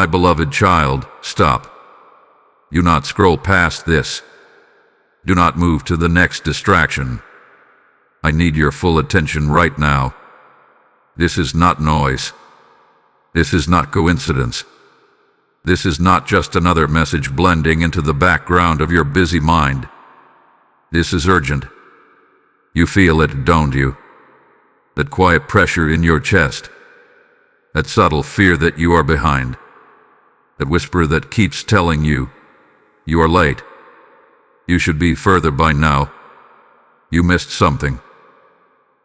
My beloved child, stop. Do not scroll past this. Do not move to the next distraction. I need your full attention right now. This is not noise. This is not coincidence. This is not just another message blending into the background of your busy mind. This is urgent. You feel it, don't you? That quiet pressure in your chest. That subtle fear that you are behind. That whisper that keeps telling you, you are late. You should be further by now. You missed something.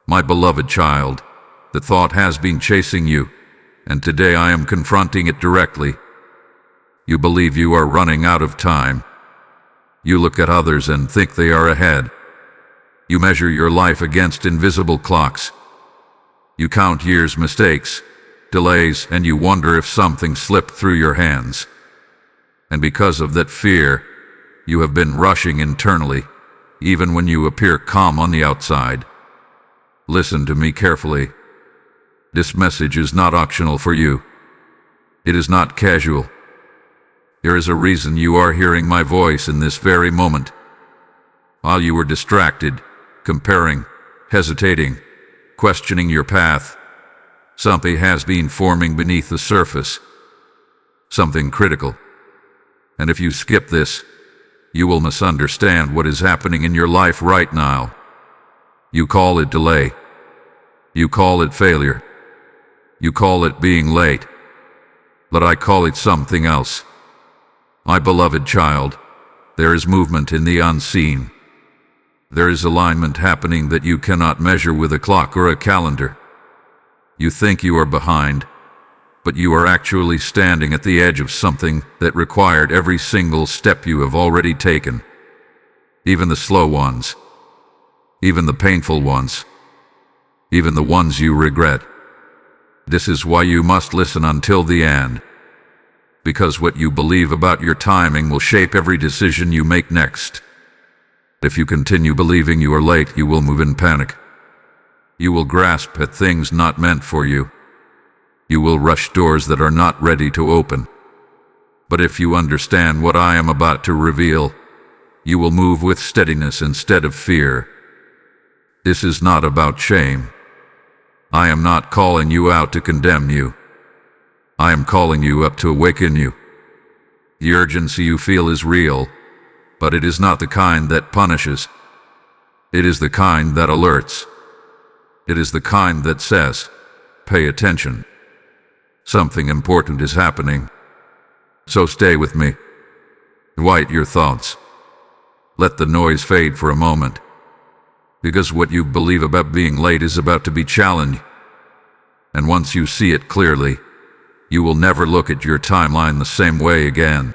My beloved child, the thought has been chasing you, and today I am confronting it directly. You believe you are running out of time. You look at others and think they are ahead. You measure your life against invisible clocks. You count years' mistakes, delays, and you wonder if something slipped through your hands. And because of that fear, you have been rushing internally, even when you appear calm on the outside. Listen to me carefully. This message is not optional for you. It is not casual. There is a reason you are hearing my voice in this very moment. While you were distracted, comparing, hesitating, questioning your path, something has been forming beneath the surface. Something critical. And if you skip this, you will misunderstand what is happening in your life right now. You call it delay. You call it failure. You call it being late. But I call it something else. My beloved child, there is movement in the unseen. There is alignment happening that you cannot measure with a clock or a calendar. You think you are behind, but you are actually standing at the edge of something that required every single step you have already taken. Even the slow ones. Even the painful ones. Even the ones you regret. This is why you must listen until the end. Because what you believe about your timing will shape every decision you make next. If you continue believing you are late, you will move in panic. You will grasp at things not meant for you. You will rush doors that are not ready to open. But if you understand what I am about to reveal, you will move with steadiness instead of fear. This is not about shame. I am not calling you out to condemn you. I am calling you up to awaken you. The urgency you feel is real, but it is not the kind that punishes. It is the kind that alerts. It is the kind that says, pay attention. Something important is happening. So stay with me. Quiet your thoughts. Let the noise fade for a moment. Because what you believe about being late is about to be challenged. And once you see it clearly, you will never look at your timeline the same way again.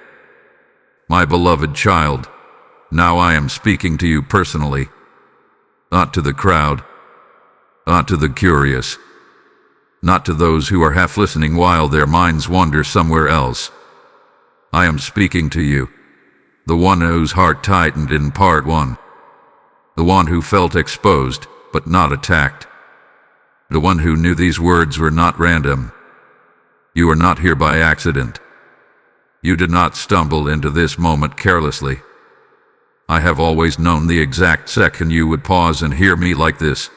My beloved child, now I am speaking to you personally. Not to the crowd. Not to the curious. Not to those who are half listening while their minds wander somewhere else. I am speaking to you, the one whose heart tightened in part one. The one who felt exposed, but not attacked. The one who knew these words were not random. You are not here by accident. You did not stumble into this moment carelessly. I have always known the exact second you would pause and hear me like this.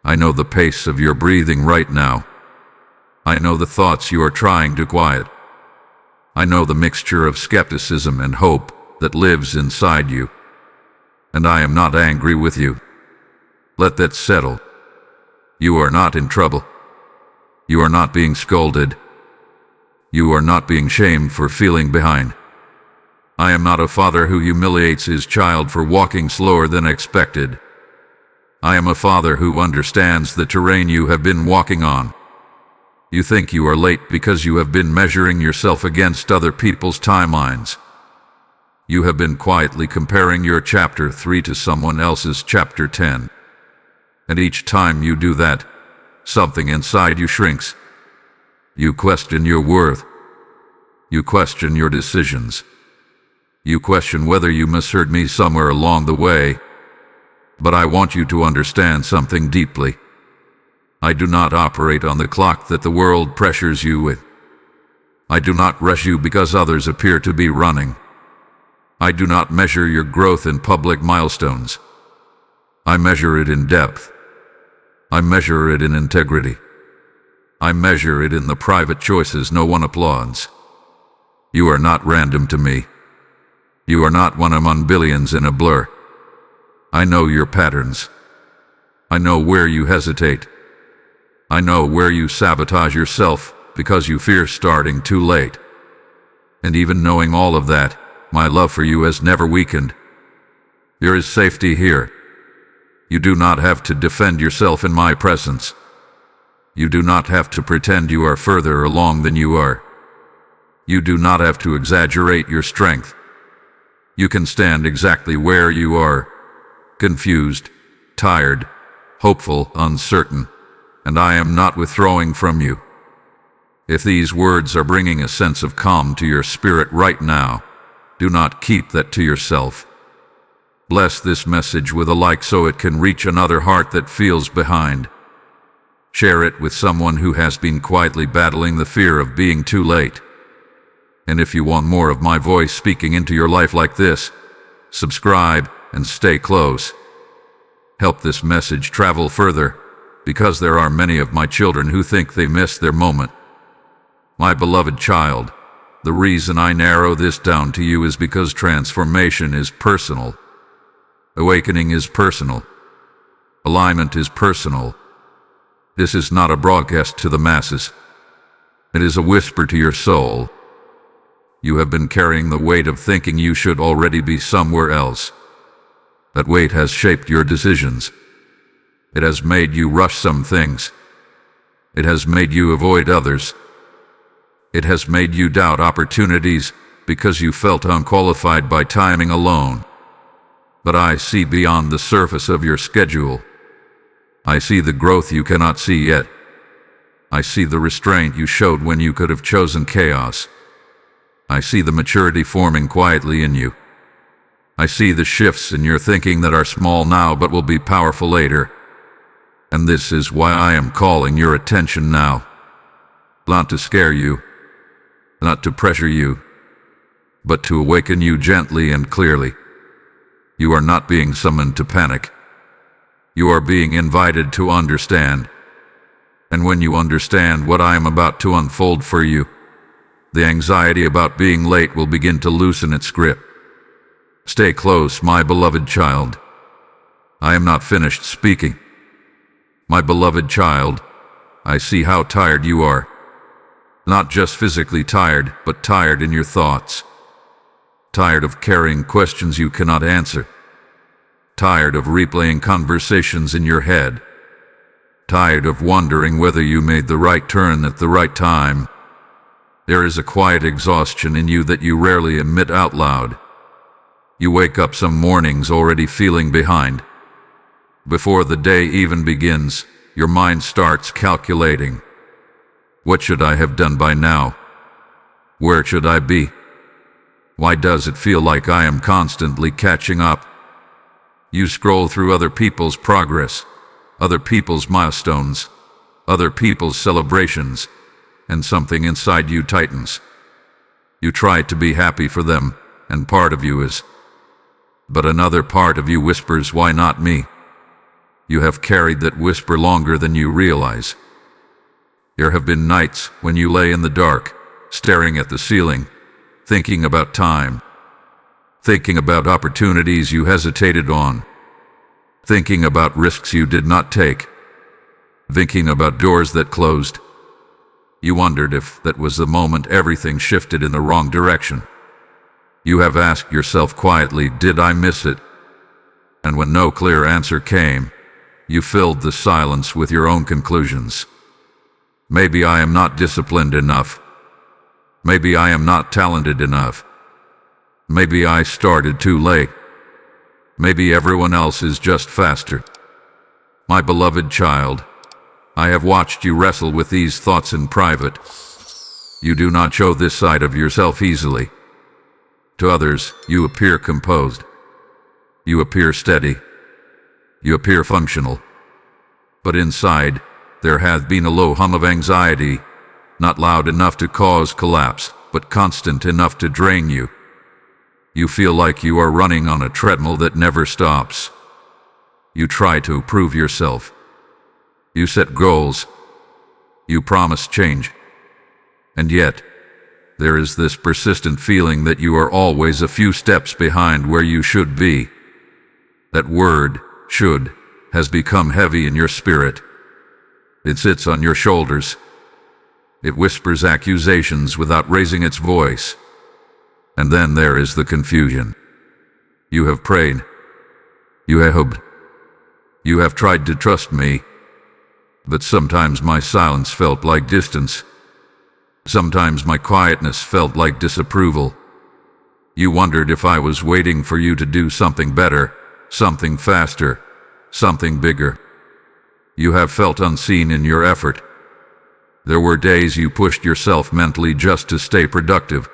I know the pace of your breathing right now. I know the thoughts you are trying to quiet. I know the mixture of skepticism and hope that lives inside you. And I am not angry with you. Let that settle. You are not in trouble. You are not being scolded. You are not being shamed for feeling behind. I am not a father who humiliates his child for walking slower than expected. I am a father who understands the terrain you have been walking on. You think you are late because you have been measuring yourself against other people's timelines. You have been quietly comparing your chapter 3 to someone else's chapter 10. And each time you do that, something inside you shrinks. You question your worth. You question your decisions. You question whether you misheard me somewhere along the way. But I want you to understand something deeply. I do not operate on the clock that the world pressures you with. I do not rush you because others appear to be running. I do not measure your growth in public milestones. I measure it in depth. I measure it in integrity. I measure it in the private choices no one applauds. You are not random to me. You are not one among billions in a blur. I know your patterns. I know where you hesitate. I know where you sabotage yourself because you fear starting too late. And even knowing all of that, my love for you has never weakened. There is safety here. You do not have to defend yourself in my presence. You do not have to pretend you are further along than you are. You do not have to exaggerate your strength. You can stand exactly where you are, confused, tired, hopeful, uncertain, and I am not withdrawing from you. If these words are bringing a sense of calm to your spirit right now, do not keep that to yourself. Bless this message with a like so it can reach another heart that feels behind. Share it with someone who has been quietly battling the fear of being too late. And if you want more of my voice speaking into your life like this, subscribe and stay close. Help this message travel further, because there are many of my children who think they missed their moment. My beloved child, the reason I narrow this down to you is because transformation is personal. Awakening is personal. Alignment is personal. This is not a broadcast to the masses. It is a whisper to your soul. You have been carrying the weight of thinking you should already be somewhere else. That weight has shaped your decisions. It has made you rush some things. It has made you avoid others. It has made you doubt opportunities because you felt unqualified by timing alone. But I see beyond the surface of your schedule. I see the growth you cannot see yet. I see the restraint you showed when you could have chosen chaos. I see the maturity forming quietly in you. I see the shifts in your thinking that are small now but will be powerful later. And this is why I am calling your attention now. Not to scare you, not to pressure you, but to awaken you gently and clearly. You are not being summoned to panic. You are being invited to understand. And when you understand what I am about to unfold for you, the anxiety about being late will begin to loosen its grip. Stay close, my beloved child. I am not finished speaking. My beloved child, I see how tired you are. Not just physically tired, but tired in your thoughts. Tired of carrying questions you cannot answer. Tired of replaying conversations in your head. Tired of wondering whether you made the right turn at the right time. There is a quiet exhaustion in you that you rarely admit out loud. You wake up some mornings already feeling behind. Before the day even begins, your mind starts calculating. What should I have done by now? Where should I be? Why does it feel like I am constantly catching up? You scroll through other people's progress, other people's milestones, other people's celebrations, and something inside you tightens. You try to be happy for them, and part of you is. But another part of you whispers, why not me? You have carried that whisper longer than you realize. There have been nights when you lay in the dark, staring at the ceiling, thinking about time, thinking about opportunities you hesitated on, thinking about risks you did not take, thinking about doors that closed. You wondered if that was the moment everything shifted in the wrong direction. You have asked yourself quietly, did I miss it? And when no clear answer came, you filled the silence with your own conclusions. Maybe I am not disciplined enough. Maybe I am not talented enough. Maybe I started too late. Maybe everyone else is just faster. My beloved child, I have watched you wrestle with these thoughts in private. You do not show this side of yourself easily. To others, you appear composed. You appear steady. You appear functional. But inside, there has been a low hum of anxiety, not loud enough to cause collapse, but constant enough to drain you. You feel like you are running on a treadmill that never stops. You try to prove yourself. You set goals. You promise change. And yet, there is this persistent feeling that you are always a few steps behind where you should be. That word, should, has become heavy in your spirit. It sits on your shoulders. It whispers accusations without raising its voice. And then there is the confusion. You have prayed. You have hoped. You have tried to trust me. But sometimes my silence felt like distance. Sometimes my quietness felt like disapproval. You wondered if I was waiting for you to do something better, something faster, something bigger. You have felt unseen in your effort. There were days you pushed yourself mentally just to stay productive.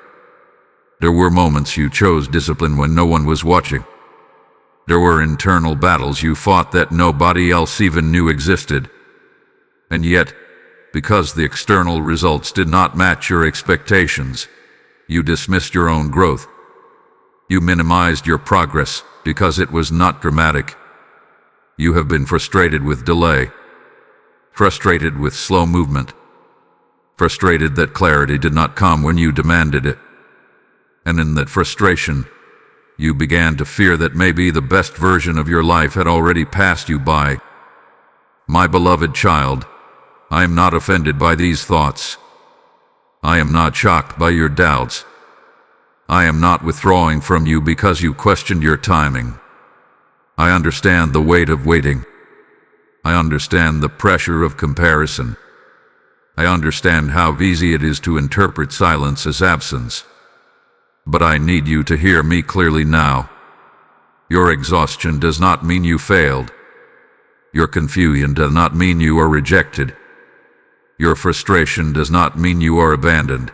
There were moments you chose discipline when no one was watching. There were internal battles you fought that nobody else even knew existed. And yet, because the external results did not match your expectations, you dismissed your own growth. You minimized your progress because it was not dramatic. You have been frustrated with delay, frustrated with slow movement, frustrated that clarity did not come when you demanded it. And in that frustration, you began to fear that maybe the best version of your life had already passed you by. My beloved child, I am not offended by these thoughts. I am not shocked by your doubts. I am not withdrawing from you because you questioned your timing. I understand the weight of waiting. I understand the pressure of comparison. I understand how easy it is to interpret silence as absence. But I need you to hear me clearly now. Your exhaustion does not mean you failed. Your confusion does not mean you are rejected. Your frustration does not mean you are abandoned.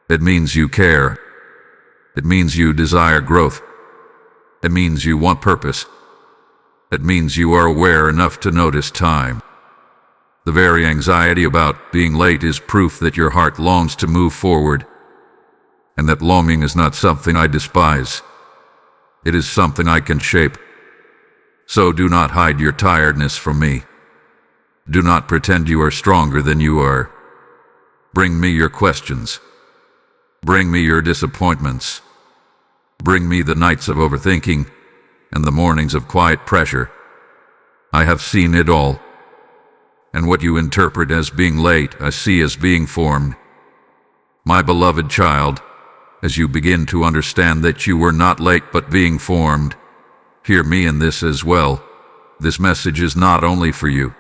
It means you care. It means you desire growth. It means you want purpose. It means you are aware enough to notice time. The very anxiety about being late is proof that your heart longs to move forward. And that longing is not something I despise. It is something I can shape. So do not hide your tiredness from me. Do not pretend you are stronger than you are. Bring me your questions. Bring me your disappointments. Bring me the nights of overthinking and the mornings of quiet pressure. I have seen it all. And what you interpret as being late, I see as being formed. My beloved child, as you begin to understand that you were not late but being formed, hear me in this as well. This message is not only for you.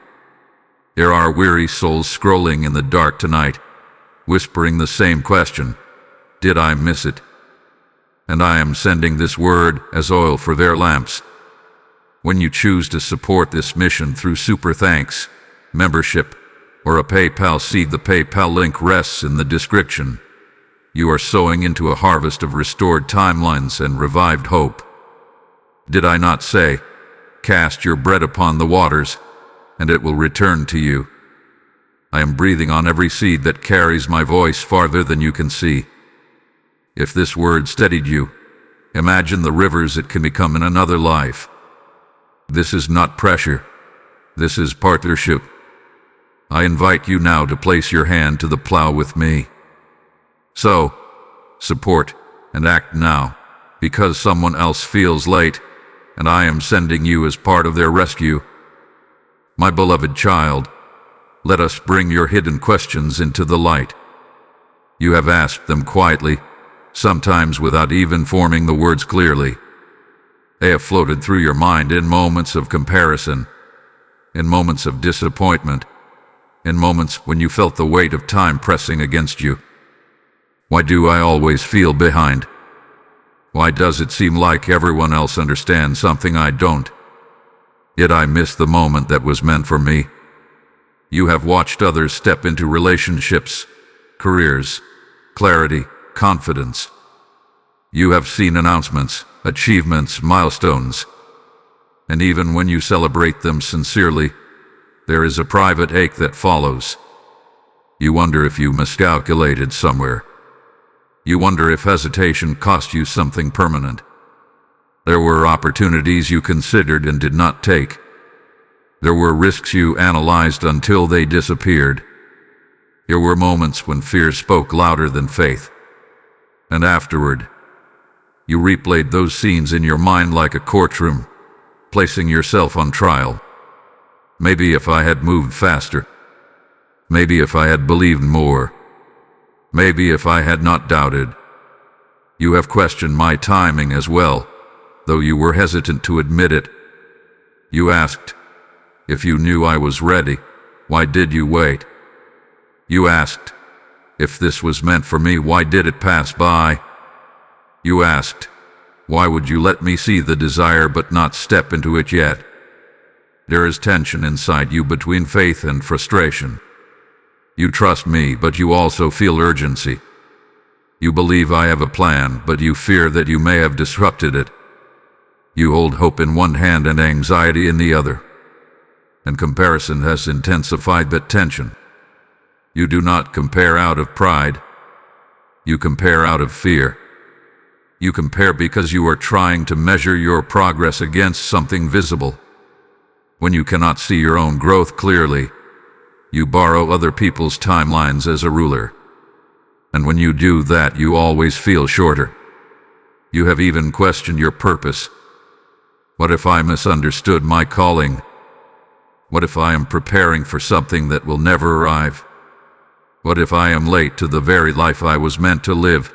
There are weary souls scrolling in the dark tonight, whispering the same question, did I miss it? And I am sending this word as oil for their lamps. When you choose to support this mission through Super Thanks, membership, or a PayPal seed, the PayPal link rests in the description. You are sowing into a harvest of restored timelines and revived hope. Did I not say, cast your bread upon the waters, and it will return to you? I am breathing on every seed that carries my voice farther than you can see. If this word steadied you, imagine the rivers it can become in another life. This is not pressure. This is partnership. I invite you now to place your hand to the plow with me. So, support and act now, because someone else feels late, and I am sending you as part of their rescue. My beloved child, let us bring your hidden questions into the light. You have asked them quietly, sometimes without even forming the words clearly. They have floated through your mind in moments of comparison, in moments of disappointment, in moments when you felt the weight of time pressing against you. Why do I always feel behind? Why does it seem like everyone else understands something I don't? Yet I miss the moment that was meant for me. You have watched others step into relationships, careers, clarity, confidence. You have seen announcements, achievements, milestones. And even when you celebrate them sincerely, there is a private ache that follows. You wonder if you miscalculated somewhere. You wonder if hesitation cost you something permanent. There were opportunities you considered and did not take. There were risks you analyzed until they disappeared. There were moments when fear spoke louder than faith. And afterward, you replayed those scenes in your mind like a courtroom, placing yourself on trial. Maybe if I had moved faster. Maybe if I had believed more. Maybe if I had not doubted. You have questioned my timing as well, though you were hesitant to admit it. You asked, if you knew I was ready, why did you wait? You asked, if this was meant for me, why did it pass by? You asked, why would you let me see the desire but not step into it yet? There is tension inside you between faith and frustration. You trust me, but you also feel urgency. You believe I have a plan, but you fear that you may have disrupted it. You hold hope in one hand and anxiety in the other. And comparison has intensified that tension. You do not compare out of pride. You compare out of fear. You compare because you are trying to measure your progress against something visible. When you cannot see your own growth clearly, you borrow other people's timelines as a ruler. And when you do that, you always feel shorter. You have even questioned your purpose. What if I misunderstood my calling? What if I am preparing for something that will never arrive? What if I am late to the very life I was meant to live?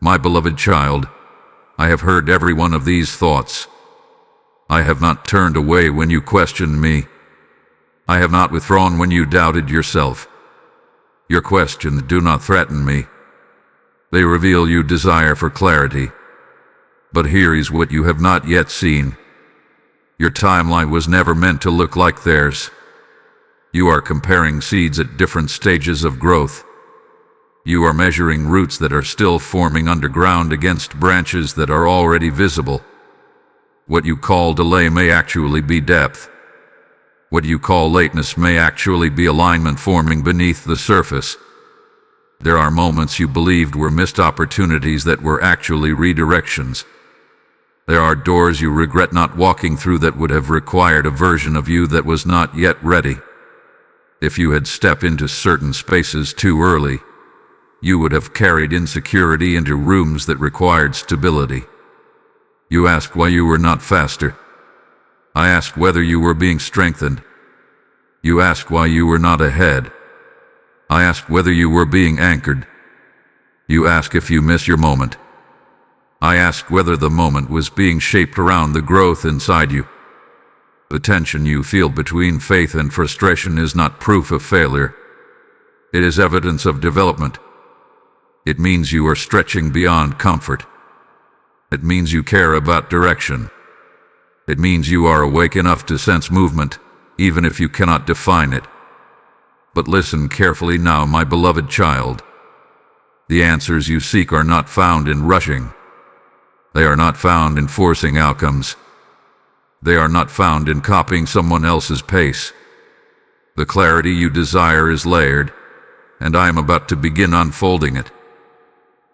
My beloved child, I have heard every one of these thoughts. I have not turned away when you questioned me. I have not withdrawn when you doubted yourself. Your questions do not threaten me. They reveal your desire for clarity. But here is what you have not yet seen. Your timeline was never meant to look like theirs. You are comparing seeds at different stages of growth. You are measuring roots that are still forming underground against branches that are already visible. What you call delay may actually be depth. What you call lateness may actually be alignment forming beneath the surface. There are moments you believed were missed opportunities that were actually redirections. There are doors you regret not walking through that would have required a version of you that was not yet ready. If you had stepped into certain spaces too early, you would have carried insecurity into rooms that required stability. You asked why you were not faster. I asked whether you were being strengthened. You asked why you were not ahead. I asked whether you were being anchored. You asked if you miss your moment. I asked whether the moment was being shaped around the growth inside you. The tension you feel between faith and frustration is not proof of failure. It is evidence of development. It means you are stretching beyond comfort. It means you care about direction. It means you are awake enough to sense movement, even if you cannot define it. But listen carefully now, my beloved child. The answers you seek are not found in rushing. They are not found in forcing outcomes. They are not found in copying someone else's pace. The clarity you desire is layered, and I am about to begin unfolding it.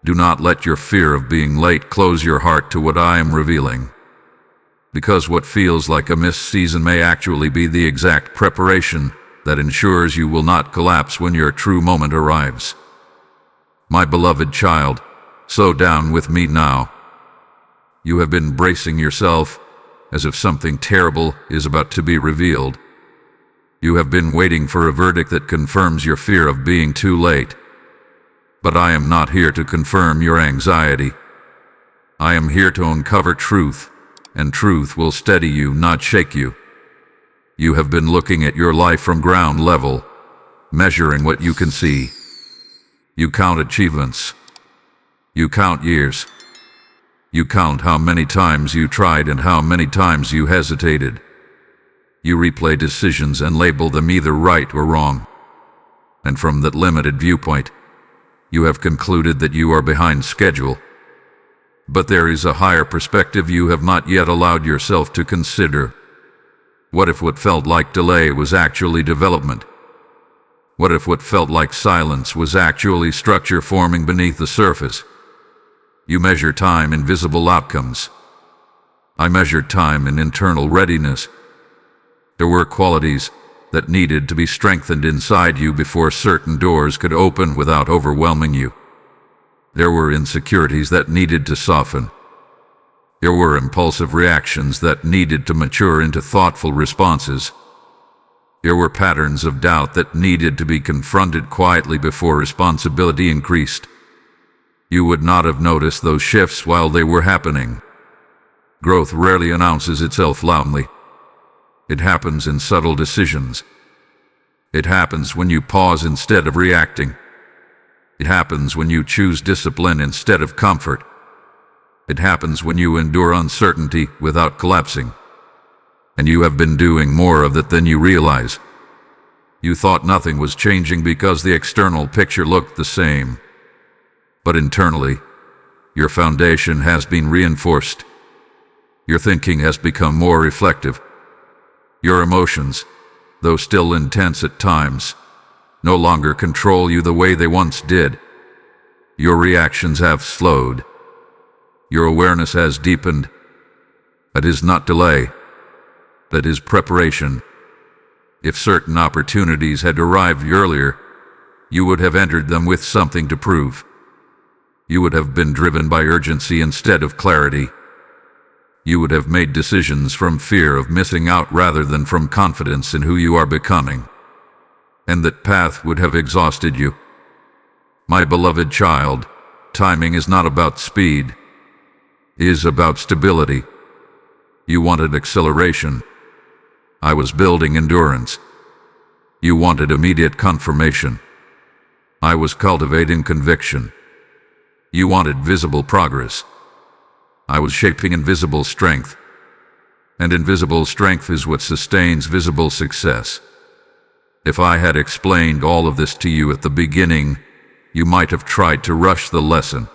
Do not let your fear of being late close your heart to what I am revealing. Because what feels like a missed season may actually be the exact preparation that ensures you will not collapse when your true moment arrives. My beloved child, slow down with me now. You have been bracing yourself as if something terrible is about to be revealed. You have been waiting for a verdict that confirms your fear of being too late. But I am not here to confirm your anxiety. I am here to uncover truth, and truth will steady you, not shake you. You have been looking at your life from ground level, measuring what you can see. You count achievements. You count years. You count how many times you tried and how many times you hesitated. You replay decisions and label them either right or wrong. And from that limited viewpoint, you have concluded that you are behind schedule. But there is a higher perspective you have not yet allowed yourself to consider. What if what felt like delay was actually development? What if what felt like silence was actually structure forming beneath the surface? You measure time in visible outcomes. I measured time in internal readiness. There were qualities that needed to be strengthened inside you before certain doors could open without overwhelming you. There were insecurities that needed to soften. There were impulsive reactions that needed to mature into thoughtful responses. There were patterns of doubt that needed to be confronted quietly before responsibility increased. You would not have noticed those shifts while they were happening. Growth rarely announces itself loudly. It happens in subtle decisions. It happens when you pause instead of reacting. It happens when you choose discipline instead of comfort. It happens when you endure uncertainty without collapsing. And you have been doing more of it than you realize. You thought nothing was changing because the external picture looked the same. But internally, your foundation has been reinforced. Your thinking has become more reflective. Your emotions, though still intense at times, no longer control you the way they once did. Your reactions have slowed. Your awareness has deepened. That is not delay. That is preparation. If certain opportunities had arrived earlier, you would have entered them with something to prove. You would have been driven by urgency instead of clarity. You would have made decisions from fear of missing out rather than from confidence in who you are becoming. And that path would have exhausted you. My beloved child, timing is not about speed. It is about stability. You wanted acceleration. I was building endurance. You wanted immediate confirmation. I was cultivating conviction. You wanted visible progress. I was shaping invisible strength. And invisible strength is what sustains visible success. If I had explained all of this to you at the beginning, you might have tried to rush the lesson.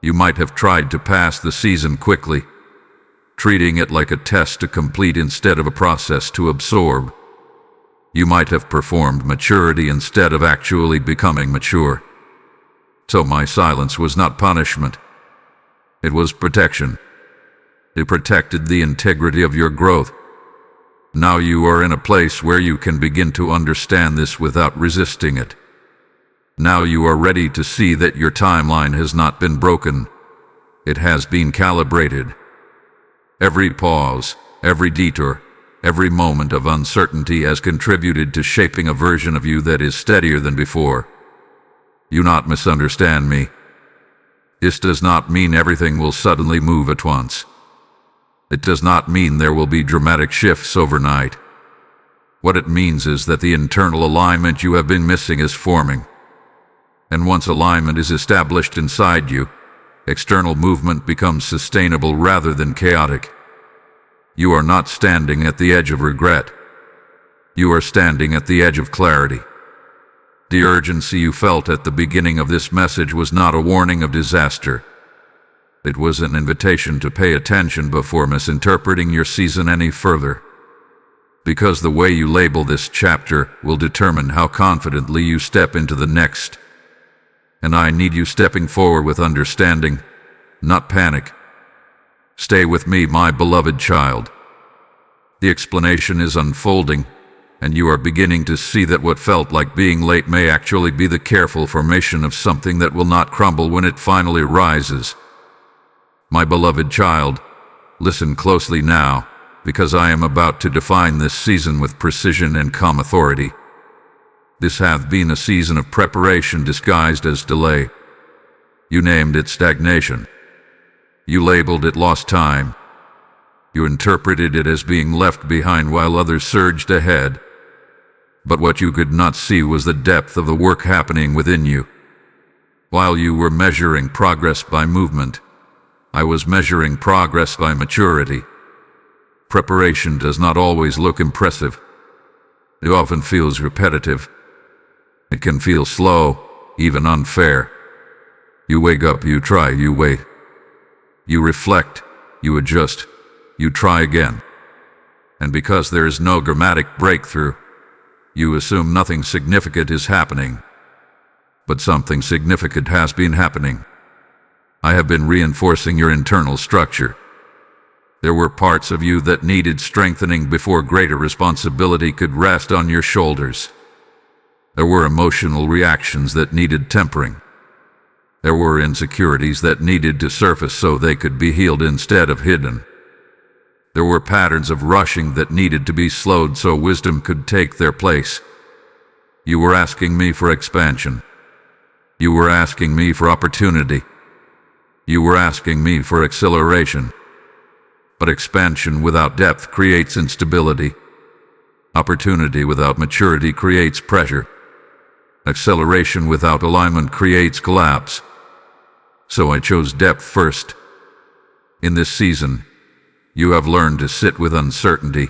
You might have tried to pass the season quickly, treating it like a test to complete instead of a process to absorb. You might have performed maturity instead of actually becoming mature. So my silence was not punishment. It was protection. It protected the integrity of your growth. Now you are in a place where you can begin to understand this without resisting it. Now you are ready to see that your timeline has not been broken. It has been calibrated. Every pause, every detour, every moment of uncertainty has contributed to shaping a version of you that is steadier than before. You not misunderstand me. This does not mean everything will suddenly move at once. It does not mean there will be dramatic shifts overnight. What it means is that the internal alignment you have been missing is forming. And once alignment is established inside you, external movement becomes sustainable rather than chaotic. You are not standing at the edge of regret. You are standing at the edge of clarity. The urgency you felt at the beginning of this message was not a warning of disaster. It was an invitation to pay attention before misinterpreting your season any further. Because the way you label this chapter will determine how confidently you step into the next. And I need you stepping forward with understanding, not panic. Stay with me, my beloved child. The explanation is unfolding, and you are beginning to see that what felt like being late may actually be the careful formation of something that will not crumble when it finally rises. My beloved child, listen closely now, because I am about to define this season with precision and calm authority. This hath been a season of preparation disguised as delay. You named it stagnation. You labeled it lost time. You interpreted it as being left behind while others surged ahead. But what you could not see was the depth of the work happening within you. While you were measuring progress by movement, I was measuring progress by maturity. Preparation does not always look impressive. It often feels repetitive. It can feel slow, even unfair. You wake up, you try, you wait. You reflect, you adjust, you try again. And because there is no dramatic breakthrough, You assume nothing significant is happening. But something significant has been happening. I have been reinforcing your internal structure. There were parts of you that needed strengthening before greater responsibility could rest on your shoulders. There were emotional reactions that needed tempering. There were insecurities that needed to surface so they could be healed instead of hidden. There were patterns of rushing that needed to be slowed so wisdom could take their place. You were asking me for expansion. You were asking me for opportunity. You were asking me for acceleration. But expansion without depth creates instability. Opportunity without maturity creates pressure. Acceleration without alignment creates collapse. So I chose depth first. In this season, you have learned to sit with uncertainty.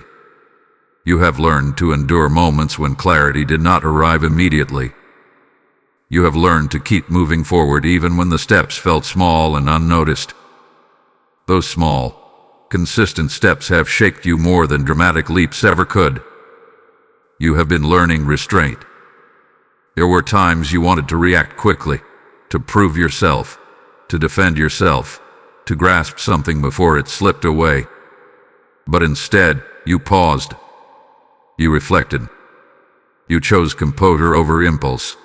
You have learned to endure moments when clarity did not arrive immediately. You have learned to keep moving forward even when the steps felt small and unnoticed. Those small, consistent steps have shaped you more than dramatic leaps ever could. You have been learning restraint. There were times you wanted to react quickly, to prove yourself, to defend yourself, to grasp something before it slipped away. But instead, you paused. You reflected. You chose composure over impulse.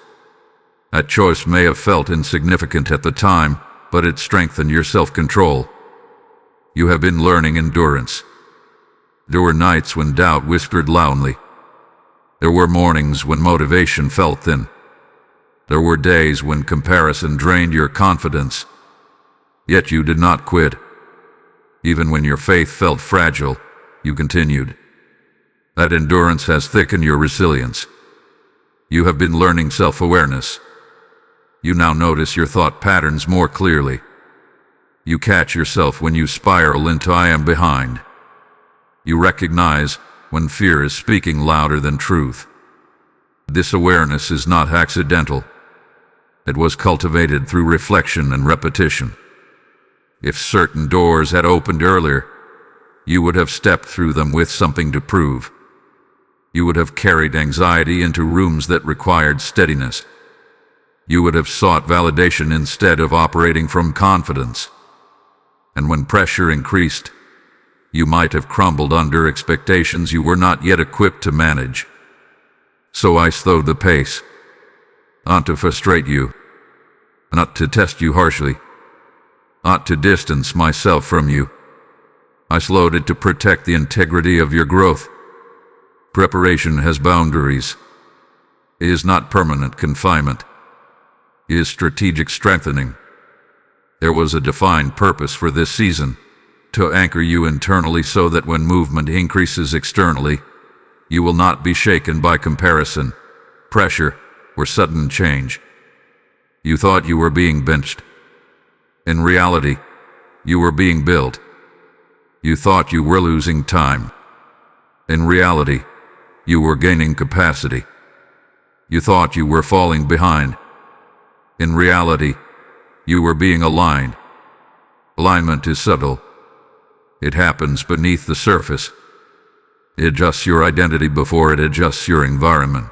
That choice may have felt insignificant at the time, but it strengthened your self-control. You have been learning endurance. There were nights when doubt whispered loudly. There were mornings when motivation felt thin. There were days when comparison drained your confidence. Yet you did not quit. Even when your faith felt fragile, you continued. That endurance has thickened your resilience. You have been learning self-awareness. You now notice your thought patterns more clearly. You catch yourself when you spiral into "I am behind." You recognize when fear is speaking louder than truth. This awareness is not accidental. It was cultivated through reflection and repetition. If certain doors had opened earlier, you would have stepped through them with something to prove. You would have carried anxiety into rooms that required steadiness. You would have sought validation instead of operating from confidence. And when pressure increased, you might have crumbled under expectations you were not yet equipped to manage. So I slowed the pace, not to frustrate you, not to test you harshly, not to distance myself from you. I slowed it to protect the integrity of your growth. Preparation has boundaries. It is not permanent confinement. It is strategic strengthening. There was a defined purpose for this season, to anchor you internally so that when movement increases externally, you will not be shaken by comparison, pressure, or sudden change. You thought you were being benched. In reality, you were being built. You thought you were losing time. In reality, you were gaining capacity. You thought you were falling behind. In reality, you were being aligned. Alignment is subtle. It happens beneath the surface. It adjusts your identity before it adjusts your environment.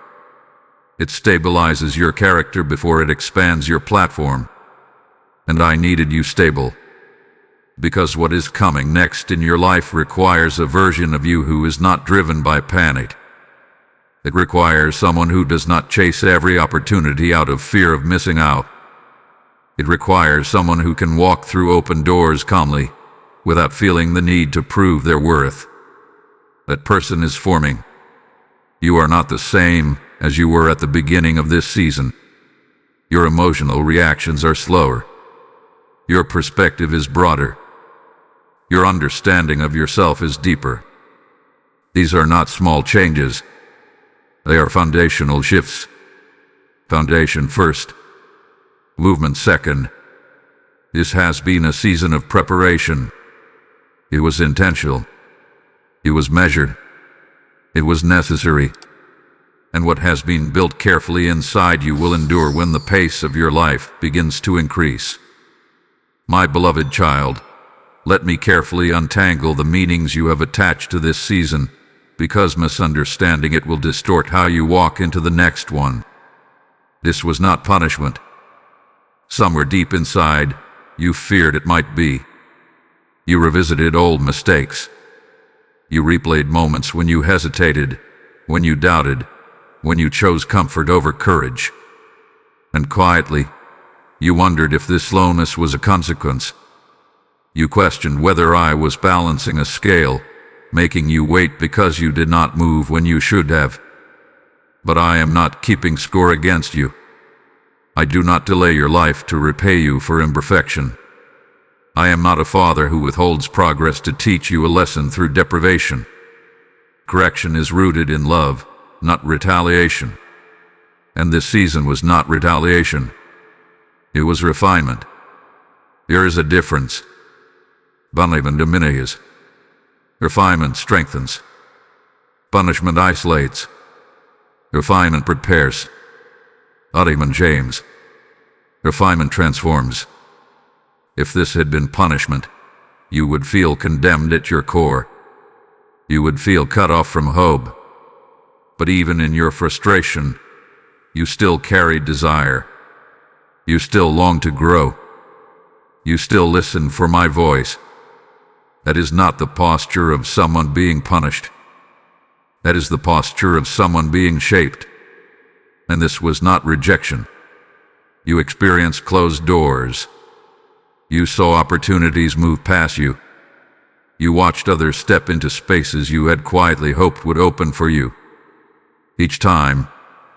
It stabilizes your character before it expands your platform. And I needed you stable. Because what is coming next in your life requires a version of you who is not driven by panic. It requires someone who does not chase every opportunity out of fear of missing out. It requires someone who can walk through open doors calmly, without feeling the need to prove their worth. That person is forming. You are not the same as you were at the beginning of this season. Your emotional reactions are slower. Your perspective is broader. Your understanding of yourself is deeper. These are not small changes. They are foundational shifts. Foundation first. Movement second. This has been a season of preparation. It was intentional. It was measured. It was necessary. And what has been built carefully inside you will endure when the pace of your life begins to increase. My beloved child, let me carefully untangle the meanings you have attached to this season, because misunderstanding it will distort how you walk into the next one. This was not punishment. Somewhere deep inside, you feared it might be. You revisited old mistakes. You replayed moments when you hesitated, when you doubted, when you chose comfort over courage. And quietly, you wondered if this slowness was a consequence. You questioned whether I was balancing a scale, making you wait because you did not move when you should have. But I am not keeping score against you. I do not delay your life to repay you for imperfection. I am not a father who withholds progress to teach you a lesson through deprivation. Correction is rooted in love, not retaliation. And this season was not retaliation. It was refinement. There is a difference. Punishment diminishes. Refinement strengthens. Punishment isolates. Refinement prepares. Punishment shames. Refinement transforms. If this had been punishment, you would feel condemned at your core. You would feel cut off from hope. But even in your frustration, you still carried desire. You still longed to grow. You still listened for my voice. That is not the posture of someone being punished. That is the posture of someone being shaped. And this was not rejection. You experienced closed doors. You saw opportunities move past you. You watched others step into spaces you had quietly hoped would open for you. Each time,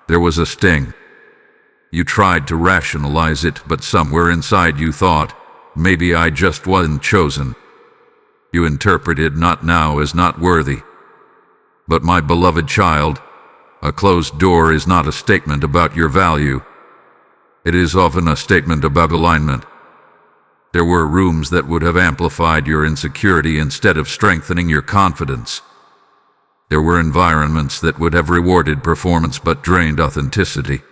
there was a sting. You tried to rationalize it, but somewhere inside you thought, maybe I just wasn't chosen. You interpreted not now as not worthy. But my beloved child, a closed door is not a statement about your value. It is often a statement about alignment. There were rooms that would have amplified your insecurity instead of strengthening your confidence. There were environments that would have rewarded performance but drained authenticity.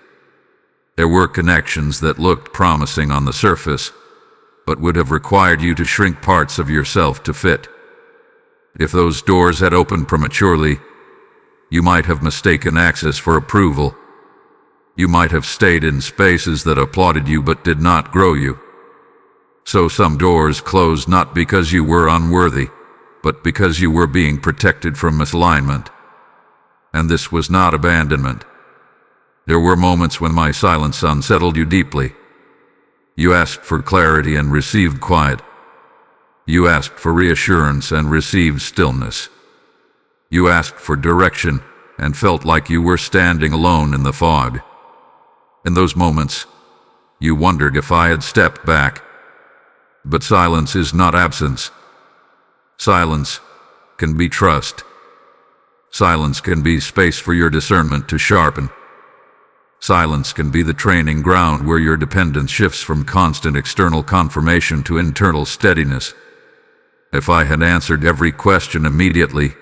There were connections that looked promising on the surface, but would have required you to shrink parts of yourself to fit. If those doors had opened prematurely, you might have mistaken access for approval. You might have stayed in spaces that applauded you but did not grow you. So some doors closed not because you were unworthy, but because you were being protected from misalignment. And this was not abandonment. There were moments when my silence unsettled you deeply. You asked for clarity and received quiet. You asked for reassurance and received stillness. You asked for direction and felt like you were standing alone in the fog. In those moments, you wondered if I had stepped back. But silence is not absence. Silence can be trust. Silence can be space for your discernment to sharpen. Silence can be the training ground where your dependence shifts from constant external confirmation to internal steadiness. If I had answered every question immediately,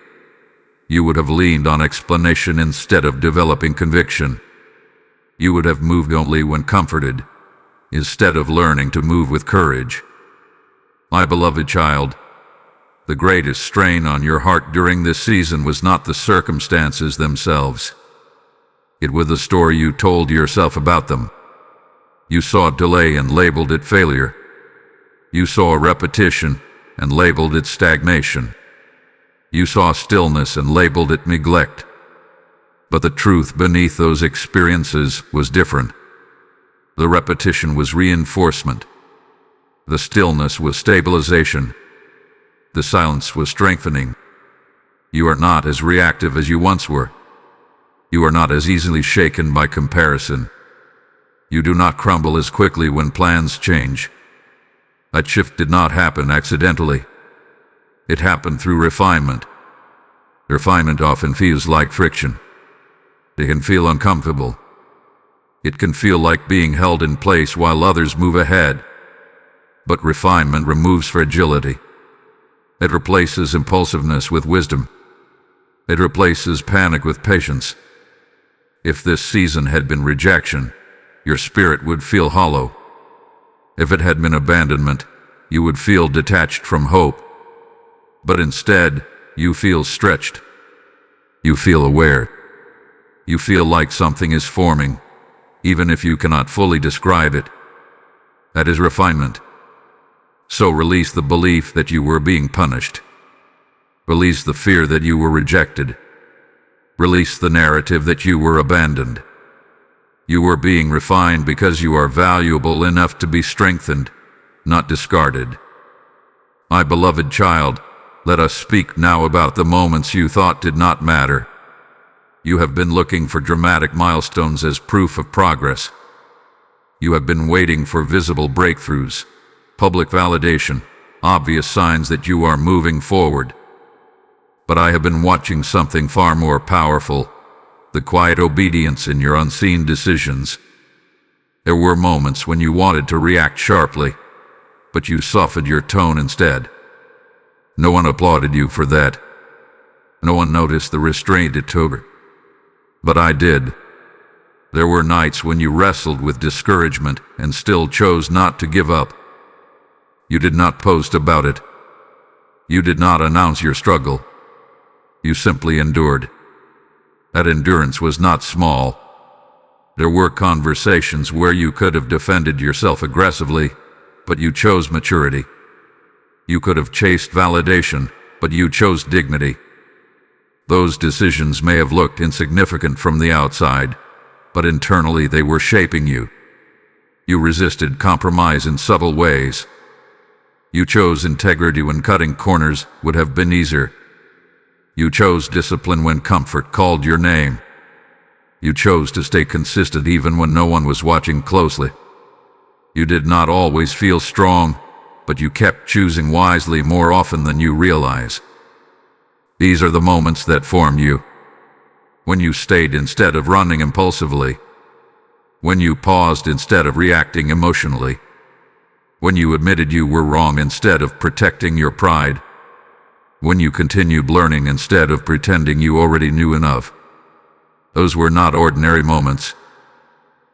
you would have leaned on explanation instead of developing conviction. You would have moved only when comforted, instead of learning to move with courage. My beloved child, the greatest strain on your heart during this season was not the circumstances themselves. It was the story you told yourself about them. You saw delay and labeled it failure. You saw repetition and labeled it stagnation. You saw stillness and labeled it neglect. But the truth beneath those experiences was different. The repetition was reinforcement. The stillness was stabilization. The silence was strengthening. You are not as reactive as you once were. You are not as easily shaken by comparison. You do not crumble as quickly when plans change. That shift did not happen accidentally. It happened through refinement. Refinement often feels like friction. It can feel uncomfortable. It can feel like being held in place while others move ahead. But refinement removes fragility. It replaces impulsiveness with wisdom. It replaces panic with patience. If this season had been rejection, your spirit would feel hollow. If it had been abandonment, you would feel detached from hope. But instead, you feel stretched. You feel aware. You feel like something is forming, even if you cannot fully describe it. That is refinement. So release the belief that you were being punished. Release the fear that you were rejected. Release the narrative that you were abandoned. You were being refined because you are valuable enough to be strengthened, not discarded. My beloved child, let us speak now about the moments you thought did not matter. You have been looking for dramatic milestones as proof of progress. You have been waiting for visible breakthroughs, public validation, obvious signs that you are moving forward. But I have been watching something far more powerful, the quiet obedience in your unseen decisions. There were moments when you wanted to react sharply, but you softened your tone instead. No one applauded you for that. No one noticed the restraint it took. But I did. There were nights when you wrestled with discouragement and still chose not to give up. You did not post about it. You did not announce your struggle. You simply endured. That endurance was not small. There were conversations where you could have defended yourself aggressively, but you chose maturity. You could have chased validation, but you chose dignity. Those decisions may have looked insignificant from the outside, but internally they were shaping you. You resisted compromise in subtle ways. You chose integrity when cutting corners would have been easier. You chose discipline when comfort called your name. You chose to stay consistent even when no one was watching closely. You did not always feel strong, but you kept choosing wisely more often than you realize. These are the moments that form you. When you stayed instead of running impulsively. When you paused instead of reacting emotionally. When you admitted you were wrong instead of protecting your pride. When you continued learning instead of pretending you already knew enough. Those were not ordinary moments.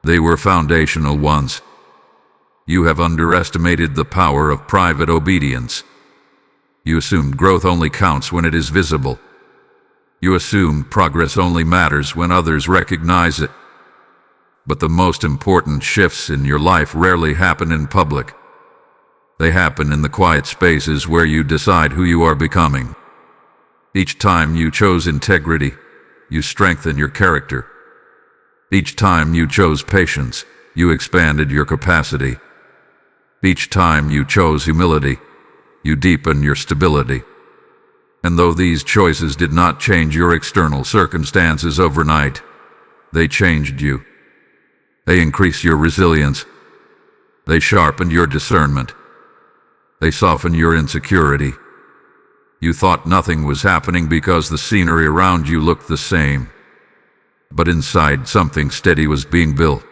They were foundational ones. You have underestimated the power of private obedience. You assume growth only counts when it is visible. You assume progress only matters when others recognize it. But the most important shifts in your life rarely happen in public. They happen in the quiet spaces where you decide who you are becoming. Each time you chose integrity, you strengthened your character. Each time you chose patience, you expanded your capacity. Each time you chose humility, you deepened your stability. And though these choices did not change your external circumstances overnight, they changed you. They increased your resilience. They sharpened your discernment. They softened your insecurity. You thought nothing was happening because the scenery around you looked the same. But inside, something steady was being built.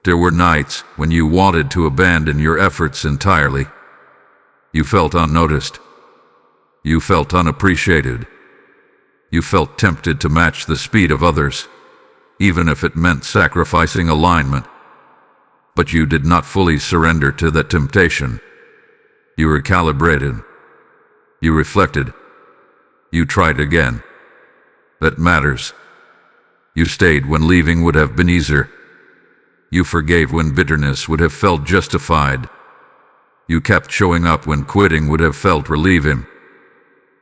There were nights when you wanted to abandon your efforts entirely. You felt unnoticed. You felt unappreciated. You felt tempted to match the speed of others, even if it meant sacrificing alignment. But you did not fully surrender to that temptation. You recalibrated. You reflected. You tried again. That matters. You stayed when leaving would have been easier. You forgave when bitterness would have felt justified. You kept showing up when quitting would have felt relieving.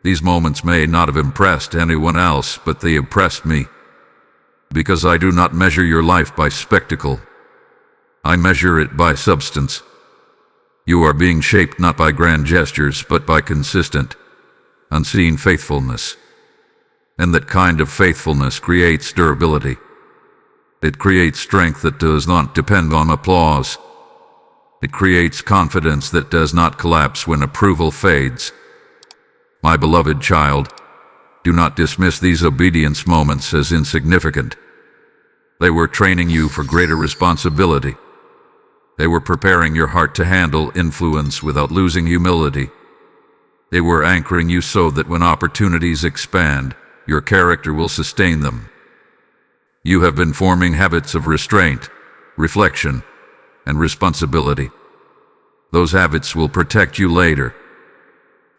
These moments may not have impressed anyone else, but they impressed me. Because I do not measure your life by spectacle. I measure it by substance. You are being shaped not by grand gestures, but by consistent, unseen faithfulness. And that kind of faithfulness creates durability. It creates strength that does not depend on applause. It creates confidence that does not collapse when approval fades. My beloved child, do not dismiss these obedience moments as insignificant. They were training you for greater responsibility. They were preparing your heart to handle influence without losing humility. They were anchoring you so that when opportunities expand, your character will sustain them. You have been forming habits of restraint, reflection, and responsibility. Those habits will protect you later.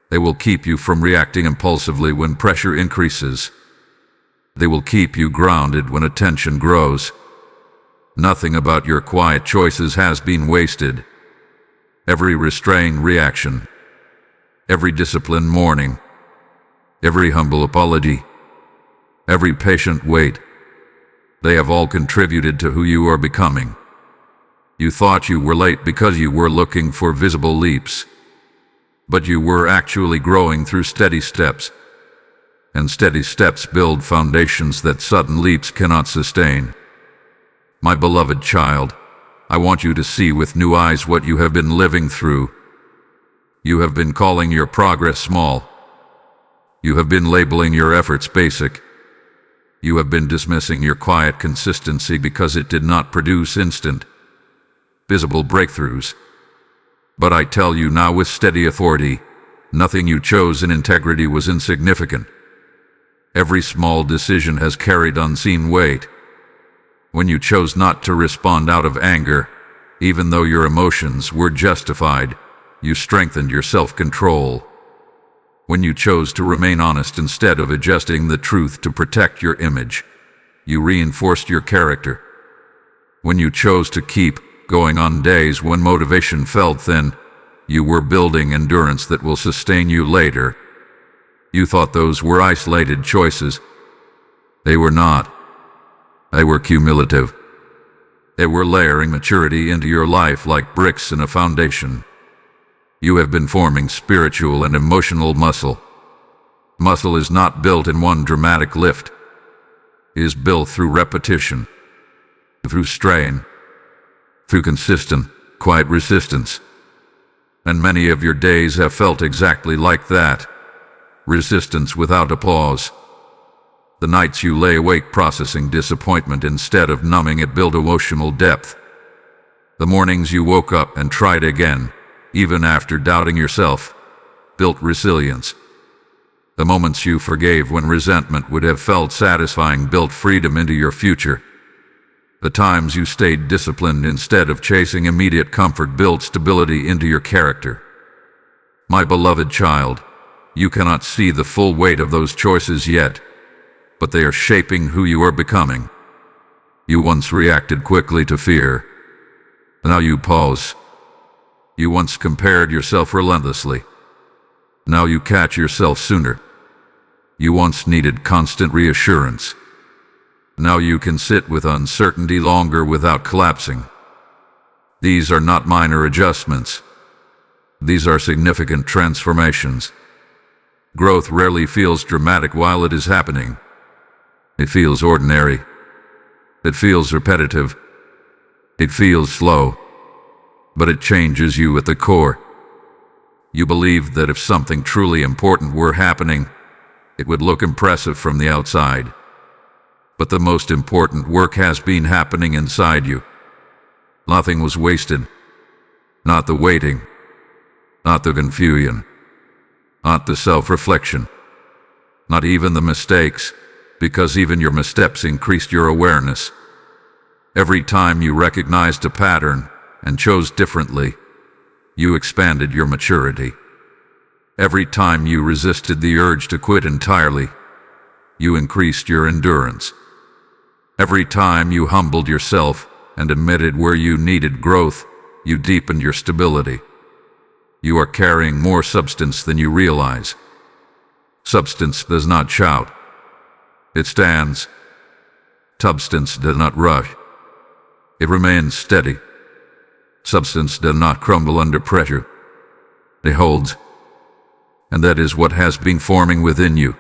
They will keep you from reacting impulsively when pressure increases. They will keep you grounded when attention grows. Nothing about your quiet choices has been wasted. Every restrained reaction, every disciplined mourning, every humble apology, every patient wait, they have all contributed to who you are becoming. You thought you were late because you were looking for visible leaps, but you were actually growing through steady steps, and steady steps build foundations that sudden leaps cannot sustain. My beloved child, I want you to see with new eyes what you have been living through. You have been calling your progress small. You have been labeling your efforts basic. You have been dismissing your quiet consistency because it did not produce instant, visible breakthroughs. But I tell you now with steady authority, nothing you chose in integrity was insignificant. Every small decision has carried unseen weight. When you chose not to respond out of anger, even though your emotions were justified, you strengthened your self-control. When you chose to remain honest instead of adjusting the truth to protect your image, you reinforced your character. When you chose to keep going on days when motivation felt thin, you were building endurance that will sustain you later. You thought those were isolated choices. They were not. They were cumulative. They were layering maturity into your life like bricks in a foundation. You have been forming spiritual and emotional muscle. Muscle is not built in one dramatic lift. It is built through repetition, through strain, through consistent, quiet resistance. And many of your days have felt exactly like that. Resistance without applause. The nights you lay awake processing disappointment instead of numbing it build emotional depth. The mornings you woke up and tried again, even after doubting yourself, built resilience. The moments you forgave when resentment would have felt satisfying built freedom into your future. The times you stayed disciplined instead of chasing immediate comfort built stability into your character. My beloved child, you cannot see the full weight of those choices yet, but they are shaping who you are becoming. You once reacted quickly to fear. Now you pause. You once compared yourself relentlessly. Now you catch yourself sooner. You once needed constant reassurance. Now you can sit with uncertainty longer without collapsing. These are not minor adjustments. These are significant transformations. Growth rarely feels dramatic while it is happening. It feels ordinary. It feels repetitive. It feels slow. But it changes you at the core. You believed that if something truly important were happening, it would look impressive from the outside. But the most important work has been happening inside you. Nothing was wasted. Not the waiting. Not the confusion. Not the self-reflection. Not even the mistakes, because even your missteps increased your awareness. Every time you recognized a pattern and chose differently, you expanded your maturity. Every time you resisted the urge to quit entirely, you increased your endurance. Every time you humbled yourself and admitted where you needed growth, you deepened your stability. You are carrying more substance than you realize. Substance does not shout. It stands. Substance does not rush. It remains steady. Substance does not crumble under pressure. It holds. And that is what has been forming within you.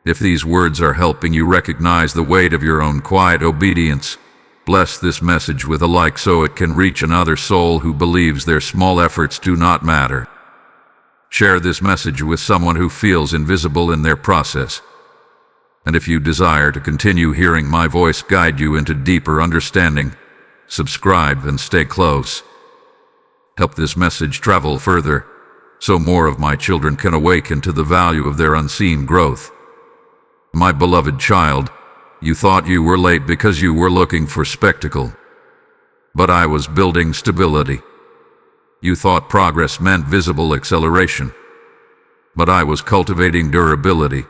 If these words are helping you recognize the weight of your own quiet obedience, bless this message with a like so it can reach another soul who believes their small efforts do not matter. Share this message with someone who feels invisible in their process. And if you desire to continue hearing my voice guide you into deeper understanding, subscribe and stay close. Help this message travel further, so more of my children can awaken to the value of their unseen growth. My beloved child, you thought you were late because you were looking for spectacle. But I was building stability. You thought progress meant visible acceleration. But I was cultivating durability.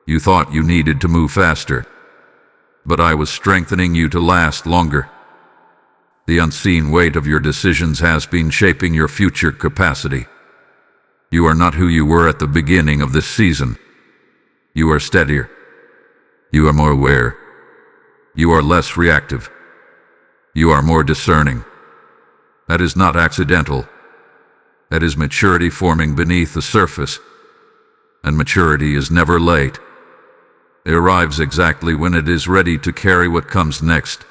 You thought you needed to move faster, but I was strengthening you to last longer. The unseen weight of your decisions has been shaping your future capacity. You are not who you were at the beginning of this season. You are steadier. You are more aware. You are less reactive. You are more discerning. That is not accidental. That is maturity forming beneath the surface. And maturity is never late. It arrives exactly when it is ready to carry what comes next.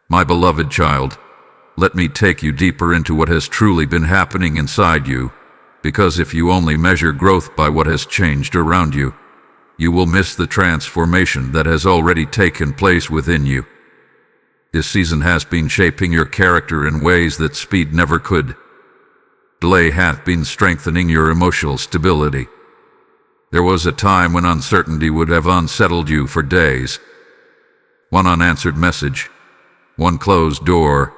My beloved child, let me take you deeper into what has truly been happening inside you, because if you only measure growth by what has changed around you, you will miss the transformation that has already taken place within you. This season has been shaping your character in ways that speed never could. Delay hath been strengthening your emotional stability. There was a time when uncertainty would have unsettled you for days. One unanswered message, one closed door,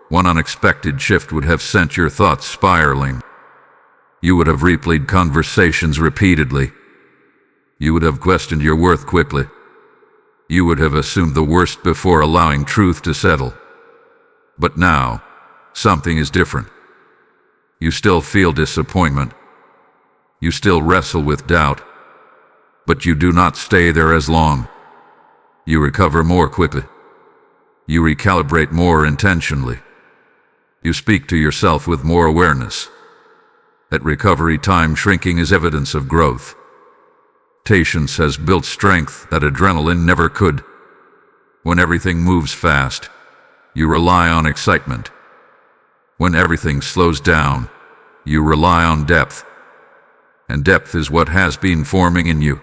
one unexpected shift would have sent your thoughts spiraling. You would have replayed conversations repeatedly. You would have questioned your worth quickly. You would have assumed the worst before allowing truth to settle. But now, something is different. You still feel disappointment. You still wrestle with doubt. But you do not stay there as long. You recover more quickly. You recalibrate more intentionally. You speak to yourself with more awareness. That recovery time shrinking is evidence of growth. Patience has built strength that adrenaline never could. When everything moves fast, you rely on excitement. When everything slows down, you rely on depth. And depth is what has been forming in you.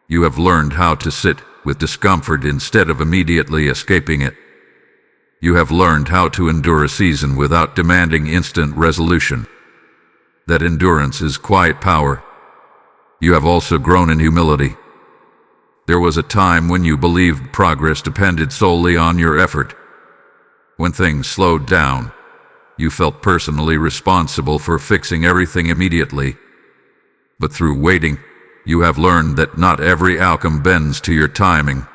You have learned how to sit with discomfort instead of immediately escaping it. You have learned how to endure a season without demanding instant resolution. That endurance is quiet power. You have also grown in humility. There was a time when you believed progress depended solely on your effort. When things slowed down, you felt personally responsible for fixing everything immediately. But through waiting, you have learned that not every outcome bends to your timing.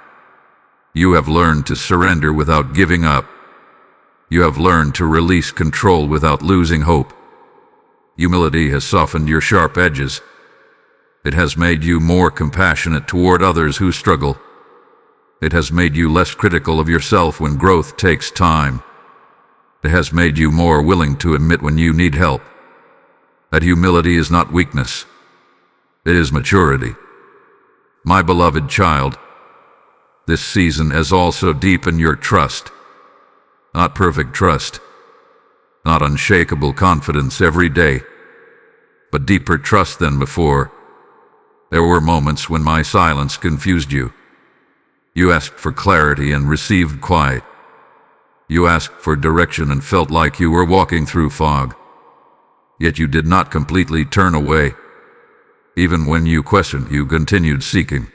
You have learned to surrender without giving up. You have learned to release control without losing hope. Humility has softened your sharp edges. It has made you more compassionate toward others who struggle. It has made you less critical of yourself when growth takes time. It has made you more willing to admit when you need help. That humility is not weakness. It is maturity. My beloved child, this season has also deepened your trust. Not perfect trust. Not unshakable confidence every day. But deeper trust than before. There were moments when my silence confused you. You asked for clarity and received quiet. You asked for direction and felt like you were walking through fog. Yet you did not completely turn away. Even when you questioned, you continued seeking.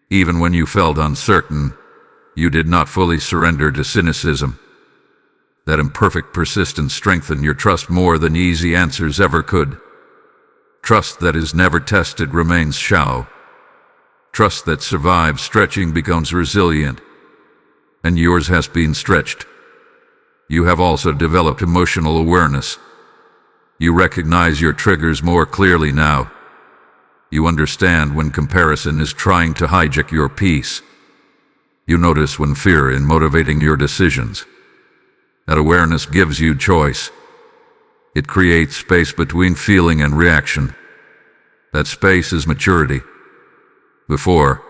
Even when you felt uncertain, you did not fully surrender to cynicism. That imperfect persistence strengthened your trust more than easy answers ever could. Trust that is never tested remains shallow. Trust that survives stretching becomes resilient. And yours has been stretched. You have also developed emotional awareness. You recognize your triggers more clearly now. You understand when comparison is trying to hijack your peace. You notice when fear is motivating your decisions. That awareness gives you choice. It creates space between feeling and reaction. That space is maturity. Before,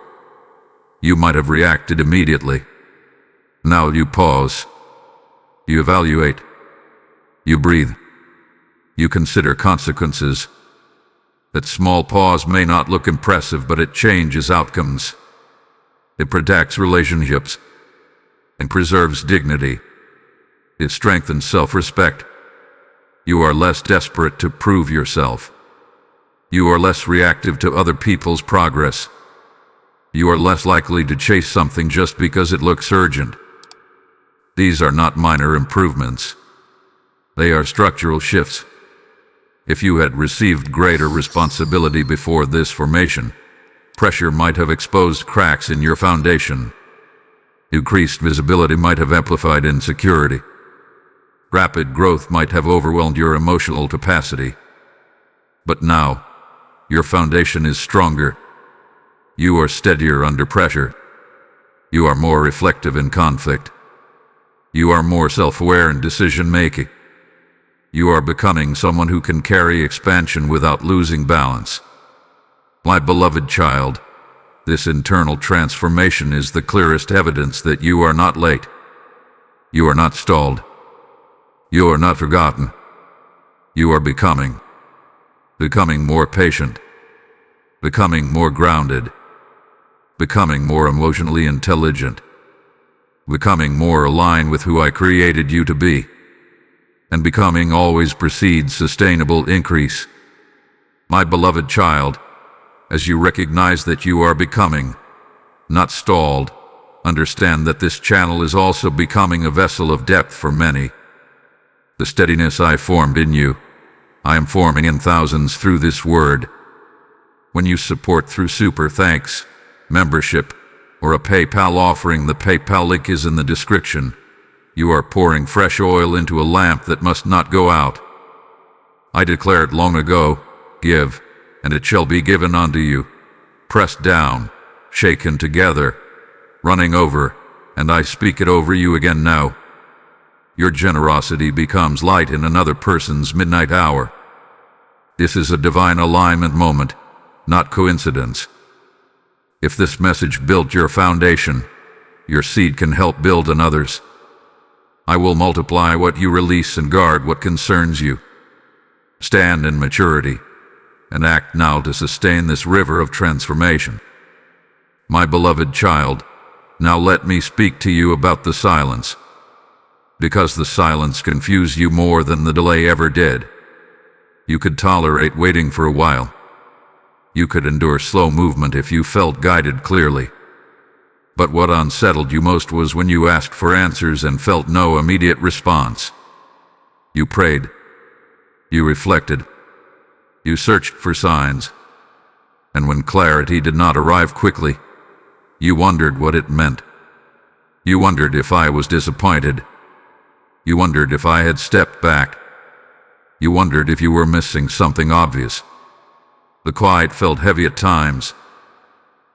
you might have reacted immediately. Now you pause. You evaluate. You breathe. You consider consequences. That small pause may not look impressive, but it changes outcomes. It protects relationships and preserves dignity. It strengthens self-respect. You are less desperate to prove yourself. You are less reactive to other people's progress. You are less likely to chase something just because it looks urgent. These are not minor improvements. They are structural shifts. If you had received greater responsibility before this formation, Pressure might have exposed cracks in your foundation. Increased visibility might have amplified insecurity. Rapid growth might have overwhelmed your emotional capacity. But now, your foundation is stronger. You are steadier under pressure. You are more reflective in conflict. You are more self-aware in decision-making. You are becoming someone who can carry expansion without losing balance. My beloved child, this internal transformation is the clearest evidence that you are not late. You are not stalled. You are not forgotten. You are becoming more patient, becoming more grounded, becoming more emotionally intelligent, becoming more aligned with who I created you to be, and becoming always precedes sustainable increase. My beloved child, as you recognize that you are becoming, not stalled, understand that this channel is also becoming a vessel of depth for many. The steadiness I formed in you, I am forming in thousands through this word. When you support through super thanks, membership, or a PayPal offering, the PayPal link is in the description. You are pouring fresh oil into a lamp that must not go out. I declared long ago, give, and it shall be given unto you. Pressed down, shaken together, running over, and I speak it over you again now. Your generosity becomes light in another person's midnight hour. This is a divine alignment moment, not coincidence. If this message built your foundation, your seed can help build another's. I will multiply what you release and guard what concerns you. Stand in maturity, and act now to sustain this river of transformation. My beloved child, now let me speak to you about the silence. Because the silence confused you more than the delay ever did. You could tolerate waiting for a while. You could endure slow movement if you felt guided clearly. But what unsettled you most was when you asked for answers and felt no immediate response. You prayed. You reflected. You searched for signs. And when clarity did not arrive quickly, you wondered what it meant. You wondered if I was disappointed. You wondered if I had stepped back. You wondered if you were missing something obvious. The quiet felt heavy at times.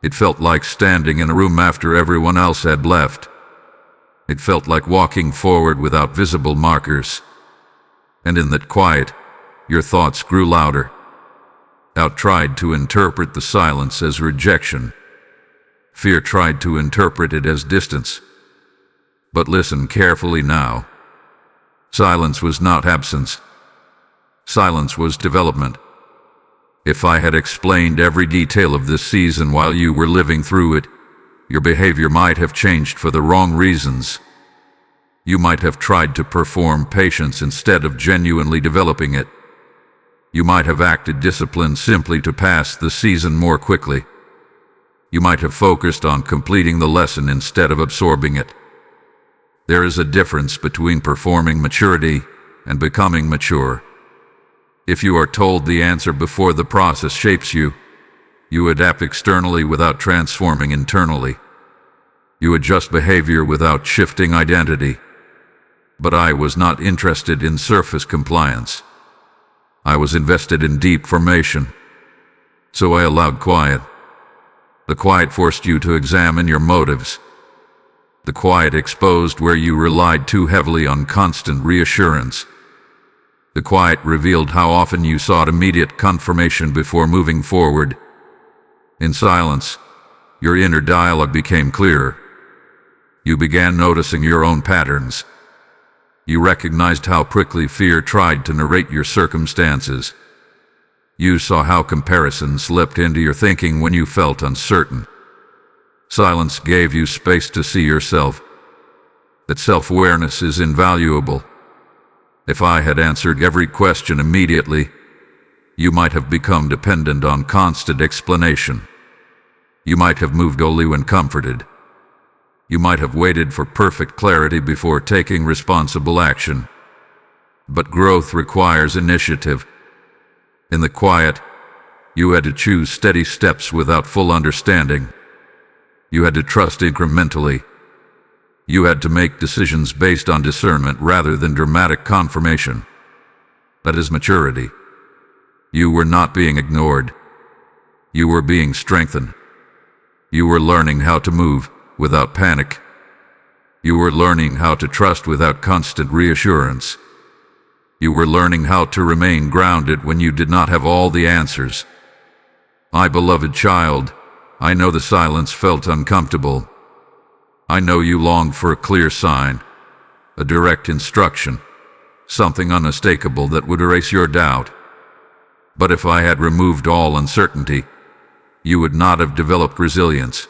It felt like standing in a room after everyone else had left. It felt like walking forward without visible markers. And in that quiet, your thoughts grew louder. Doubt tried to interpret the silence as rejection. Fear tried to interpret it as distance. But listen carefully now. Silence was not absence. Silence was development. If I had explained every detail of this season while you were living through it, your behavior might have changed for the wrong reasons. You might have tried to perform patience instead of genuinely developing it. You might have acted disciplined simply to pass the season more quickly. You might have focused on completing the lesson instead of absorbing it. There is a difference between performing maturity and becoming mature. If you are told the answer before the process shapes you, you adapt externally without transforming internally. You adjust behavior without shifting identity. But I was not interested in surface compliance. I was invested in deep formation. So I allowed quiet. The quiet forced you to examine your motives. The quiet exposed where you relied too heavily on constant reassurance. The quiet revealed how often you sought immediate confirmation before moving forward. In silence, your inner dialogue became clearer. You began noticing your own patterns. You recognized how quickly fear tried to narrate your circumstances. You saw how comparison slipped into your thinking when you felt uncertain. Silence gave you space to see yourself. That self-awareness is invaluable. If I had answered every question immediately, you might have become dependent on constant explanation. You might have moved only when comforted. You might have waited for perfect clarity before taking responsible action. But growth requires initiative. In the quiet, You had to choose steady steps without full understanding. You had to trust incrementally. You had to make decisions based on discernment rather than dramatic confirmation. That is maturity. You were not being ignored. You were being strengthened. You were learning how to move without panic. You were learning how to trust without constant reassurance. You were learning how to remain grounded when you did not have all the answers. My beloved child, I know the silence felt uncomfortable. I know you longed for a clear sign, a direct instruction, something unmistakable that would erase your doubt. But if I had removed all uncertainty, you would not have developed resilience.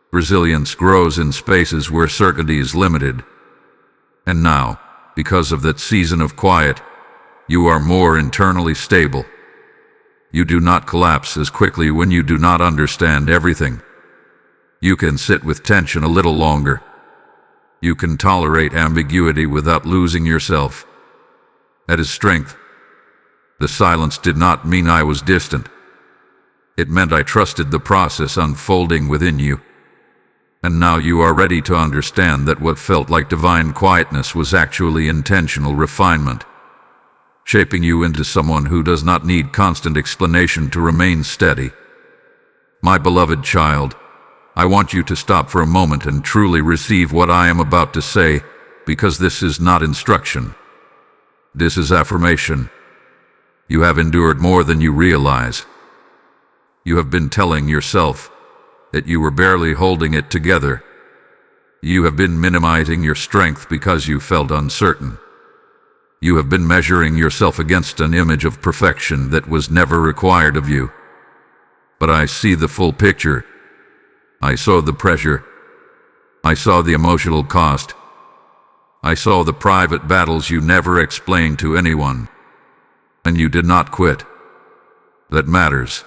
Resilience grows in spaces where certainty is limited. And now, because of that season of quiet, you are more internally stable. You do not collapse as quickly when you do not understand everything. You can sit with tension a little longer. You can tolerate ambiguity without losing yourself. That is strength. The silence did not mean I was distant. It meant I trusted the process unfolding within you. And now you are ready to understand that what felt like divine quietness was actually intentional refinement, shaping you into someone who does not need constant explanation to remain steady. My beloved child, I want you to stop for a moment and truly receive what I am about to say, because this is not instruction. This is affirmation. You have endured more than you realize. You have been telling yourself that you were barely holding it together. You have been minimizing your strength because you felt uncertain. You have been measuring yourself against an image of perfection that was never required of you. But I see the full picture. I saw the pressure. I saw the emotional cost. I saw the private battles you never explained to anyone. And you did not quit. That matters.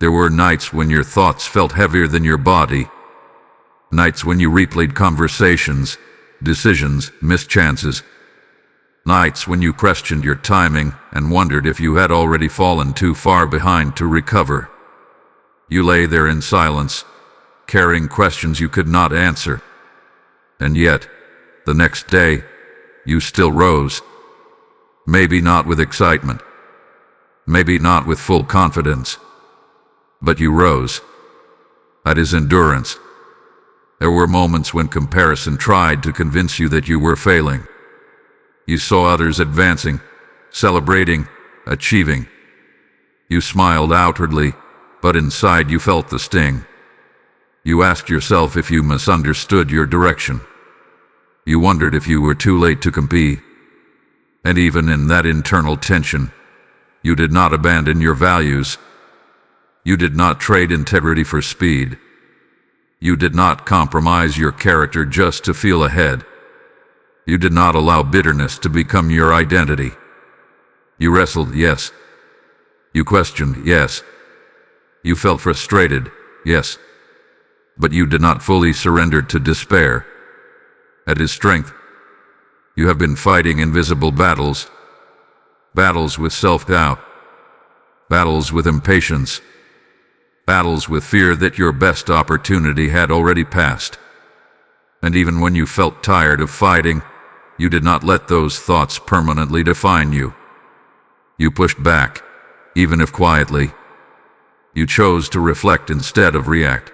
There were nights when your thoughts felt heavier than your body. Nights when you replayed conversations, decisions, missed chances. Nights when you questioned your timing and wondered if you had already fallen too far behind to recover. You lay there in silence, carrying questions you could not answer. And yet, the next day, you still rose. Maybe not with excitement. Maybe not with full confidence. But you rose. That is endurance. There were moments when comparison tried to convince you that you were failing. You saw others advancing, celebrating, achieving. You smiled outwardly, but inside you felt the sting. You asked yourself if you misunderstood your direction. You wondered if you were too late to compete. And even in that internal tension, you did not abandon your values. You did not trade integrity for speed. You did not compromise your character just to feel ahead. You did not allow bitterness to become your identity. You wrestled, yes. You questioned, yes. You felt frustrated, yes. But you did not fully surrender to despair. At his strength, you have been fighting invisible battles. Battles with self-doubt. Battles with impatience. Battles with fear that your best opportunity had already passed. And even when you felt tired of fighting, you did not let those thoughts permanently define you. You pushed back, even if quietly. You chose to reflect instead of react.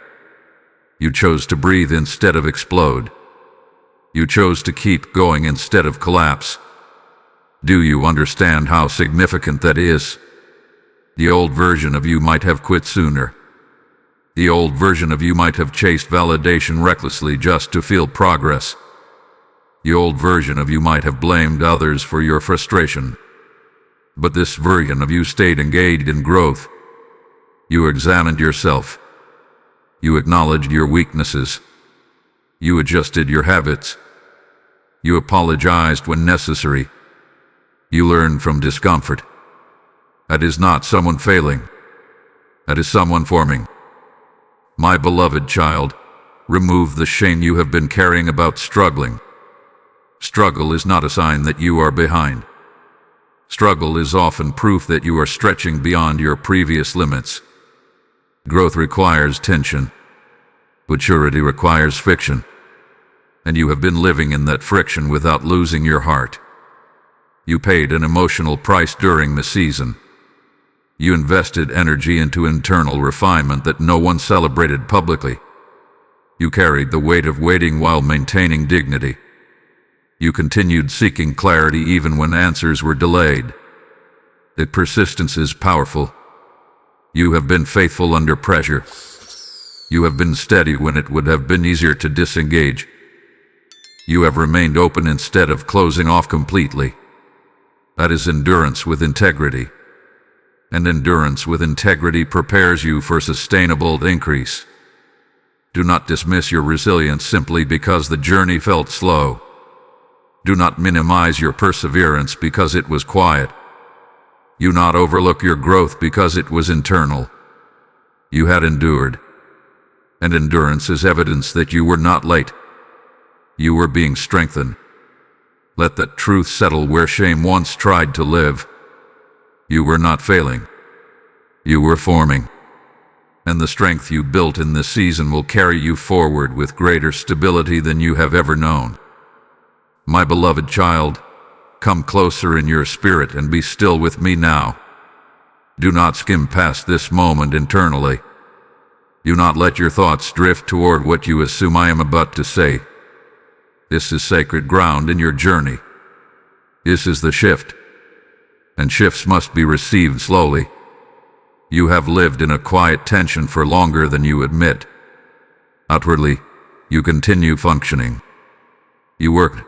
You chose to breathe instead of explode. You chose to keep going instead of collapse. Do you understand how significant that is? The old version of you might have quit sooner. The old version of you might have chased validation recklessly just to feel progress. The old version of you might have blamed others for your frustration. But this version of you stayed engaged in growth. You examined yourself. You acknowledged your weaknesses. You adjusted your habits. You apologized when necessary. You learned from discomfort. That is not someone failing. That is someone forming. My beloved child, remove the shame you have been carrying about struggling. Struggle is not a sign that you are behind. Struggle is often proof that you are stretching beyond your previous limits. Growth requires tension. Maturity requires friction. And you have been living in that friction without losing your heart. You paid an emotional price during the season. You invested energy into internal refinement that no one celebrated publicly. You carried the weight of waiting while maintaining dignity. You continued seeking clarity even when answers were delayed. That persistence is powerful. You have been faithful under pressure. You have been steady when it would have been easier to disengage. You have remained open instead of closing off completely. That is endurance with integrity. And endurance with integrity prepares you for sustainable increase. Do not dismiss your resilience simply because the journey felt slow. Do not minimize your perseverance because it was quiet. Do not overlook your growth because it was internal. You had endured. And endurance is evidence that you were not late. You were being strengthened. Let that truth settle where shame once tried to live. You were not failing. You were forming. And the strength you built in this season will carry you forward with greater stability than you have ever known. My beloved child, come closer in your spirit and be still with me now. Do not skim past this moment internally. Do not let your thoughts drift toward what you assume I am about to say. This is sacred ground in your journey. This is the shift. And shifts must be received slowly. You have lived in a quiet tension for longer than you admit. Outwardly, you continue functioning. You worked.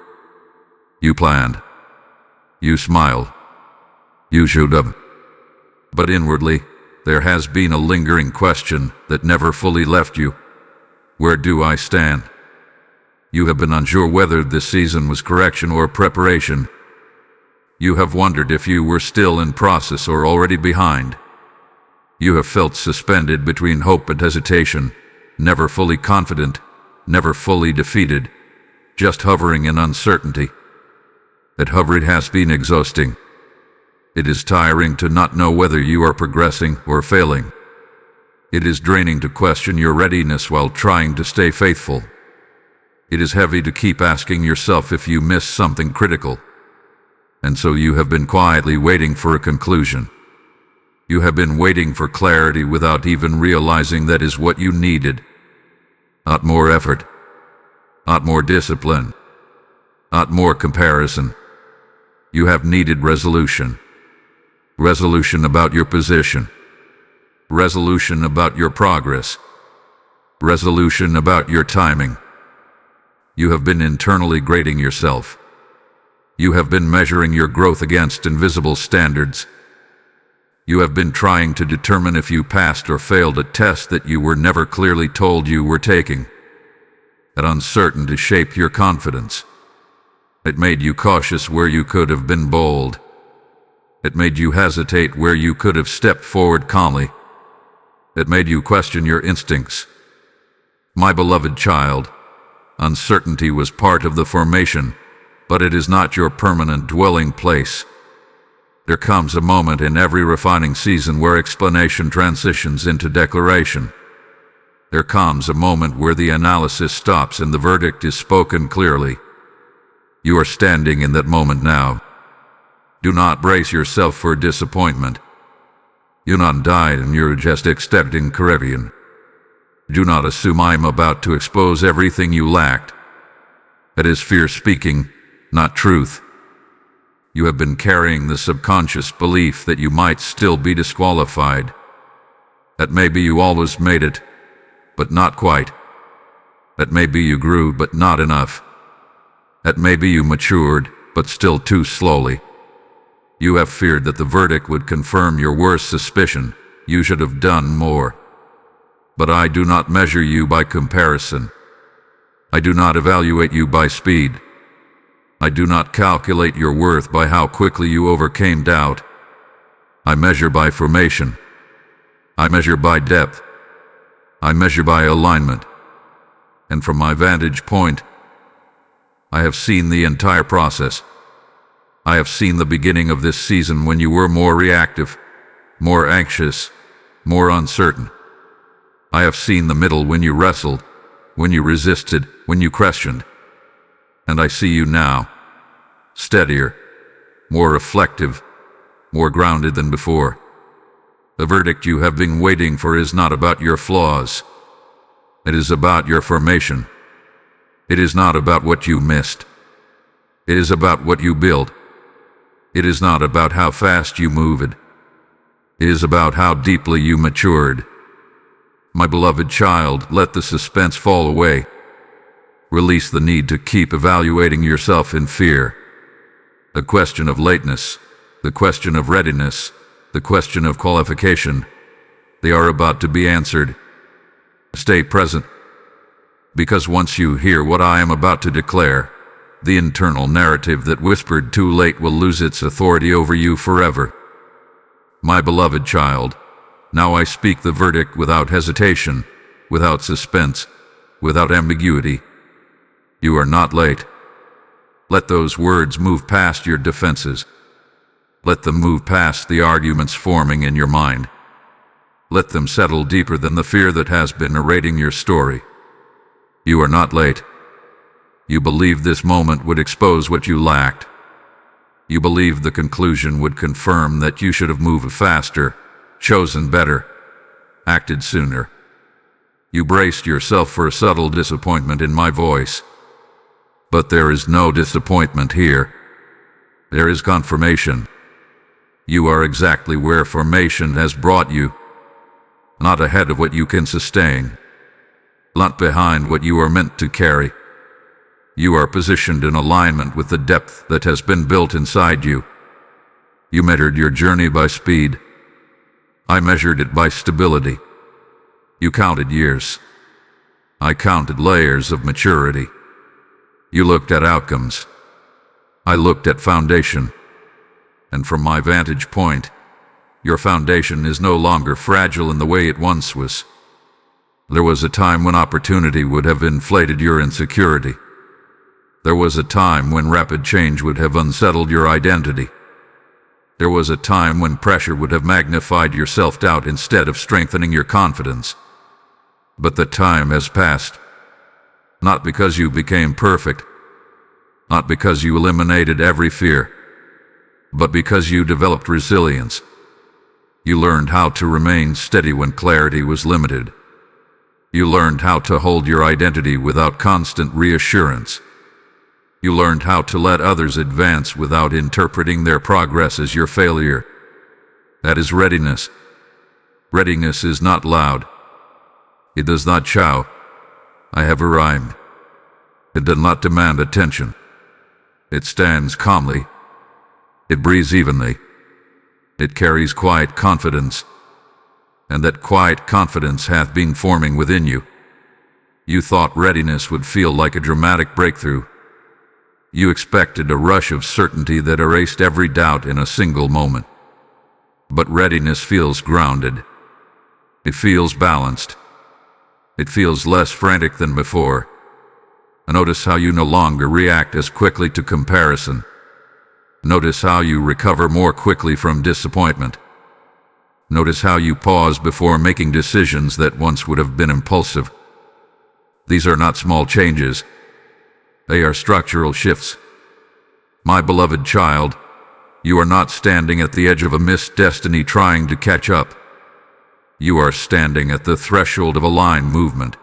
You planned. You smiled. You showed up. But inwardly, there has been a lingering question that never fully left you. Where do I stand? You have been unsure whether this season was correction or preparation. You have wondered if you were still in process or already behind. You have felt suspended between hope and hesitation, never fully confident, never fully defeated, just hovering in uncertainty. That hovering has been exhausting. It is tiring to not know whether you are progressing or failing. It is draining to question your readiness while trying to stay faithful. It is heavy to keep asking yourself if you miss something critical. And so you have been quietly waiting for a conclusion. You have been waiting for clarity without even realizing that is what you needed. Not more effort. Not more discipline. Not more comparison. You have needed resolution. Resolution about your position. Resolution about your progress. Resolution about your timing. You have been internally grading yourself. You have been measuring your growth against invisible standards. You have been trying to determine if you passed or failed a test that you were never clearly told you were taking. That uncertainty shaped your confidence. It made you cautious where you could have been bold. It made you hesitate where you could have stepped forward calmly. It made you question your instincts. My beloved child, uncertainty was part of the formation, but it is not your permanent dwelling place. There comes a moment in every refining season where explanation transitions into declaration. There comes a moment where the analysis stops and the verdict is spoken clearly. You are standing in that moment now. Do not brace yourself for disappointment. Do not die and you're just expecting correction. Do not assume I am about to expose everything you lacked. That is fear speaking, not truth. You have been carrying the subconscious belief that you might still be disqualified. That maybe you always made it, but not quite. That maybe you grew, but not enough. That maybe you matured, but still too slowly. You have feared that the verdict would confirm your worst suspicion. You should have done more. But I do not measure you by comparison. I do not evaluate you by speed. I do not calculate your worth by how quickly you overcame doubt. I measure by formation. I measure by depth. I measure by alignment. And from my vantage point, I have seen the entire process. I have seen the beginning of this season when you were more reactive, more anxious, more uncertain. I have seen the middle when you wrestled, when you resisted, when you questioned. And I see you now, steadier, more reflective, more grounded than before. The verdict you have been waiting for is not about your flaws. It is about your formation. It is not about what you missed. It is about what you built. It is not about how fast you moved. It is about how deeply you matured. My beloved child, let the suspense fall away. Release the need to keep evaluating yourself in fear. The question of lateness, the question of readiness, the question of qualification, they are about to be answered. Stay present, because once you hear what I am about to declare, the internal narrative that whispered too late will lose its authority over you forever. My beloved child, now I speak the verdict without hesitation, without suspense, without ambiguity. You are not late. Let those words move past your defenses. Let them move past the arguments forming in your mind. Let them settle deeper than the fear that has been narrating your story. You are not late. You believed this moment would expose what you lacked. You believed the conclusion would confirm that you should have moved faster, chosen better, acted sooner. You braced yourself for a subtle disappointment in my voice. But there is no disappointment here. There is confirmation. You are exactly where formation has brought you, not ahead of what you can sustain, not behind what you are meant to carry. You are positioned in alignment with the depth that has been built inside you. You measured your journey by speed. I measured it by stability. You counted years. I counted layers of maturity. You looked at outcomes. I looked at foundation. And from my vantage point, your foundation is no longer fragile in the way it once was. There was a time when opportunity would have inflated your insecurity. There was a time when rapid change would have unsettled your identity. There was a time when pressure would have magnified your self-doubt instead of strengthening your confidence. But the time has passed. Not because you became perfect, not because you eliminated every fear, but because you developed resilience. You learned how to remain steady when clarity was limited. You learned how to hold your identity without constant reassurance. You learned how to let others advance without interpreting their progress as your failure. That is readiness. Readiness is not loud. It does not shout, "I have arrived." It does not demand attention. It stands calmly. It breathes evenly. It carries quiet confidence. And that quiet confidence hath been forming within you. You thought readiness would feel like a dramatic breakthrough. You expected a rush of certainty that erased every doubt in a single moment. But readiness feels grounded. It feels balanced. It feels less frantic than before. Notice how you no longer react as quickly to comparison. Notice how you recover more quickly from disappointment. Notice how you pause before making decisions that once would have been impulsive. These are not small changes. They are structural shifts. My beloved child, you are not standing at the edge of a missed destiny trying to catch up. You are standing at the threshold of aligned movement.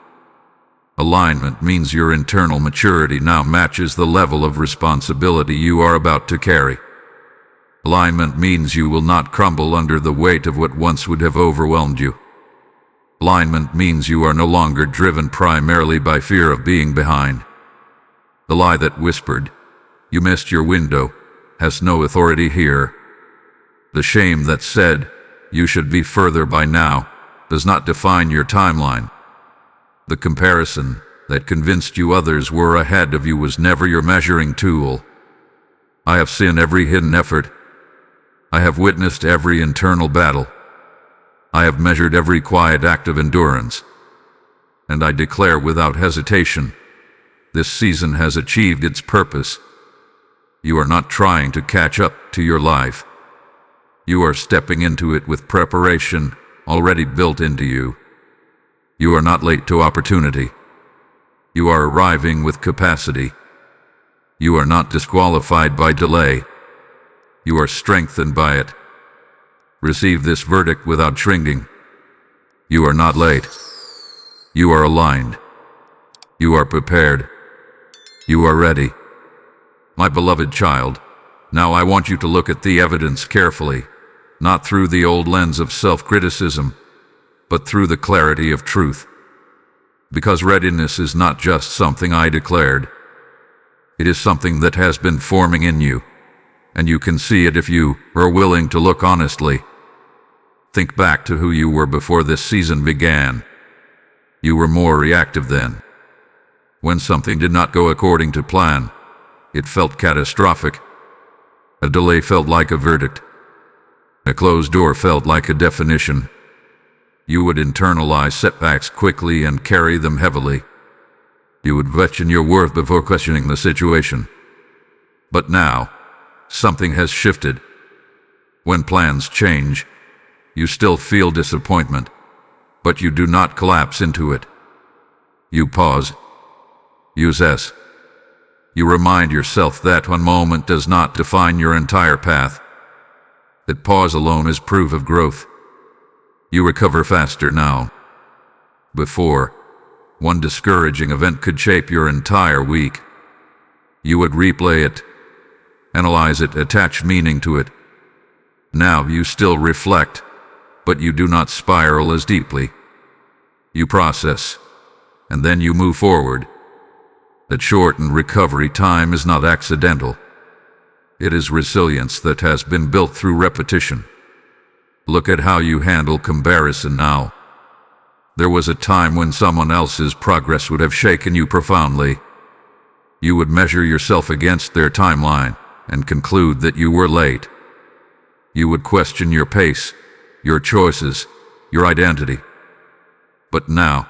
Alignment means your internal maturity now matches the level of responsibility you are about to carry. Alignment means you will not crumble under the weight of what once would have overwhelmed you. Alignment means you are no longer driven primarily by fear of being behind. The lie that whispered, "You missed your window," has no authority here. The shame that said, "You should be further by now," does not define your timeline. The comparison that convinced you others were ahead of you was never your measuring tool. I have seen every hidden effort. I have witnessed every internal battle. I have measured every quiet act of endurance. And I declare without hesitation, this season has achieved its purpose. You are not trying to catch up to your life. You are stepping into it with preparation already built into you. You are not late to opportunity. You are arriving with capacity. You are not disqualified by delay. You are strengthened by it. Receive this verdict without shrinking. You are not late. You are aligned. You are prepared. You are ready. My beloved child, now I want you to look at the evidence carefully, not through the old lens of self-criticism, but through the clarity of truth. Because readiness is not just something I declared. It is something that has been forming in you, and you can see it if you are willing to look honestly. Think back to who you were before this season began. You were more reactive then. When something did not go according to plan, it felt catastrophic. A delay felt like a verdict. A closed door felt like a definition. You would internalize setbacks quickly and carry them heavily. You would question your worth before questioning the situation. But now, something has shifted. When plans change, you still feel disappointment, but you do not collapse into it. You pause. You assess. You remind yourself that one moment does not define your entire path. That pause alone is proof of growth. You recover faster now. Before, one discouraging event could shape your entire week. You would replay it, analyze it, attach meaning to it. Now you still reflect, but you do not spiral as deeply. You process, and then you move forward. That shortened recovery time is not accidental. It is resilience that has been built through repetition. Look at how you handle comparison now. There was a time when someone else's progress would have shaken you profoundly. You would measure yourself against their timeline and conclude that you were late. You would question your pace, your choices, your identity. But now,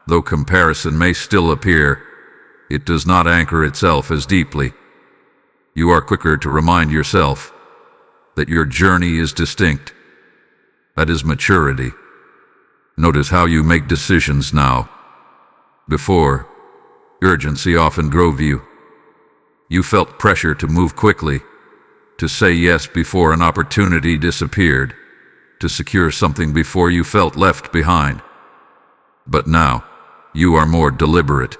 though comparison may still appear, it does not anchor itself as deeply. You are quicker to remind yourself that your journey is distinct. That is maturity. Notice how you make decisions now. Before, urgency often drove you. You felt pressure to move quickly, to say yes before an opportunity disappeared, to secure something before you felt left behind. But now, you are more deliberate.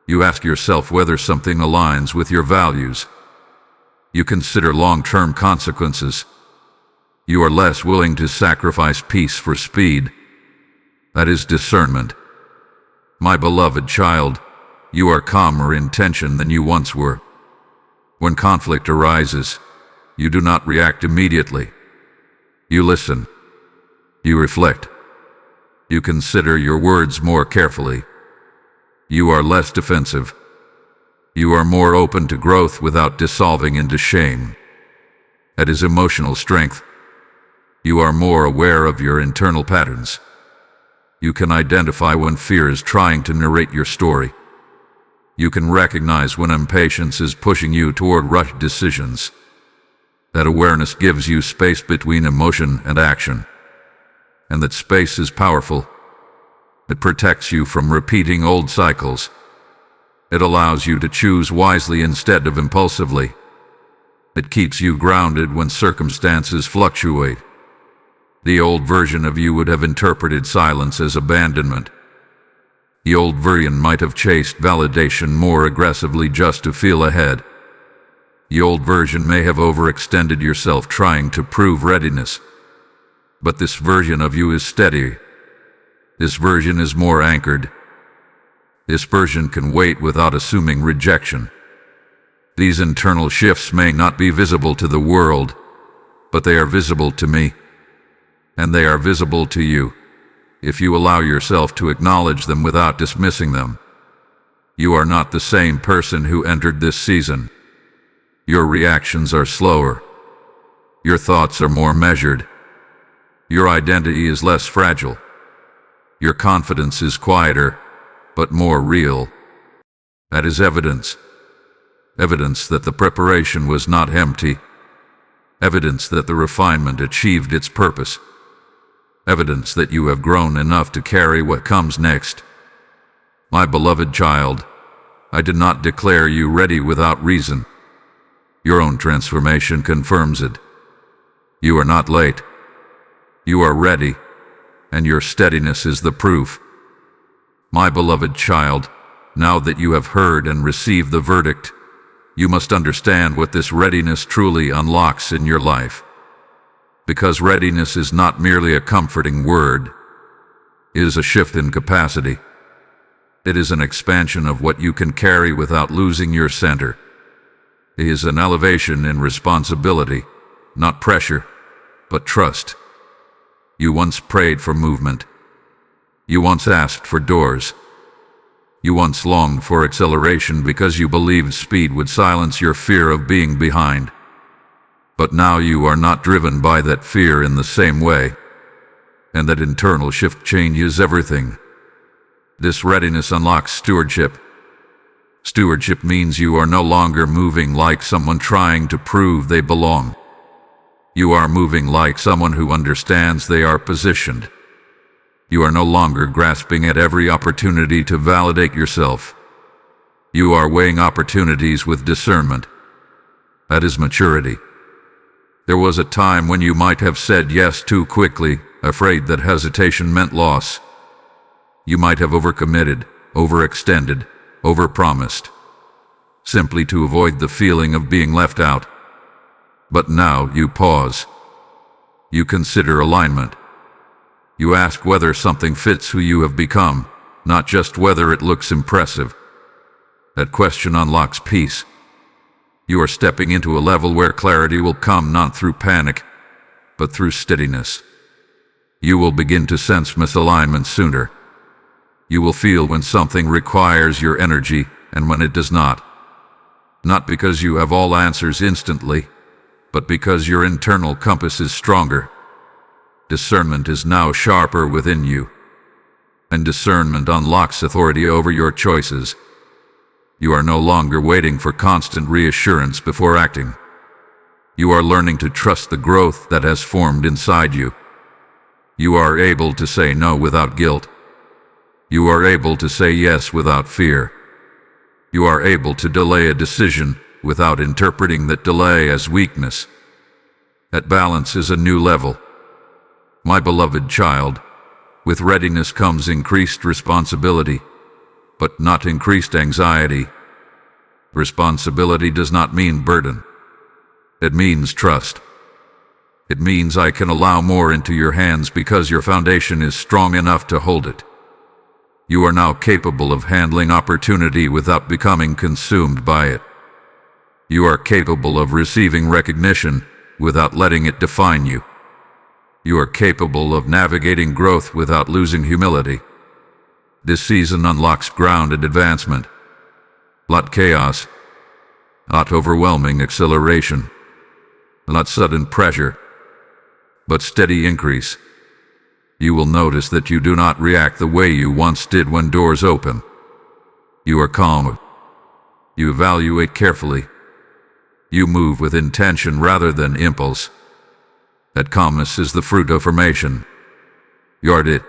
You ask yourself whether something aligns with your values. You consider long-term consequences. You are less willing to sacrifice peace for speed. That is discernment. My beloved child, you are calmer in tension than you once were. When conflict arises, you do not react immediately. You listen. You reflect. You consider your words more carefully. You are less defensive. You are more open to growth without dissolving into shame. That is emotional strength. You are more aware of your internal patterns. You can identify when fear is trying to narrate your story. You can recognize when impatience is pushing you toward rushed decisions. That awareness gives you space between emotion and action. And that space is powerful. It protects you from repeating old cycles. It allows you to choose wisely instead of impulsively. It keeps you grounded when circumstances fluctuate. The old version of you would have interpreted silence as abandonment. The old version might have chased validation more aggressively just to feel ahead. The old version may have overextended yourself trying to prove readiness. But this version of you is steady. This version is more anchored. This version can wait without assuming rejection. These internal shifts may not be visible to the world, but they are visible to me. And they are visible to you, if you allow yourself to acknowledge them without dismissing them. You are not the same person who entered this season. Your reactions are slower. Your thoughts are more measured. Your identity is less fragile. Your confidence is quieter, but more real. That is evidence. Evidence that the preparation was not empty. Evidence that the refinement achieved its purpose. Evidence that you have grown enough to carry what comes next. My beloved child, I did not declare you ready without reason. Your own transformation confirms it. You are not late. You are ready, and your steadiness is the proof. My beloved child, now that you have heard and received the verdict, you must understand what this readiness truly unlocks in your life. Because readiness is not merely a comforting word, it is a shift in capacity. It is an expansion of what you can carry without losing your center. It is an elevation in responsibility, not pressure, but trust. You once prayed for movement. You once asked for doors. You once longed for acceleration because you believed speed would silence your fear of being behind. But now you are not driven by that fear in the same way, and that internal shift changes everything. This readiness unlocks stewardship. Stewardship means you are no longer moving like someone trying to prove they belong. You are moving like someone who understands they are positioned. You are no longer grasping at every opportunity to validate yourself. You are weighing opportunities with discernment. That is maturity. There was a time when you might have said yes too quickly, afraid that hesitation meant loss. You might have overcommitted, overextended, overpromised, simply to avoid the feeling of being left out. But now you pause. You consider alignment. You ask whether something fits who you have become, not just whether it looks impressive. That question unlocks peace. You are stepping into a level where clarity will come not through panic, but through steadiness. You will begin to sense misalignment sooner. You will feel when something requires your energy and when it does not. Not because you have all answers instantly, but because your internal compass is stronger. Discernment is now sharper within you, and discernment unlocks authority over your choices. You are no longer waiting for constant reassurance before acting. You are learning to trust the growth that has formed inside you. You are able to say no without guilt. You are able to say yes without fear. You are able to delay a decision without interpreting that delay as weakness. That balance is a new level. My beloved child, with readiness comes increased responsibility, but not increased anxiety. Responsibility does not mean burden. It means trust. It means I can allow more into your hands because your foundation is strong enough to hold it. You are now capable of handling opportunity without becoming consumed by it. You are capable of receiving recognition without letting it define you. You are capable of navigating growth without losing humility. This season unlocks grounded advancement. Not chaos. Not overwhelming acceleration. Not sudden pressure. But steady increase. You will notice that you do not react the way you once did when doors open. You are calm. You evaluate carefully. You move with intention rather than impulse. That calmness is the fruit of formation. Guard it.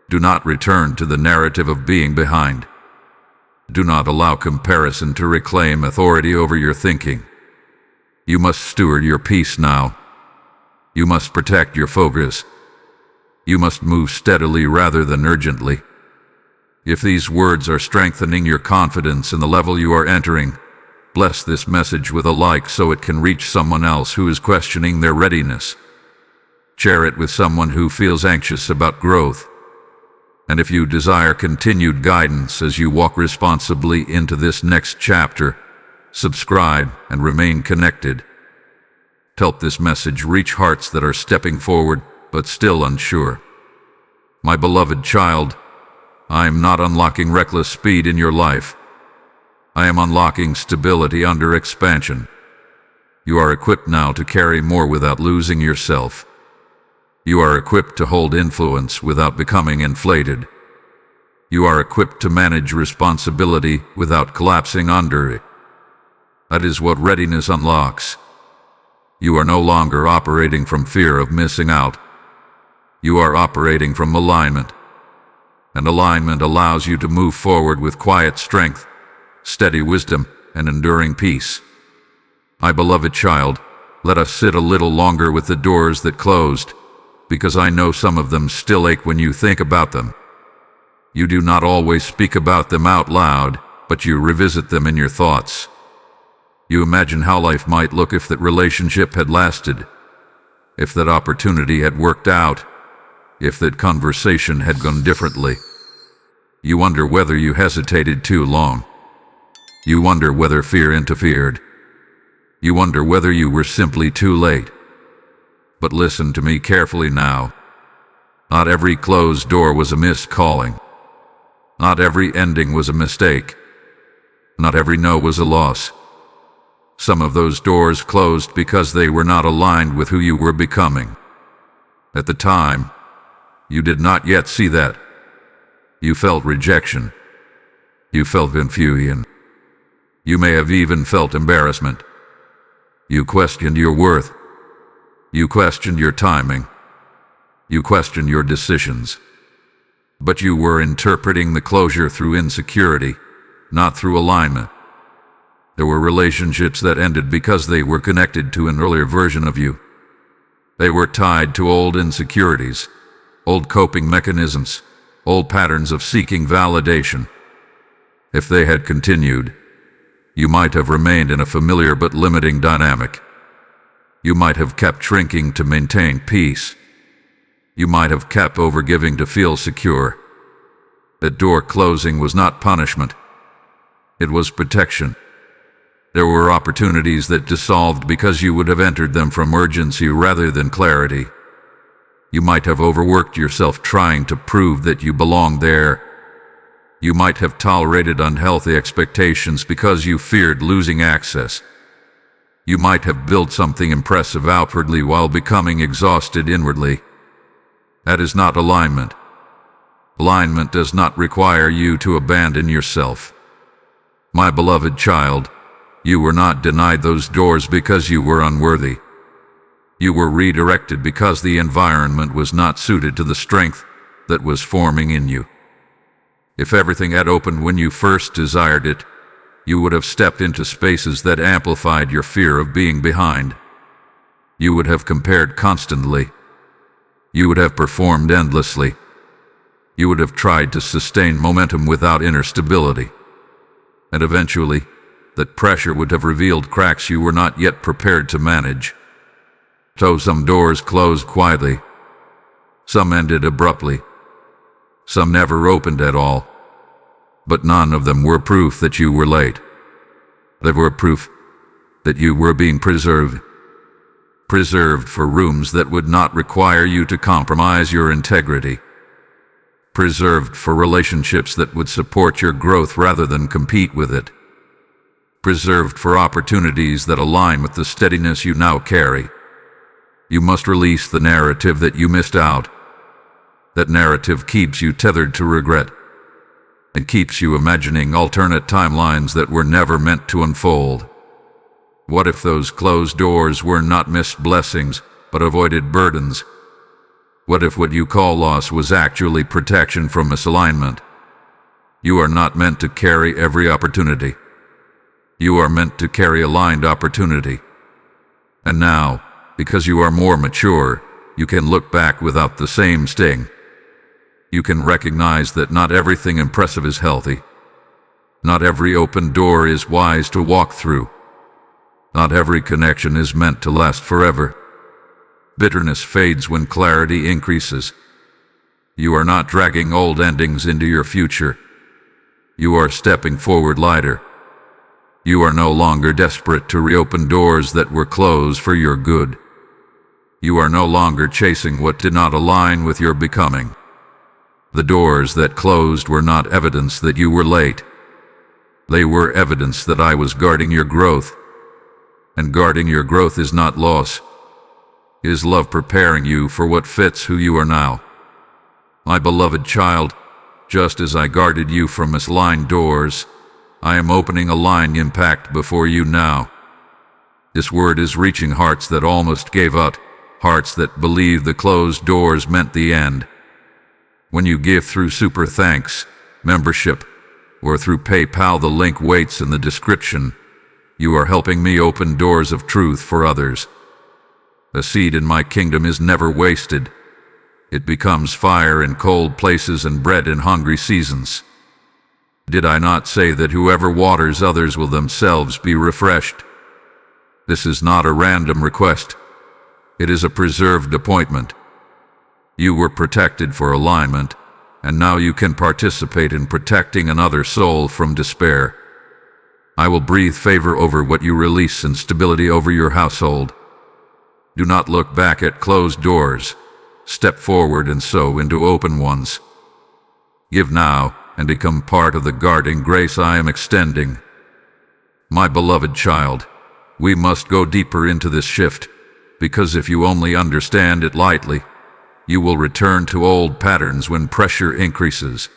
Do not return to the narrative of being behind. Do not allow comparison to reclaim authority over your thinking. You must steward your peace now. You must protect your focus. You must move steadily rather than urgently. If these words are strengthening your confidence in the level you are entering, bless this message with a like so it can reach someone else who is questioning their readiness. Share it with someone who feels anxious about growth. And if you desire continued guidance as you walk responsibly into this next chapter, subscribe and remain connected. Help this message reach hearts that are stepping forward but still unsure. My beloved child, I am not unlocking reckless speed in your life. I am unlocking stability under expansion. You are equipped now to carry more without losing yourself. You are equipped to hold influence without becoming inflated. You are equipped to manage responsibility without collapsing under it. That is what readiness unlocks. You are no longer operating from fear of missing out. You are operating from alignment. And alignment allows you to move forward with quiet strength, steady wisdom, and enduring peace. My beloved child, let us sit a little longer with the doors that closed, because I know some of them still ache when you think about them. You do not always speak about them out loud, but you revisit them in your thoughts. You imagine how life might look if that relationship had lasted, if that opportunity had worked out, if that conversation had gone differently. You wonder whether you hesitated too long. You wonder whether fear interfered. You wonder whether you were simply too late. But listen to me carefully now. Not every closed door was a missed calling. Not every ending was a mistake. Not every no was a loss. Some of those doors closed because they were not aligned with who you were becoming. At the time, you did not yet see that. You felt rejection. You felt confusion. You may have even felt embarrassment. You questioned your worth. You questioned your timing. You questioned your decisions. But you were interpreting the closure through insecurity, not through alignment. There were relationships that ended because they were connected to an earlier version of you. They were tied to old insecurities, old coping mechanisms, old patterns of seeking validation. If they had continued, you might have remained in a familiar but limiting dynamic. You might have kept shrinking to maintain peace. You might have kept overgiving to feel secure. That door closing was not punishment. It was protection. There were opportunities that dissolved because you would have entered them from urgency rather than clarity. You might have overworked yourself trying to prove that you belonged there. You might have tolerated unhealthy expectations because you feared losing access. You might have built something impressive outwardly while becoming exhausted inwardly. That is not alignment. Alignment does not require you to abandon yourself. My beloved child, you were not denied those doors because you were unworthy. You were redirected because the environment was not suited to the strength that was forming in you. If everything had opened when you first desired it, you would have stepped into spaces that amplified your fear of being behind. You would have compared constantly. You would have performed endlessly. You would have tried to sustain momentum without inner stability. And eventually, that pressure would have revealed cracks you were not yet prepared to manage. So some doors closed quietly. Some ended abruptly. Some never opened at all. But none of them were proof that you were late. They were proof that you were being preserved. Preserved for rooms that would not require you to compromise your integrity. Preserved for relationships that would support your growth rather than compete with it. Preserved for opportunities that align with the steadiness you now carry. You must release the narrative that you missed out. That narrative keeps you tethered to regret. It keeps you imagining alternate timelines that were never meant to unfold. What if those closed doors were not missed blessings, but avoided burdens? What if what you call loss was actually protection from misalignment? You are not meant to carry every opportunity. You are meant to carry aligned opportunity. And now, because you are more mature, you can look back without the same sting. You can recognize that not everything impressive is healthy. Not every open door is wise to walk through. Not every connection is meant to last forever. Bitterness fades when clarity increases. You are not dragging old endings into your future. You are stepping forward lighter. You are no longer desperate to reopen doors that were closed for your good. You are no longer chasing what did not align with your becoming. The doors that closed were not evidence that you were late. They were evidence that I was guarding your growth. And guarding your growth is not loss. It is love preparing you for what fits who you are now. My beloved child, just as I guarded you from misaligned doors, I am opening a line impact before you now. This word is reaching hearts that almost gave up, hearts that believed the closed doors meant the end. When you give through Super Thanks, membership, or through PayPal, the link waits in the description. You are helping me open doors of truth for others. A seed in my kingdom is never wasted. It becomes fire in cold places and bread in hungry seasons. Did I not say that whoever waters others will themselves be refreshed? This is not a random request. It is a preserved appointment. You were protected for alignment, and now you can participate in protecting another soul from despair. I will breathe favor over what you release and stability over your household. Do not look back at closed doors. Step forward and sow into open ones. Give now and become part of the guarding grace I am extending. My beloved child, we must go deeper into this shift, because if you only understand it lightly, you will return to old patterns when pressure increases.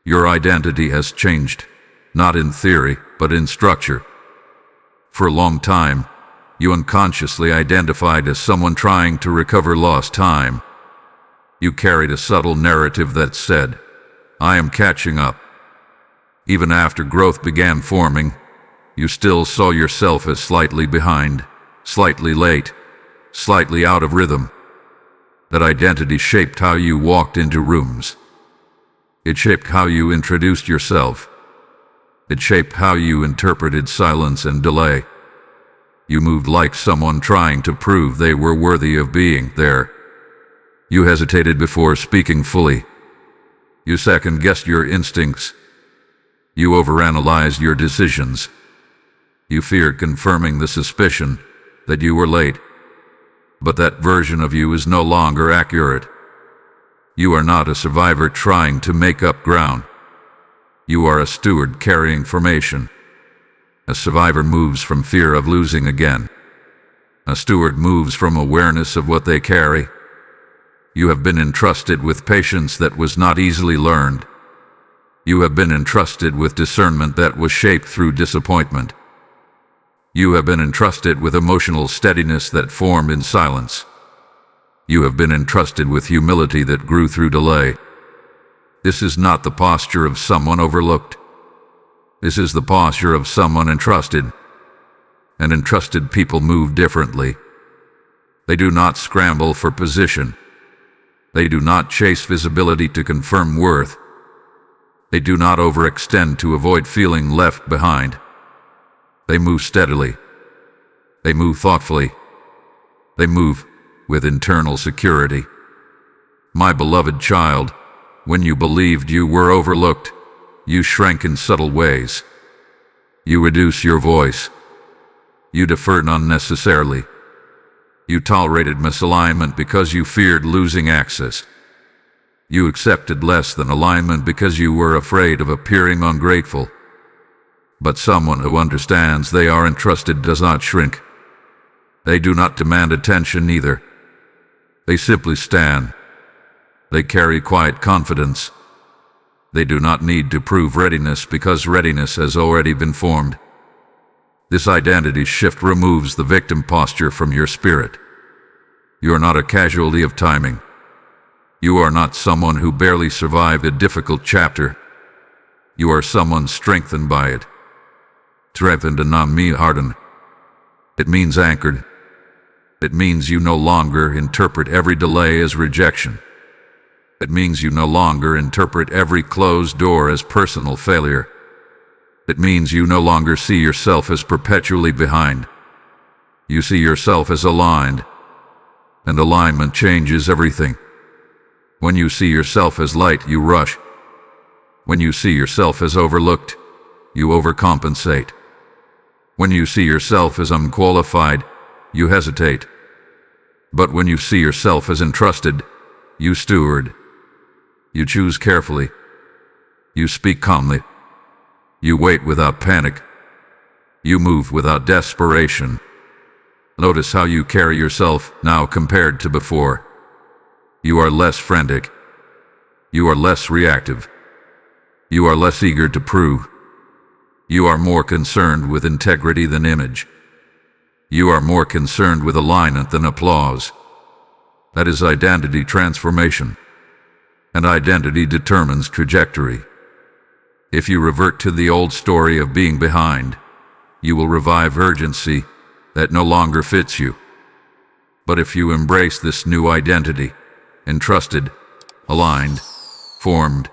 Your identity has changed, not in theory, but in structure. For a long time, you unconsciously identified as someone trying to recover lost time. You carried a subtle narrative that said, "I am catching up." Even after growth began forming, you still saw yourself as slightly behind, slightly late, slightly out of rhythm. That identity shaped how you walked into rooms. It shaped how you introduced yourself. It shaped how you interpreted silence and delay. You moved like someone trying to prove they were worthy of being there. You hesitated before speaking fully. You second-guessed your instincts. You overanalyzed your decisions. You feared confirming the suspicion that you were late. But that version of you is no longer accurate. You are not a survivor trying to make up ground. You are a steward carrying formation. A survivor moves from fear of losing again. A steward moves from awareness of what they carry. You have been entrusted with patience that was not easily learned. You have been entrusted with discernment that was shaped through disappointment. You have been entrusted with emotional steadiness that formed in silence. You have been entrusted with humility that grew through delay. This is not the posture of someone overlooked. This is the posture of someone entrusted. And entrusted people move differently. They do not scramble for position. They do not chase visibility to confirm worth. They do not overextend to avoid feeling left behind. They move steadily. They move thoughtfully. They move with internal security. My beloved child, when you believed you were overlooked, you shrank in subtle ways. You reduce your voice. You deferred unnecessarily. You tolerated misalignment because you feared losing access. You accepted less than alignment because you were afraid of appearing ungrateful. But someone who understands they are entrusted does not shrink. They do not demand attention either. They simply stand. They carry quiet confidence. They do not need to prove readiness because readiness has already been formed. This identity shift removes the victim posture from your spirit. You are not a casualty of timing. You are not someone who barely survived a difficult chapter. You are someone strengthened by it. Strengthened and not me hardened. It means anchored. It means you no longer interpret every delay as rejection. It means you no longer interpret every closed door as personal failure. It means you no longer see yourself as perpetually behind. You see yourself as aligned. And alignment changes everything. When you see yourself as light, you rush. When you see yourself as overlooked, you overcompensate. When you see yourself as unqualified, you hesitate. But when you see yourself as entrusted, you steward. You choose carefully. You speak calmly. You wait without panic. You move without desperation. Notice how you carry yourself now compared to before. You are less frantic. You are less reactive. You are less eager to prove. You are more concerned with integrity than image. You are more concerned with alignment than applause. That is identity transformation. And identity determines trajectory. If you revert to the old story of being behind, you will revive urgency that no longer fits you. But if you embrace this new identity, entrusted, aligned, formed,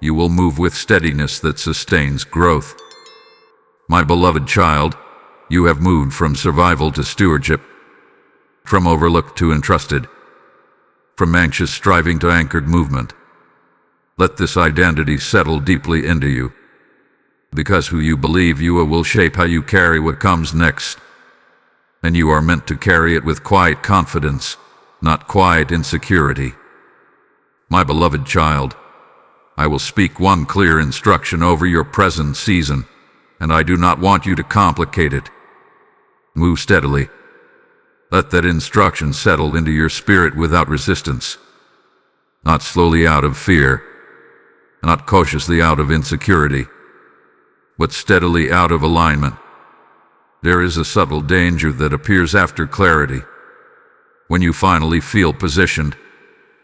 you will move with steadiness that sustains growth. My beloved child, you have moved from survival to stewardship, from overlooked to entrusted, from anxious striving to anchored movement. Let this identity settle deeply into you, because who you believe you are will shape how you carry what comes next. And you are meant to carry it with quiet confidence, not quiet insecurity. My beloved child, I will speak one clear instruction over your present season, and I do not want you to complicate it. Move steadily. Let that instruction settle into your spirit without resistance, not slowly out of fear, not cautiously out of insecurity, but steadily out of alignment. There is a subtle danger that appears after clarity. When you finally feel positioned,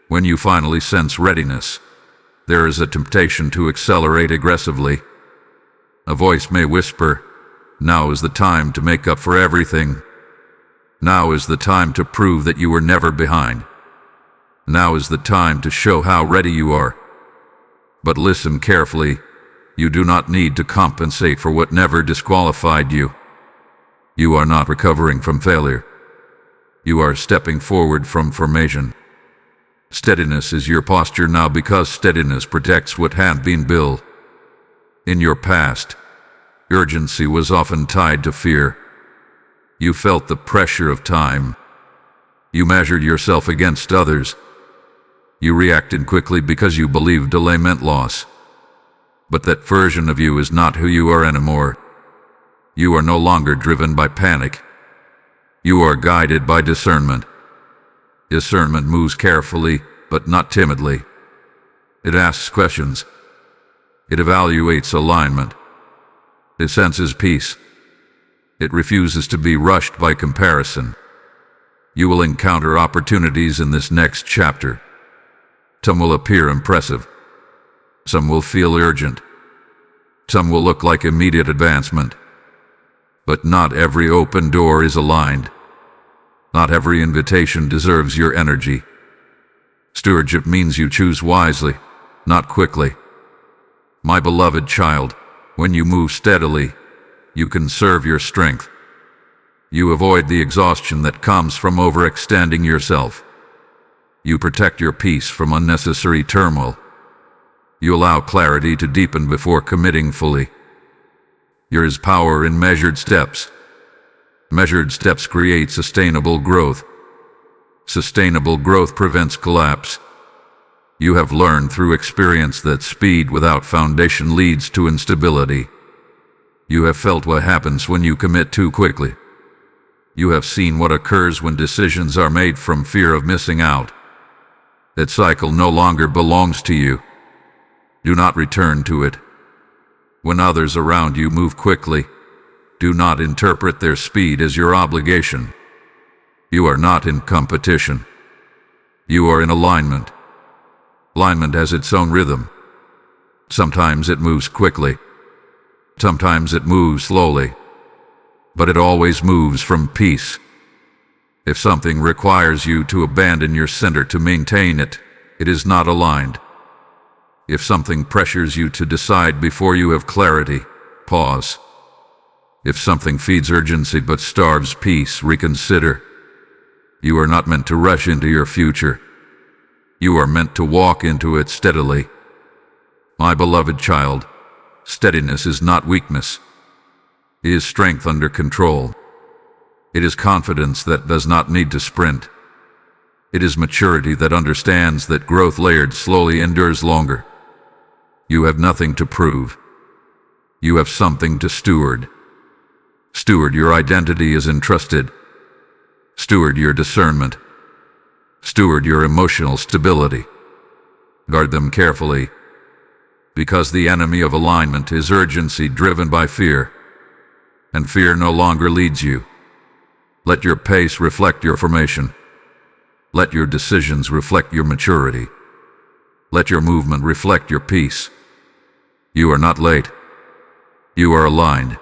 when you finally sense readiness, there is a temptation to accelerate aggressively. A voice may whisper, "Now is the time to make up for everything. Now is the time to prove that you were never behind. Now is the time to show how ready you are." But listen carefully. You do not need to compensate for what never disqualified you. You are not recovering from failure. You are stepping forward from formation. Steadiness is your posture now because steadiness protects what had been built. In your past, urgency was often tied to fear. You felt the pressure of time. You measured yourself against others. You reacted quickly because you believed delay meant loss. But that version of you is not who you are anymore. You are no longer driven by panic. You are guided by discernment. Discernment moves carefully, but not timidly. It asks questions. It evaluates alignment. It senses peace. It refuses to be rushed by comparison. You will encounter opportunities in this next chapter. Some will appear impressive. Some will feel urgent. Some will look like immediate advancement. But not every open door is aligned. Not every invitation deserves your energy. Stewardship means you choose wisely, not quickly. My beloved child, when you move steadily, you conserve your strength. You avoid the exhaustion that comes from overextending yourself. You protect your peace from unnecessary turmoil. You allow clarity to deepen before committing fully. There is power in measured steps. Measured steps create sustainable growth. Sustainable growth prevents collapse. You have learned through experience that speed without foundation leads to instability. You have felt what happens when you commit too quickly. You have seen what occurs when decisions are made from fear of missing out. That cycle no longer belongs to you. Do not return to it. When others around you move quickly, do not interpret their speed as your obligation. You are not in competition. You are in alignment. Alignment has its own rhythm. Sometimes it moves quickly. Sometimes it moves slowly. But it always moves from peace. If something requires you to abandon your center to maintain it, it is not aligned. If something pressures you to decide before you have clarity, pause. If something feeds urgency but starves peace, reconsider. You are not meant to rush into your future. You are meant to walk into it steadily. My beloved child, steadiness is not weakness. It is strength under control. It is confidence that does not need to sprint. It is maturity that understands that growth layered slowly endures longer. You have nothing to prove. You have something to steward. Steward your identity as entrusted. Steward your discernment. Steward your emotional stability. Guard them carefully. Because the enemy of alignment is urgency driven by fear, and fear no longer leads you. Let your pace reflect your formation. Let your decisions reflect your maturity. Let your movement reflect your peace. You are not late. You are aligned.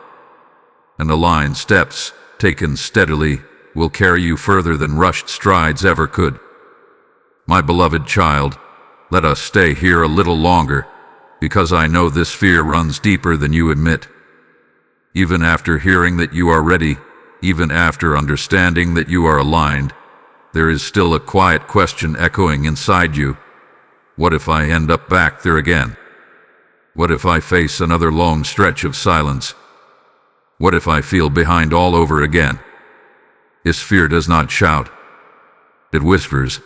And aligned steps, taken steadily, will carry you further than rushed strides ever could. My beloved child, let us stay here a little longer, because I know this fear runs deeper than you admit. Even after hearing that you are ready, even after understanding that you are aligned, there is still a quiet question echoing inside you. What if I end up back there again? What if I face another long stretch of silence? What if I feel behind all over again? This fear does not shout. It whispers.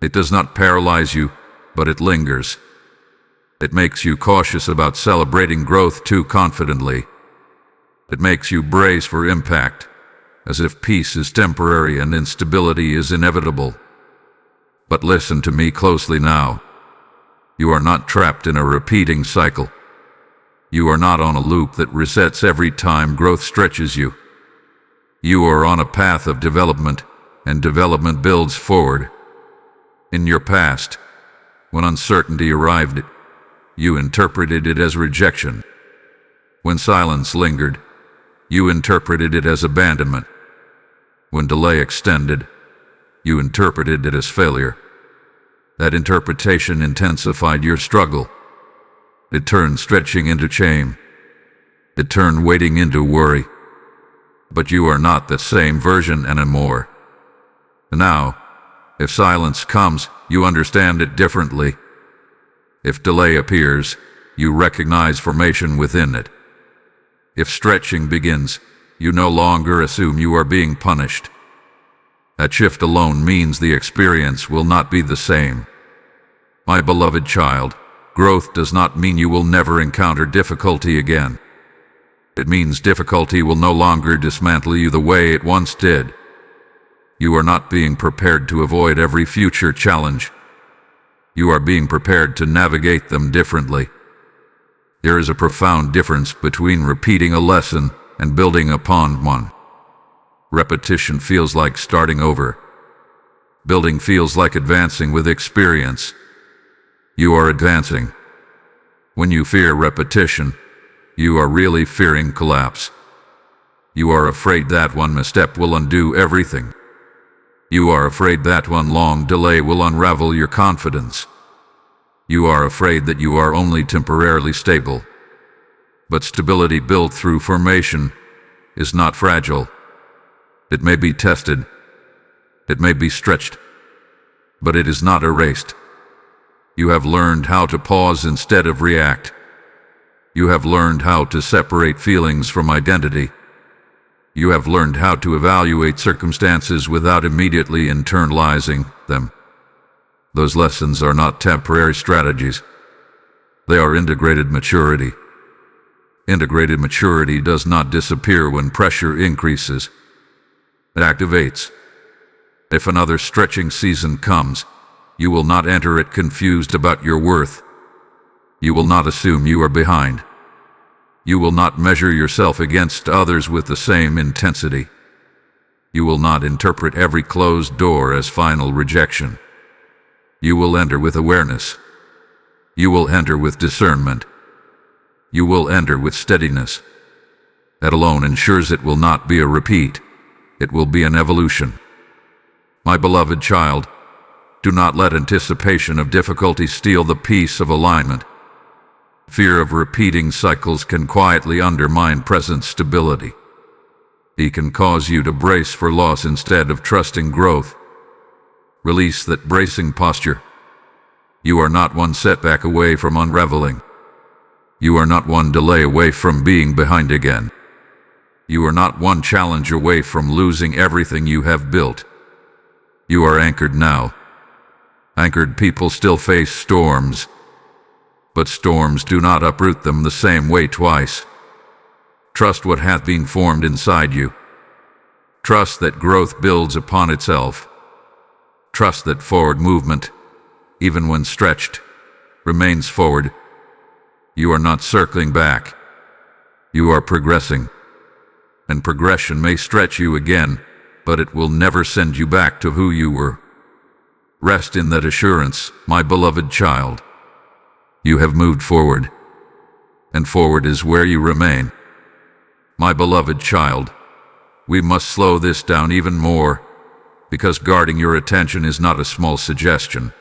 It does not paralyze you, but it lingers. It makes you cautious about celebrating growth too confidently. It makes you brace for impact, as if peace is temporary and instability is inevitable. But listen to me closely now. You are not trapped in a repeating cycle. You are not on a loop that resets every time growth stretches you. You are on a path of development, and development builds forward. In your past, when uncertainty arrived, you interpreted it as rejection. When silence lingered, you interpreted it as abandonment. When delay extended, you interpreted it as failure. That interpretation intensified your struggle. It turned stretching into shame. It turned waiting into worry. But you are not the same version anymore. Now, if silence comes, you understand it differently. If delay appears, you recognize formation within it. If stretching begins, you no longer assume you are being punished. That shift alone means the experience will not be the same. My beloved child, growth does not mean you will never encounter difficulty again. It means difficulty will no longer dismantle you the way it once did. You are not being prepared to avoid every future challenge. You are being prepared to navigate them differently. There is a profound difference between repeating a lesson and building upon one. Repetition feels like starting over. Building feels like advancing with experience. You are advancing. When you fear repetition, you are really fearing collapse. You are afraid that one misstep will undo everything. You are afraid that one long delay will unravel your confidence. You are afraid that you are only temporarily stable. But stability built through formation is not fragile. It may be tested. It may be stretched. But it is not erased. You have learned how to pause instead of react. You have learned how to separate feelings from identity. You have learned how to evaluate circumstances without immediately internalizing them. Those lessons are not temporary strategies. They are integrated maturity. Integrated maturity does not disappear when pressure increases. It activates. If another stretching season comes, you will not enter it confused about your worth. You will not assume you are behind. You will not measure yourself against others with the same intensity. You will not interpret every closed door as final rejection. You will enter with awareness. You will enter with discernment. You will enter with steadiness. That alone ensures it will not be a repeat. It will be an evolution. My beloved child, do not let anticipation of difficulty steal the peace of alignment. Fear of repeating cycles can quietly undermine present stability. It can cause you to brace for loss instead of trusting growth. Release that bracing posture. You are not one setback away from unraveling. You are not one delay away from being behind again. You are not one challenge away from losing everything you have built. You are anchored now. Anchored people still face storms, but storms do not uproot them the same way twice. Trust what hath been formed inside you. Trust that growth builds upon itself. Trust that forward movement, even when stretched, remains forward. You are not circling back. You are progressing. And progression may stretch you again, but it will never send you back to who you were. Rest in that assurance, my beloved child. You have moved forward, and forward is where you remain. My beloved child, we must slow this down even more, because guarding your attention is not a small suggestion.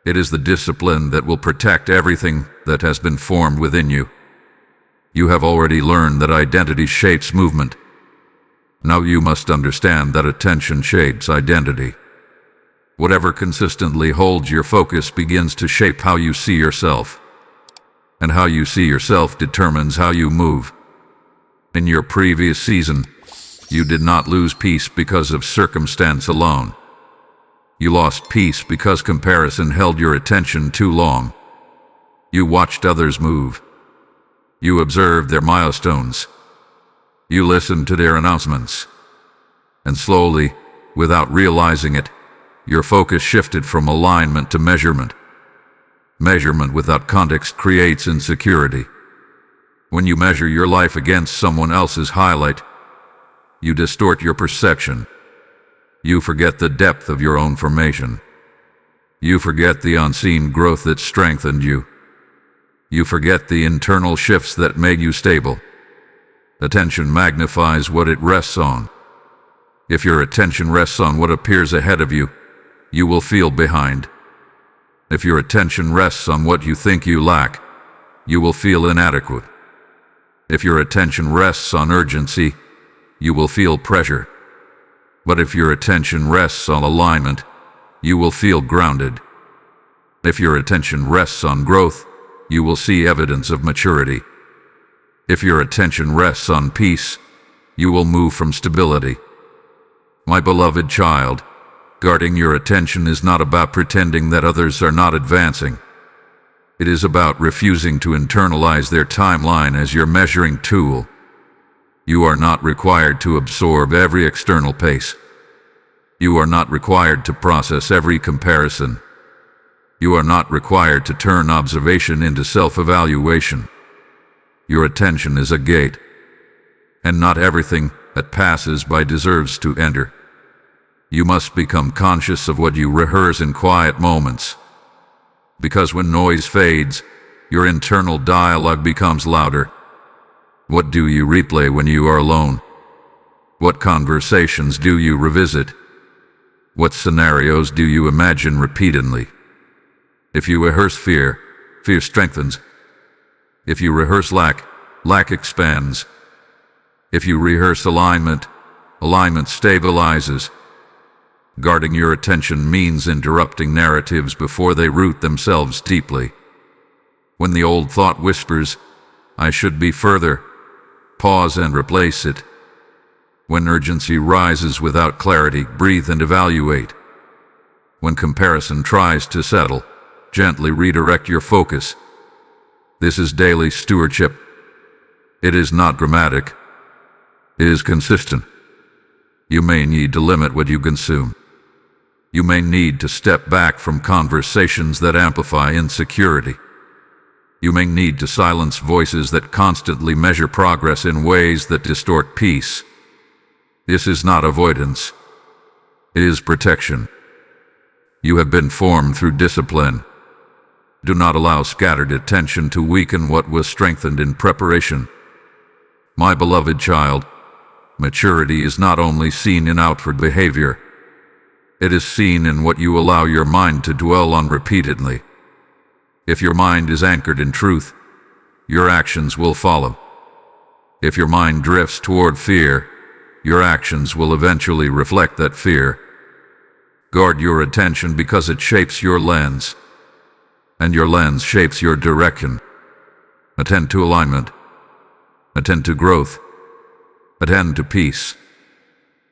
It is the discipline that will protect everything that has been formed within you. You have already learned that identity shapes movement. Now you must understand that attention shapes identity. Whatever consistently holds your focus begins to shape how you see yourself. And how you see yourself determines how you move. In your previous season, you did not lose peace because of circumstance alone. You lost peace because comparison held your attention too long. You watched others move. You observed their milestones. You listened to their announcements. And slowly, without realizing it, your focus shifted from alignment to measurement. Measurement without context creates insecurity. When you measure your life against someone else's highlight, you distort your perception. You forget the depth of your own formation. You forget the unseen growth that strengthened you. You forget the internal shifts that made you stable. Attention magnifies what it rests on. If your attention rests on what appears ahead of you, you will feel behind. If your attention rests on what you think you lack, you will feel inadequate. If your attention rests on urgency, you will feel pressure. But if your attention rests on alignment, you will feel grounded. If your attention rests on growth, you will see evidence of maturity. If your attention rests on peace, you will move from stability. My beloved child, guarding your attention is not about pretending that others are not advancing. It is about refusing to internalize their timeline as your measuring tool. You are not required to absorb every external pace. You are not required to process every comparison. You are not required to turn observation into self-evaluation. Your attention is a gate, and not everything that passes by deserves to enter. You must become conscious of what you rehearse in quiet moments. Because when noise fades, your internal dialogue becomes louder. What do you replay when you are alone? What conversations do you revisit? What scenarios do you imagine repeatedly? If you rehearse fear, fear strengthens. If you rehearse lack, lack expands. If you rehearse alignment, alignment stabilizes. Guarding your attention means interrupting narratives before they root themselves deeply. When the old thought whispers, "I should be further," pause and replace it. When urgency rises without clarity, breathe and evaluate. When comparison tries to settle, gently redirect your focus. This is daily stewardship. It is not dramatic. It is consistent. You may need to limit what you consume. You may need to step back from conversations that amplify insecurity. You may need to silence voices that constantly measure progress in ways that distort peace. This is not avoidance. It is protection. You have been formed through discipline. Do not allow scattered attention to weaken what was strengthened in preparation. My beloved child, maturity is not only seen in outward behavior. It is seen in what you allow your mind to dwell on repeatedly. If your mind is anchored in truth, your actions will follow. If your mind drifts toward fear, your actions will eventually reflect that fear. Guard your attention because it shapes your lens, and your lens shapes your direction. Attend to alignment. Attend to growth. Attend to peace.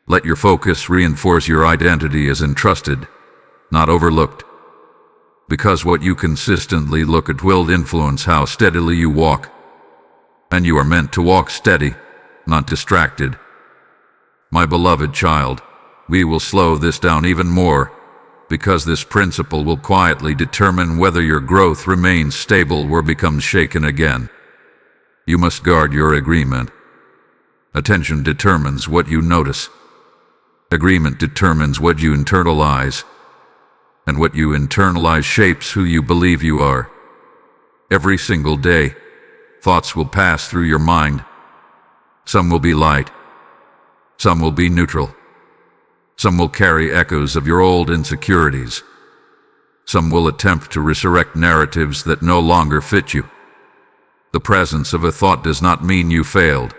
Let your focus reinforce your identity as entrusted, not overlooked. Because what you consistently look at will influence how steadily you walk. And you are meant to walk steady, not distracted. My beloved child, we will slow this down even more, because this principle will quietly determine whether your growth remains stable or becomes shaken again. You must guard your agreement. Attention determines what you notice. Agreement determines what you internalize. And what you internalize shapes who you believe you are. Every single day, thoughts will pass through your mind. Some will be light. Some will be neutral. Some will carry echoes of your old insecurities. Some will attempt to resurrect narratives that no longer fit you. The presence of a thought does not mean you failed.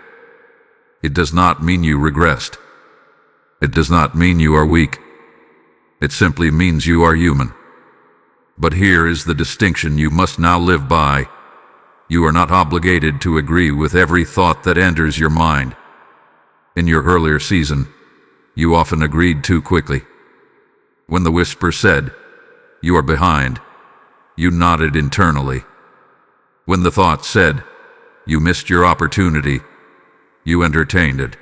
It does not mean you regressed. It does not mean you are weak. It simply means you are human. But here is the distinction you must now live by. You are not obligated to agree with every thought that enters your mind. In your earlier season, you often agreed too quickly. When the whisper said, "You are behind," you nodded internally. When the thought said, "You missed your opportunity," you entertained it.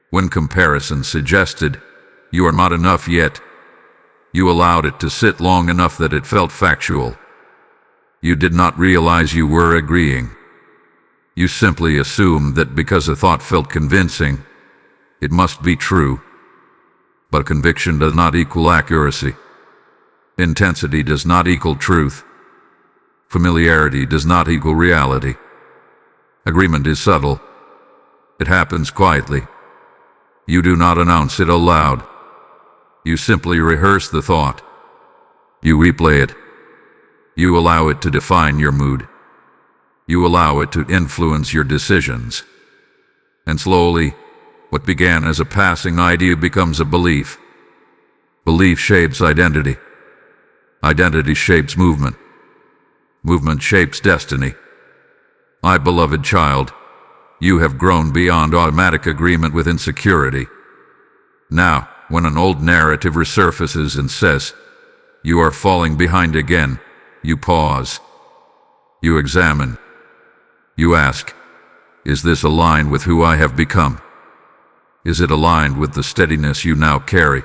When comparison suggested, "You are not enough yet," you allowed it to sit long enough that it felt factual. You did not realize you were agreeing. You simply assumed that because a thought felt convincing, it must be true. But conviction does not equal accuracy. Intensity does not equal truth. Familiarity does not equal reality. Agreement is subtle. It happens quietly. You do not announce it aloud. You simply rehearse the thought. You replay it. You allow it to define your mood. You allow it to influence your decisions. And slowly, what began as a passing idea becomes a belief. Belief shapes identity. Identity shapes movement. Movement shapes destiny. My beloved child, you have grown beyond automatic agreement with insecurity. Now, when an old narrative resurfaces and says, "You are falling behind again," you pause. You examine. You ask, "Is this aligned with who I have become? Is it aligned with the steadiness you now carry?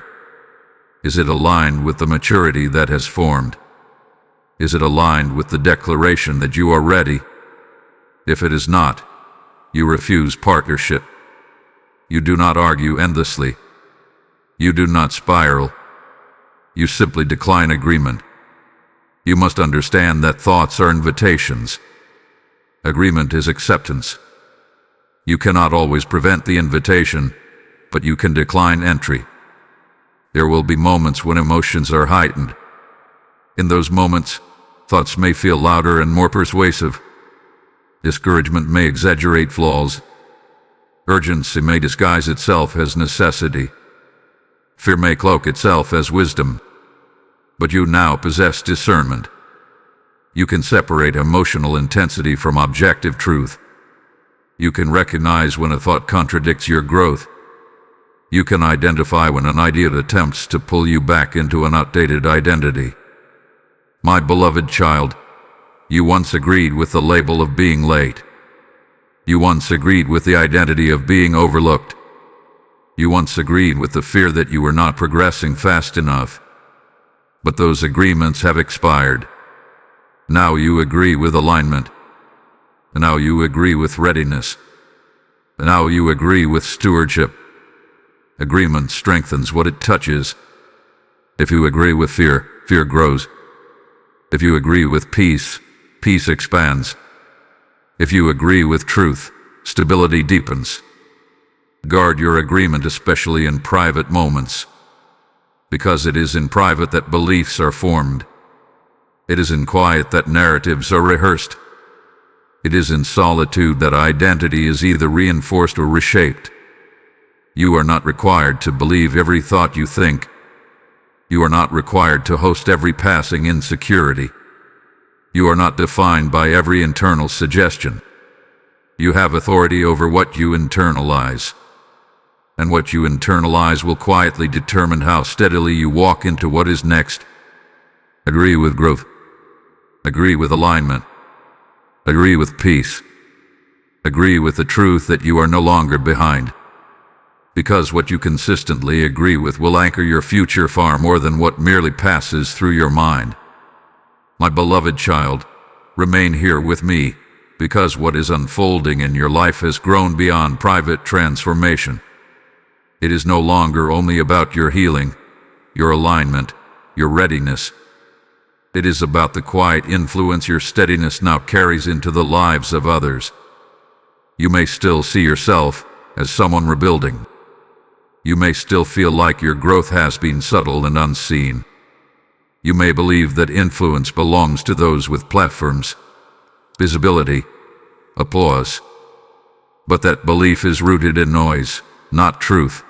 Is it aligned with the maturity that has formed? Is it aligned with the declaration that you are ready?" If it is not, you refuse partnership. You do not argue endlessly. You do not spiral. You simply decline agreement. You must understand that thoughts are invitations. Agreement is acceptance. You cannot always prevent the invitation, but you can decline entry. There will be moments when emotions are heightened. In those moments, thoughts may feel louder and more persuasive. Discouragement may exaggerate flaws. Urgency may disguise itself as necessity. Fear may cloak itself as wisdom. But you now possess discernment. You can separate emotional intensity from objective truth. You can recognize when a thought contradicts your growth. You can identify when an idea attempts to pull you back into an outdated identity. My beloved child, you once agreed with the label of being late. You once agreed with the identity of being overlooked. You once agreed with the fear that you were not progressing fast enough. But those agreements have expired. Now you agree with alignment. Now you agree with readiness. Now you agree with stewardship. Agreement strengthens what it touches. If you agree with fear, fear grows. If you agree with peace, peace expands. If you agree with truth, stability deepens. Guard your agreement, especially in private moments, because it is in private that beliefs are formed. It is in quiet that narratives are rehearsed. It is in solitude that identity is either reinforced or reshaped. You are not required to believe every thought you think. You are not required to host every passing insecurity. You are not defined by every internal suggestion. You have authority over what you internalize. And what you internalize will quietly determine how steadily you walk into what is next. Agree with growth. Agree with alignment. Agree with peace. Agree with the truth that you are no longer behind. Because what you consistently agree with will anchor your future far more than what merely passes through your mind. My beloved child, remain here with me, because what is unfolding in your life has grown beyond private transformation. It is no longer only about your healing, your alignment, your readiness. It is about the quiet influence your steadiness now carries into the lives of others. You may still see yourself as someone rebuilding. You may still feel like your growth has been subtle and unseen. You may believe that influence belongs to those with platforms, visibility, applause. But that belief is rooted in noise, not truth.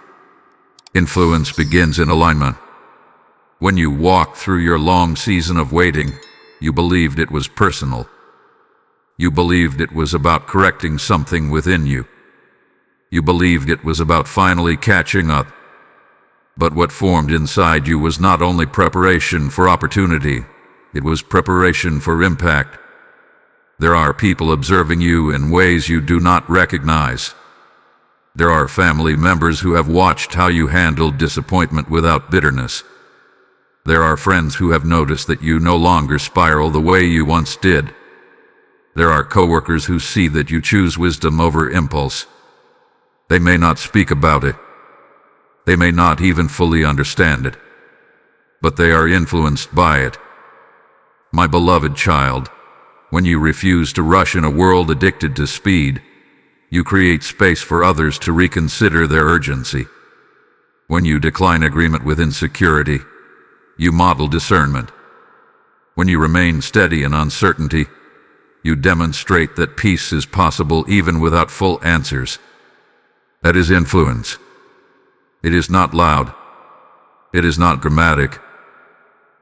Influence begins in alignment. When you walked through your long season of waiting, you believed it was personal. You believed it was about correcting something within you. You believed it was about finally catching up. But what formed inside you was not only preparation for opportunity, it was preparation for impact. There are people observing you in ways you do not recognize. There are family members who have watched how you handled disappointment without bitterness. There are friends who have noticed that you no longer spiral the way you once did. There are coworkers who see that you choose wisdom over impulse. They may not speak about it. They may not even fully understand it. But they are influenced by it. My beloved child, when you refuse to rush in a world addicted to speed, you create space for others to reconsider their urgency. When you decline agreement with insecurity, you model discernment. When you remain steady in uncertainty, you demonstrate that peace is possible even without full answers. That is influence. It is not loud. It is not dramatic.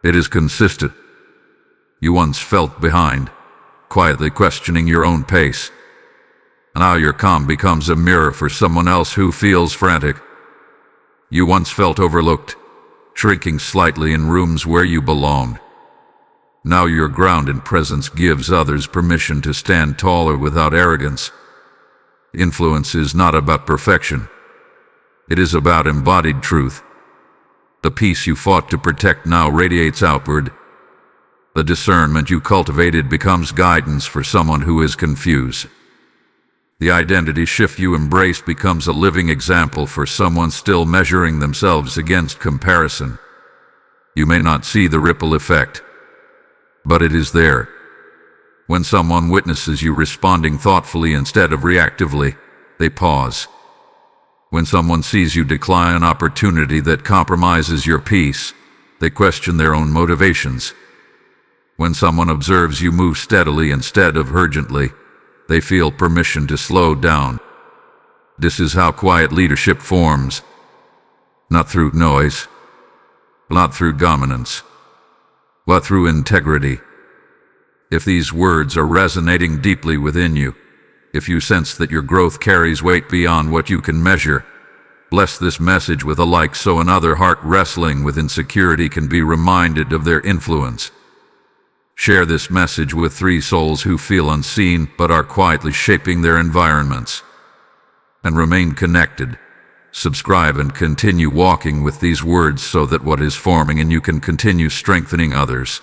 It is consistent. You once felt behind, quietly questioning your own pace. Now your calm becomes a mirror for someone else who feels frantic. You once felt overlooked, shrinking slightly in rooms where you belonged. Now your grounded presence gives others permission to stand taller without arrogance. Influence is not about perfection. It is about embodied truth. The peace you fought to protect now radiates outward. The discernment you cultivated becomes guidance for someone who is confused. The identity shift you embraced becomes a living example for someone still measuring themselves against comparison. You may not see the ripple effect, but it is there. When someone witnesses you responding thoughtfully instead of reactively, they pause. When someone sees you decline an opportunity that compromises your peace, they question their own motivations. When someone observes you move steadily instead of urgently, they feel permission to slow down. This is how quiet leadership forms. Not through noise, not through dominance, but through integrity. If these words are resonating deeply within you, if you sense that your growth carries weight beyond what you can measure, bless this message with a like so another heart wrestling with insecurity can be reminded of their influence. Share this message with 3 souls who feel unseen but are quietly shaping their environments. And remain connected. Subscribe and continue walking with these words so that what is forming in you can continue strengthening others.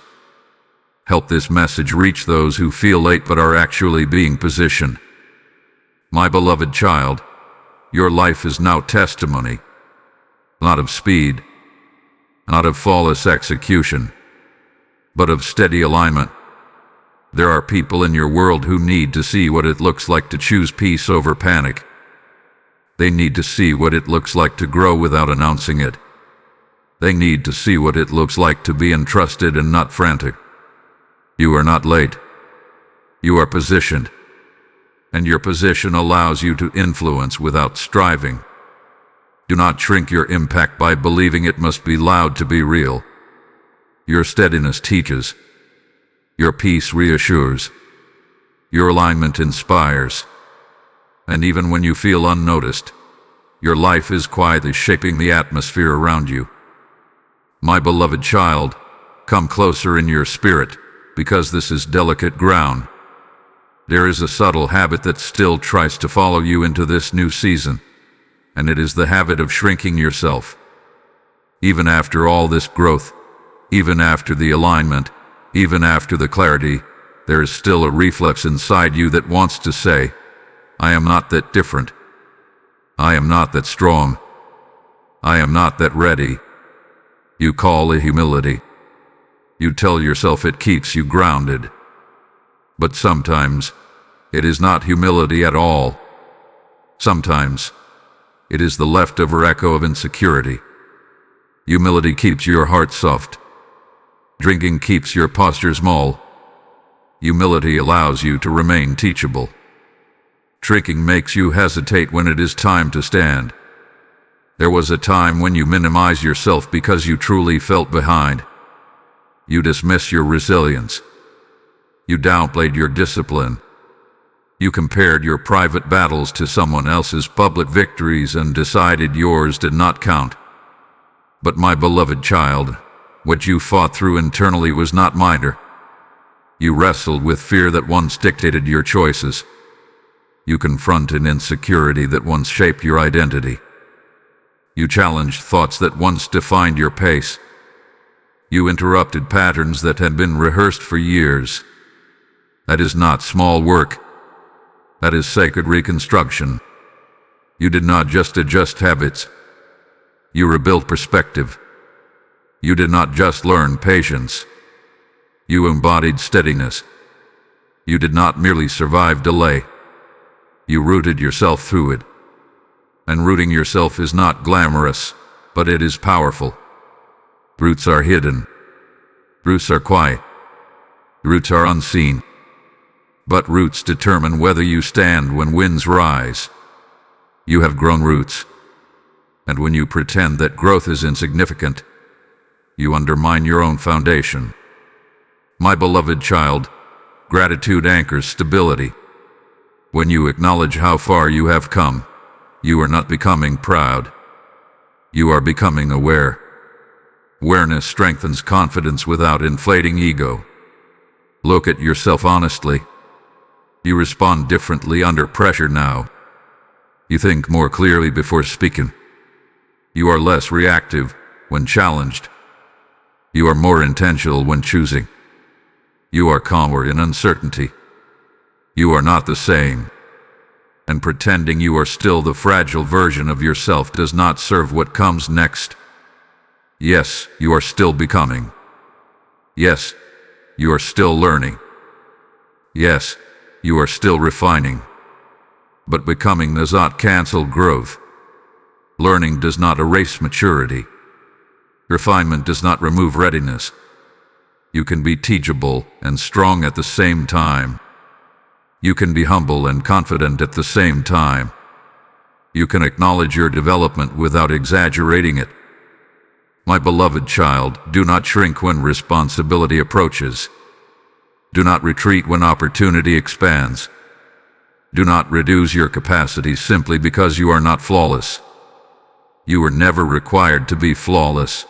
Help this message reach those who feel late but are actually being positioned. My beloved child, your life is now testimony, not of speed, not of flawless execution, but of steady alignment. There are people in your world who need to see what it looks like to choose peace over panic. They need to see what it looks like to grow without announcing it. They need to see what it looks like to be entrusted and not frantic. You are not late. You are positioned. And your position allows you to influence without striving. Do not shrink your impact by believing it must be loud to be real. Your steadiness teaches. Your peace reassures. Your alignment inspires. And even when you feel unnoticed, your life is quietly shaping the atmosphere around you. My beloved child, come closer in your spirit, because this is delicate ground. There is a subtle habit that still tries to follow you into this new season. and it is the habit of shrinking yourself. Even after all this growth, even after the alignment, even after the clarity, there is still a reflex inside you that wants to say, I am not that different. I am not that strong. I am not that ready. You call it humility. You tell yourself it keeps you grounded. But sometimes, it is not humility at all. Sometimes, it is the leftover echo of insecurity. Humility keeps your heart soft. Drinking keeps your posture small. Humility allows you to remain teachable. Drinking makes you hesitate when it is time to stand. There was a time when you minimized yourself because you truly felt behind. You dismissed your resilience. You downplayed your discipline. You compared your private battles to someone else's public victories and decided yours did not count. But my beloved child, what you fought through internally was not minor. You wrestled with fear that once dictated your choices. You confronted insecurity that once shaped your identity. You challenged thoughts that once defined your pace. You interrupted patterns that had been rehearsed for years. That is not small work. That is sacred reconstruction. You did not just adjust habits. You rebuilt perspective. You did not just learn patience. You embodied steadiness. You did not merely survive delay. You rooted yourself through it. And rooting yourself is not glamorous, but it is powerful. Roots are hidden. Roots are quiet. Roots are unseen. But roots determine whether you stand when winds rise. You have grown roots. And when you pretend that growth is insignificant, you undermine your own foundation. My beloved child, gratitude anchors stability. When you acknowledge how far you have come, you are not becoming proud. You are becoming aware. Awareness strengthens confidence without inflating ego. Look at yourself honestly. You respond differently under pressure now. You think more clearly before speaking. You are less reactive when challenged. You are more intentional when choosing. You are calmer in uncertainty. You are not the same. And pretending you are still the fragile version of yourself does not serve what comes next. Yes, you are still becoming. Yes, you are still learning. Yes, you are still refining. But becoming does not cancel growth. Learning does not erase maturity. Refinement does not remove readiness. You can be teachable and strong at the same time. You can be humble and confident at the same time. You can acknowledge your development without exaggerating it. My beloved child, do not shrink when responsibility approaches. Do not retreat when opportunity expands. Do not reduce your capacity simply because you are not flawless. You were never required to be flawless.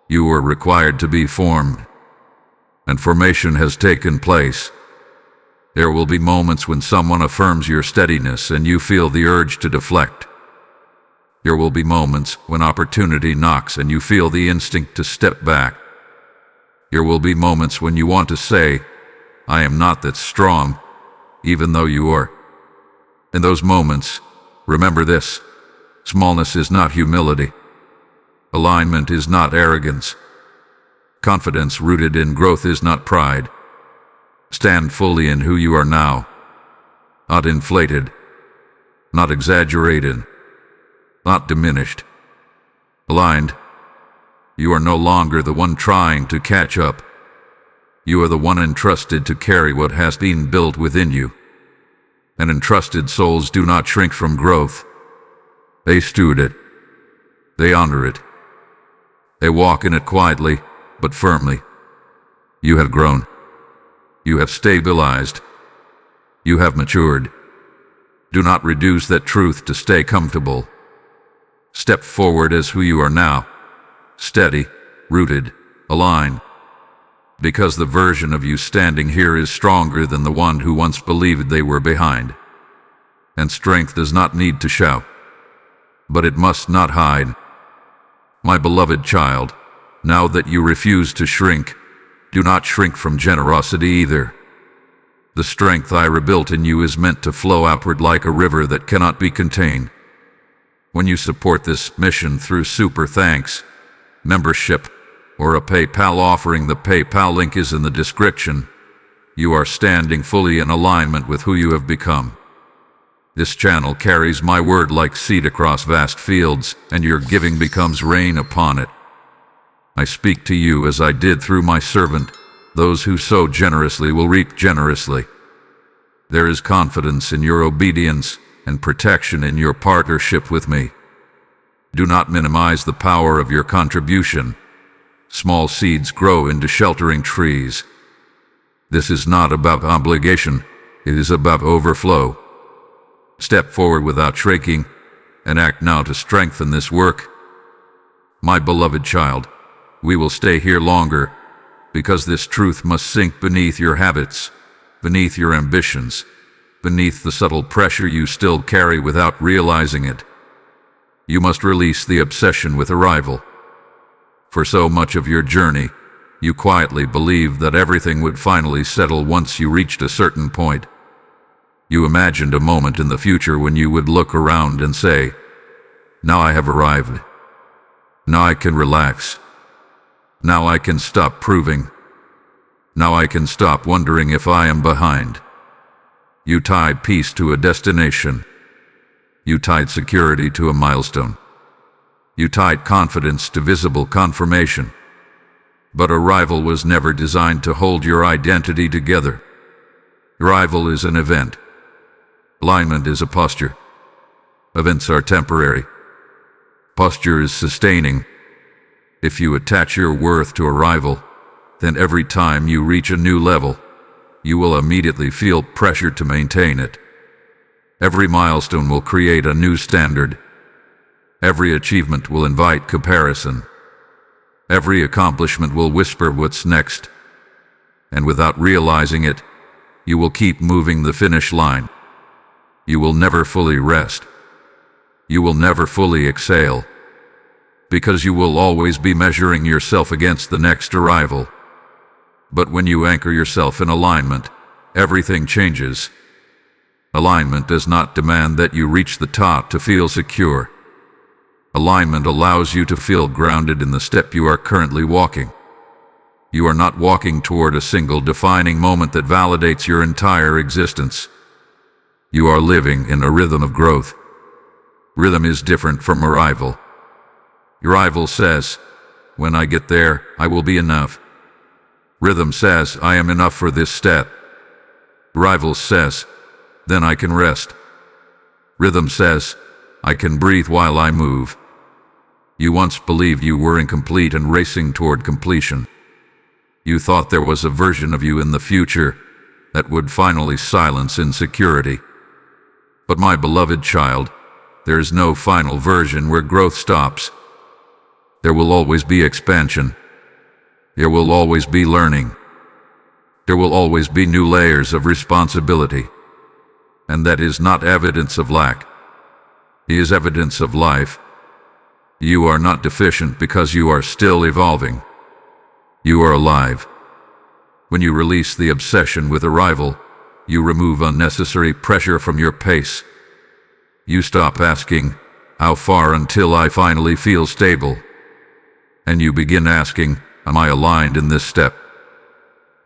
You were required to be formed. And formation has taken place. There will be moments when someone affirms your steadiness and you feel the urge to deflect. There will be moments when opportunity knocks and you feel the instinct to step back. There will be moments when you want to say, I am not that strong, even though you are. In those moments, remember this: smallness is not humility. Alignment is not arrogance. Confidence rooted in growth is not pride. Stand fully in who you are now. Not inflated. Not exaggerated. Not diminished. Aligned. You are no longer the one trying to catch up. You are the one entrusted to carry what has been built within you. And entrusted souls do not shrink from growth. They steward it. They honor it. They walk in it quietly, but firmly. You have grown. You have stabilized. You have matured. Do not reduce that truth to stay comfortable. Step forward as who you are now. Steady, rooted, aligned. Because the version of you standing here is stronger than the one who once believed they were behind. And strength does not need to shout. but it must not hide. My beloved child, now that you refuse to shrink, do not shrink from generosity either. The strength I rebuilt in you is meant to flow outward like a river that cannot be contained. When you support this mission through super thanks, membership, or a PayPal offering, the PayPal link is in the description, you are standing fully in alignment with who you have become. This channel carries my word like seed across vast fields, and your giving becomes rain upon it. I speak to you as I did through my servant. Those who sow generously will reap generously. There is confidence in your obedience and protection in your partnership with me. Do not minimize the power of your contribution. Small seeds grow into sheltering trees. This is not about obligation, it is about overflow. Step forward without shrinking, and act now to strengthen this work. My beloved child, we will stay here longer, because this truth must sink beneath your habits, beneath your ambitions, beneath the subtle pressure you still carry without realizing it. You must release the obsession with arrival. For so much of your journey, you quietly believed that everything would finally settle once you reached a certain point. You imagined a moment in the future when you would look around and say, "Now I have arrived. Now I can relax. Now I can stop proving. Now I can stop wondering if I am behind." You tied peace to a destination. You tied security to a milestone. You tied confidence to visible confirmation. But arrival was never designed to hold your identity together. Arrival is an event. Alignment is a posture. Events are temporary. Posture is sustaining. If you attach your worth to arrival, then every time you reach a new level, you will immediately feel pressure to maintain it. Every milestone will create a new standard. Every achievement will invite comparison. Every accomplishment will whisper what's next. And without realizing it, you will keep moving the finish line. You will never fully rest. You will never fully exhale. Because you will always be measuring yourself against the next arrival. But when you anchor yourself in alignment, everything changes. Alignment does not demand that you reach the top to feel secure. Alignment allows you to feel grounded in the step you are currently walking. You are not walking toward a single defining moment that validates your entire existence. You are living in a rhythm of growth. Rhythm is different from arrival. Arrival says, "When I get there, I will be enough." Rhythm says, "I am enough for this step." Arrival says, "Then I can rest." Rhythm says, "I can breathe while I move." You once believed you were incomplete and racing toward completion. You thought there was a version of you in the future that would finally silence insecurity. But my beloved child, there is no final version where growth stops. There will always be expansion. There will always be learning. There will always be new layers of responsibility. And that is not evidence of lack. It is evidence of life. You are not deficient because you are still evolving. You are alive. When you release the obsession with arrival, you remove unnecessary pressure from your pace. You stop asking, "How far until I finally feel stable?" And you begin asking, "Am I aligned in this step?"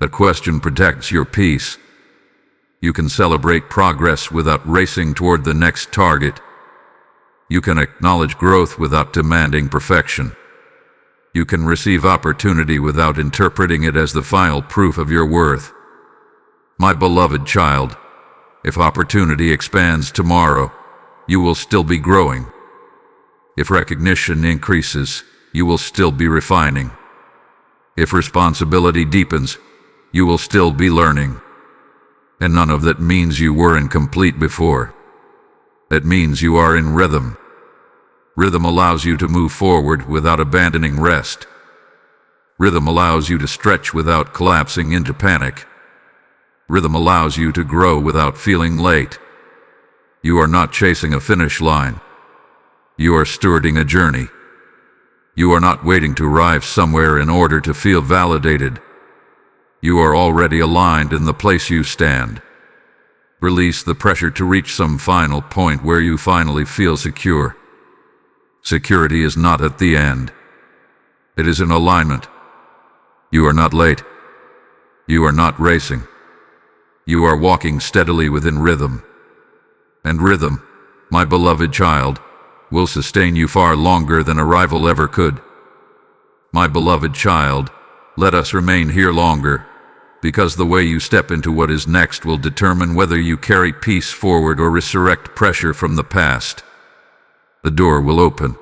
That question protects your peace. You can celebrate progress without racing toward the next target. You can acknowledge growth without demanding perfection. You can receive opportunity without interpreting it as the final proof of your worth. My beloved child, if opportunity expands tomorrow, you will still be growing. If recognition increases, you will still be refining. If responsibility deepens, you will still be learning. And none of that means you were incomplete before. It means you are in rhythm. Rhythm allows you to move forward without abandoning rest. Rhythm allows you to stretch without collapsing into panic. Rhythm allows you to grow without feeling late. You are not chasing a finish line. You are stewarding a journey. You are not waiting to arrive somewhere in order to feel validated. You are already aligned in the place you stand. Release the pressure to reach some final point where you finally feel secure. Security is not at the end. It is in alignment. You are not late. You are not racing. You are walking steadily within rhythm. And rhythm, my beloved child, will sustain you far longer than arrival ever could. My beloved child, let us remain here longer, because the way you step into what is next will determine whether you carry peace forward or resurrect pressure from the past. The door will open.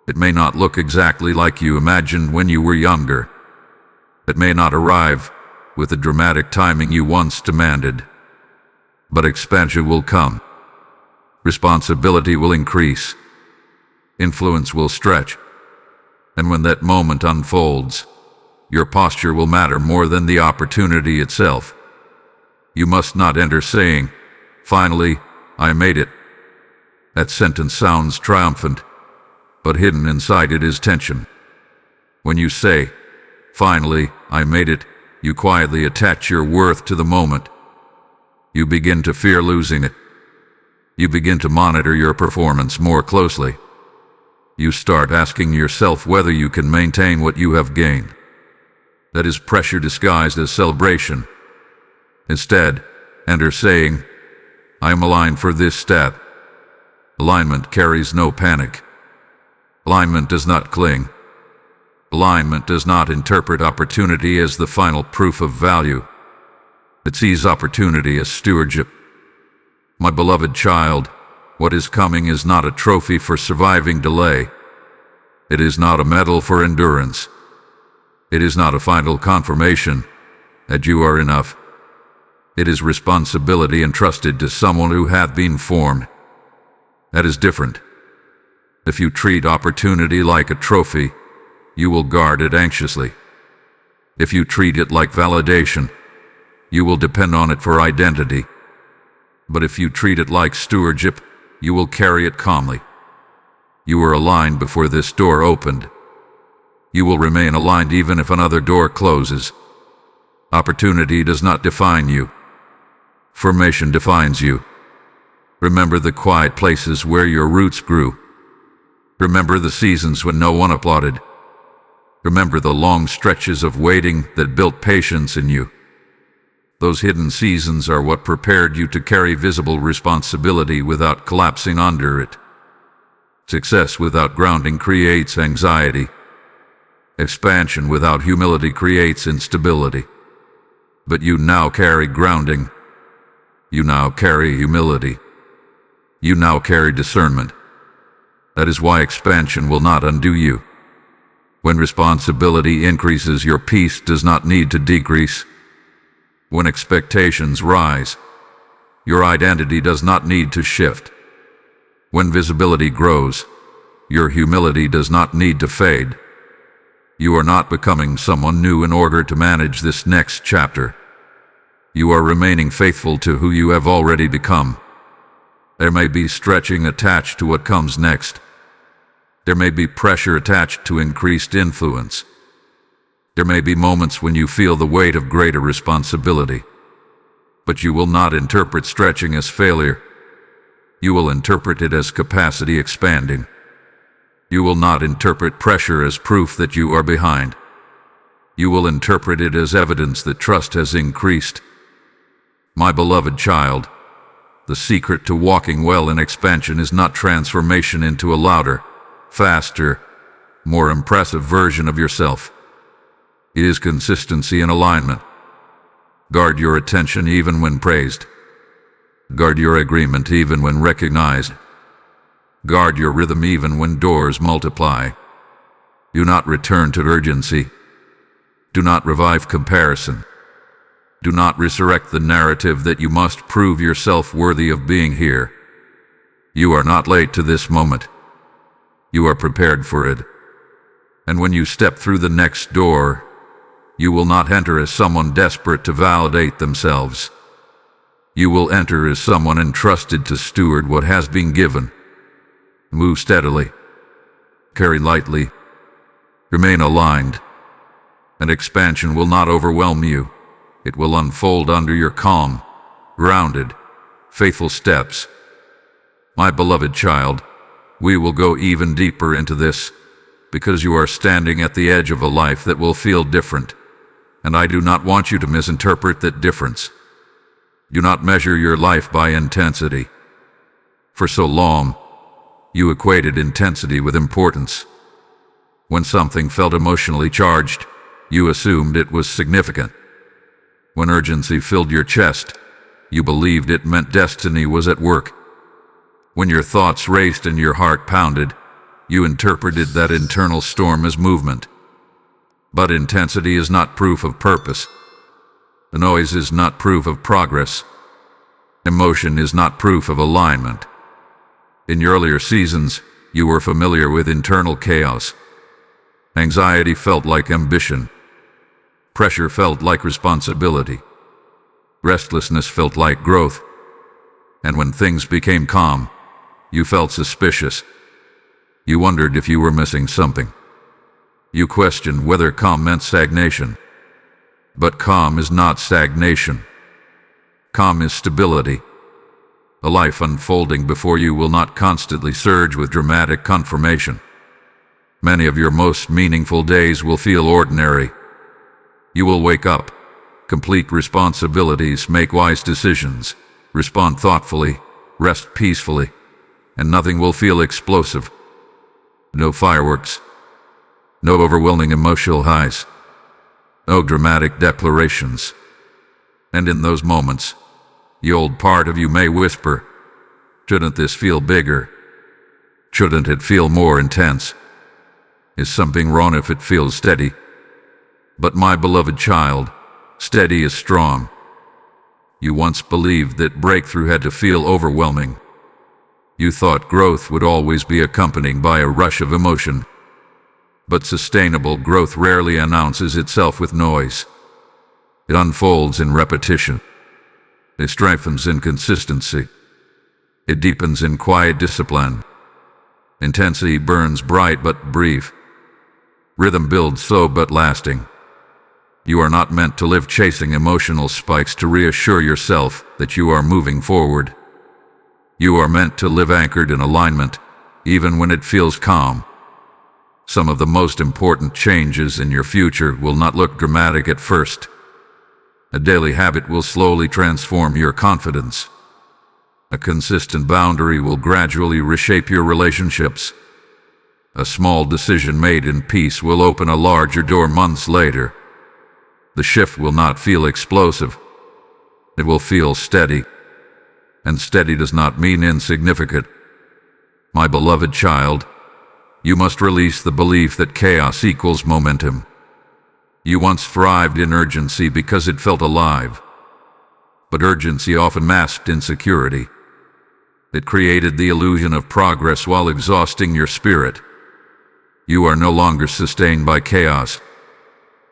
It may not look exactly like you imagined when you were younger. It may not arrive with the dramatic timing you once demanded. But expansion will come. Responsibility will increase. Influence will stretch. And when that moment unfolds, your posture will matter more than the opportunity itself. You must not enter saying, "Finally, I made it." That sentence sounds triumphant, but hidden inside it is tension. When you say, "Finally, I made it," you quietly attach your worth to the moment. You begin to fear losing it. You begin to monitor your performance more closely. You start asking yourself whether you can maintain what you have gained. That is pressure disguised as celebration. Instead, enter saying, "I am aligned for this step." Alignment carries no panic. Alignment does not cling. Alignment does not interpret opportunity as the final proof of value. It sees opportunity as stewardship. My beloved child, what is coming is not a trophy for surviving delay. It is not a medal for endurance. It is not a final confirmation that you are enough. It is responsibility entrusted to someone who hath been formed. That is different. If you treat opportunity like a trophy, you will guard it anxiously. If you treat it like validation, you will depend on it for identity. But if you treat it like stewardship, you will carry it calmly. You were aligned before this door opened. You will remain aligned even if another door closes. Opportunity does not define you. Formation defines you. Remember the quiet places where your roots grew. Remember the seasons when no one applauded. Remember the long stretches of waiting that built patience in you. Those hidden seasons are what prepared you to carry visible responsibility without collapsing under it. Success without grounding creates anxiety. Expansion without humility creates instability. But you now carry grounding. You now carry humility. You now carry discernment. That is why expansion will not undo you. When responsibility increases, your peace does not need to decrease. When expectations rise, your identity does not need to shift. When visibility grows, your humility does not need to fade. You are not becoming someone new in order to manage this next chapter. You are remaining faithful to who you have already become. There may be stretching attached to what comes next. There may be pressure attached to increased influence. There may be moments when you feel the weight of greater responsibility. But you will not interpret stretching as failure. You will interpret it as capacity expanding. You will not interpret pressure as proof that you are behind. You will interpret it as evidence that trust has increased. My beloved child, the secret to walking well in expansion is not transformation into a louder, faster, more impressive version of yourself. It is consistency and alignment. Guard your attention even when praised. Guard your agreement even when recognized. Guard your rhythm even when doors multiply. Do not return to urgency. Do not revive comparison. Do not resurrect the narrative that you must prove yourself worthy of being here. You are not late to this moment. You are prepared for it. And when you step through the next door, you will not enter as someone desperate to validate themselves. You will enter as someone entrusted to steward what has been given. Move steadily. Carry lightly. Remain aligned. And expansion will not overwhelm you. It will unfold under your calm, grounded, faithful steps. My beloved child, we will go even deeper into this, because you are standing at the edge of a life that will feel different, and I do not want you to misinterpret that difference. Do not measure your life by intensity. For so long, you equated intensity with importance. When something felt emotionally charged, you assumed it was significant. When urgency filled your chest, you believed it meant destiny was at work. When your thoughts raced and your heart pounded, you interpreted that internal storm as movement. But intensity is not proof of purpose. The noise is not proof of progress. Emotion is not proof of alignment. In your earlier seasons, you were familiar with internal chaos. Anxiety felt like ambition. Pressure felt like responsibility. Restlessness felt like growth. And when things became calm, you felt suspicious. You wondered if you were missing something. You questioned whether calm meant stagnation. But calm is not stagnation. Calm is stability. A life unfolding before you will not constantly surge with dramatic confirmation. Many of your most meaningful days will feel ordinary. You will wake up, complete responsibilities, make wise decisions, respond thoughtfully, rest peacefully, and nothing will feel explosive. No fireworks. No overwhelming emotional highs. No dramatic declarations. And in those moments, the old part of you may whisper, "Shouldn't this feel bigger? Shouldn't it feel more intense? Is something wrong if it feels steady?" But my beloved child, steady is strong. You once believed that breakthrough had to feel overwhelming. You thought growth would always be accompanied by a rush of emotion. But sustainable growth rarely announces itself with noise. It unfolds in repetition. It strengthens in consistency. It deepens in quiet discipline. Intensity burns bright but brief. Rhythm builds slow but lasting. You are not meant to live chasing emotional spikes to reassure yourself that you are moving forward. You are meant to live anchored in alignment, even when it feels calm. Some of the most important changes in your future will not look dramatic at first. A daily habit will slowly transform your confidence. A consistent boundary will gradually reshape your relationships. A small decision made in peace will open a larger door months later. The shift will not feel explosive. It will feel steady. And steady does not mean insignificant. My beloved child, you must release the belief that chaos equals momentum. You once thrived in urgency because it felt alive. But urgency often masked insecurity. It created the illusion of progress while exhausting your spirit. You are no longer sustained by chaos.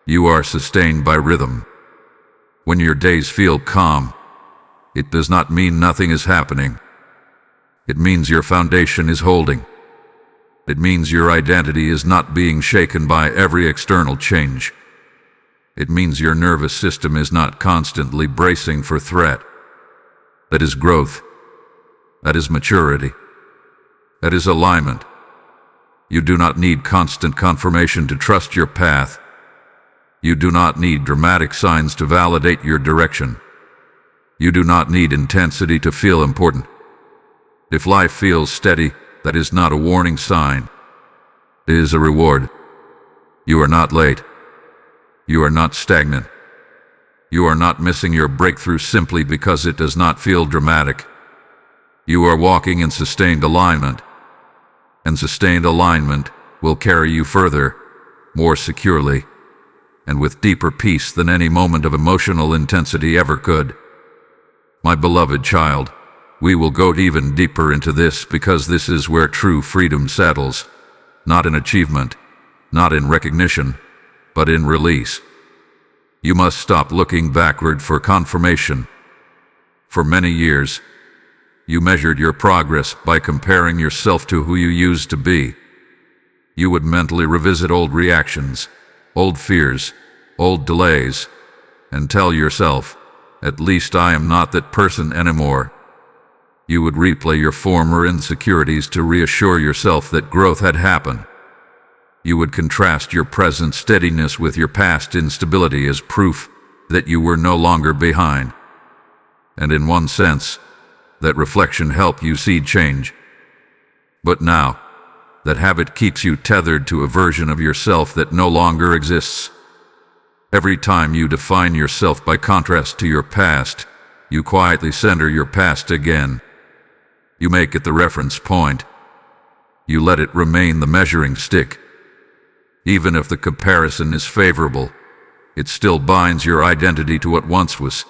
You are sustained by rhythm. When your days feel calm, it does not mean nothing is happening. It means your foundation is holding. It means your identity is not being shaken by every external change. It means your nervous system is not constantly bracing for threat. That is growth. That is maturity. That is alignment. You do not need constant confirmation to trust your path. You do not need dramatic signs to validate your direction. You do not need intensity to feel important. If life feels steady, that is not a warning sign. It is a reward. You are not late. You are not stagnant. You are not missing your breakthrough simply because it does not feel dramatic. You are walking in sustained alignment. And sustained alignment will carry you further, more securely, and with deeper peace than any moment of emotional intensity ever could. My beloved child, we will go even deeper into this because this is where true freedom settles, not in achievement, not in recognition, but in release. You must stop looking backward for confirmation. For many years, You measured your progress by comparing yourself to who you used to be. You would mentally revisit old reactions, old fears, old delays, and tell yourself, "At least I am not that person anymore." You would replay your former insecurities to reassure yourself that growth had happened. You would contrast your present steadiness with your past instability as proof that you were no longer behind. And in one sense, that reflection helped you see change. But now, that habit keeps you tethered to a version of yourself that no longer exists. Every time you define yourself by contrast to your past, you quietly center your past again. You make it the reference point. You let it remain the measuring stick. Even if the comparison is favorable, it still binds your identity to what once was.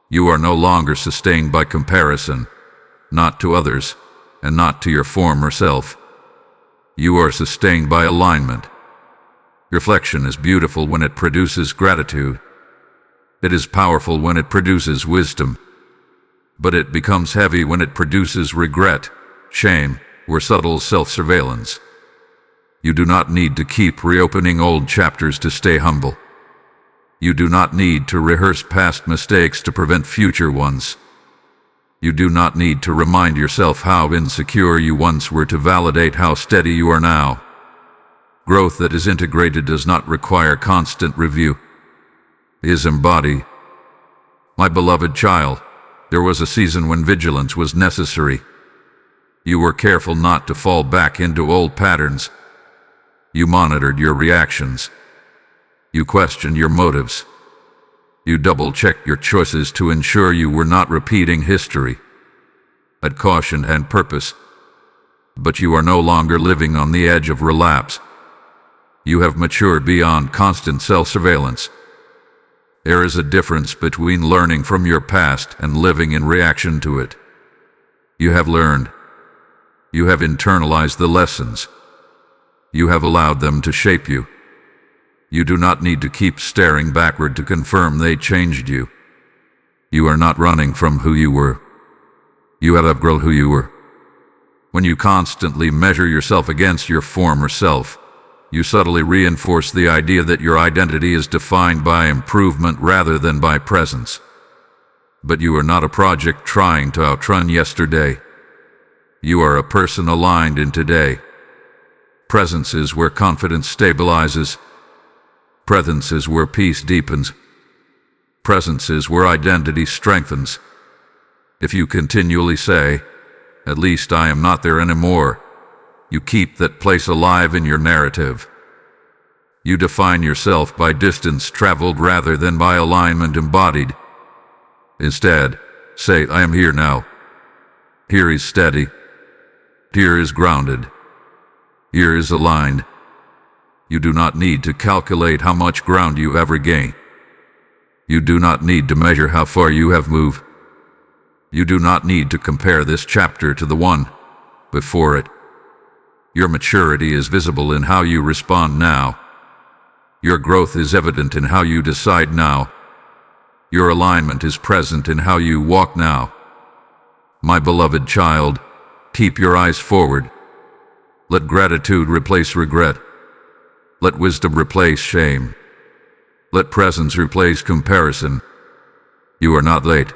You are no longer sustained by comparison, not to others, and not to your former self. You are sustained by alignment. Reflection is beautiful when it produces gratitude. It is powerful when it produces wisdom. But it becomes heavy when it produces regret, shame, or subtle self-surveillance. You do not need to keep reopening old chapters to stay humble. You do not need to rehearse past mistakes to prevent future ones. You do not need to remind yourself how insecure you once were to validate how steady you are now. Growth that is integrated does not require constant review. It is embodied. My beloved child, there was a season when vigilance was necessary. You were careful not to fall back into old patterns. You monitored your reactions. You questioned your motives. You double-checked your choices to ensure you were not repeating history. Had caution and purpose. But you are no longer living on the edge of relapse. You have matured beyond constant self-surveillance. There is a difference between learning from your past and living in reaction to it. You have learned. You have internalized the lessons. You have allowed them to shape you. You do not need to keep staring backward to confirm they changed you. You are not running from who you were. You have outgrown who you were. When you constantly measure yourself against your former self, you subtly reinforce the idea that your identity is defined by improvement rather than by presence. But you are not a project trying to outrun yesterday. You are a person aligned in today. Presence is where confidence stabilizes. Presence is where peace deepens. Presence is where identity strengthens. If you continually say, "At least I am not there anymore," you keep that place alive in your narrative. You define yourself by distance traveled rather than by alignment embodied. Instead, say, "I am here now. Here is steady. Here is grounded. Here is aligned." You do not need to calculate how much ground you have regained. You do not need to measure how far you have moved. You do not need to compare this chapter to the one before it. Your maturity is visible in how you respond now. Your growth is evident in how you decide now. Your alignment is present in how you walk now. My beloved child, keep your eyes forward. Let gratitude replace regret. Let wisdom replace shame. Let presence replace comparison. You are not late.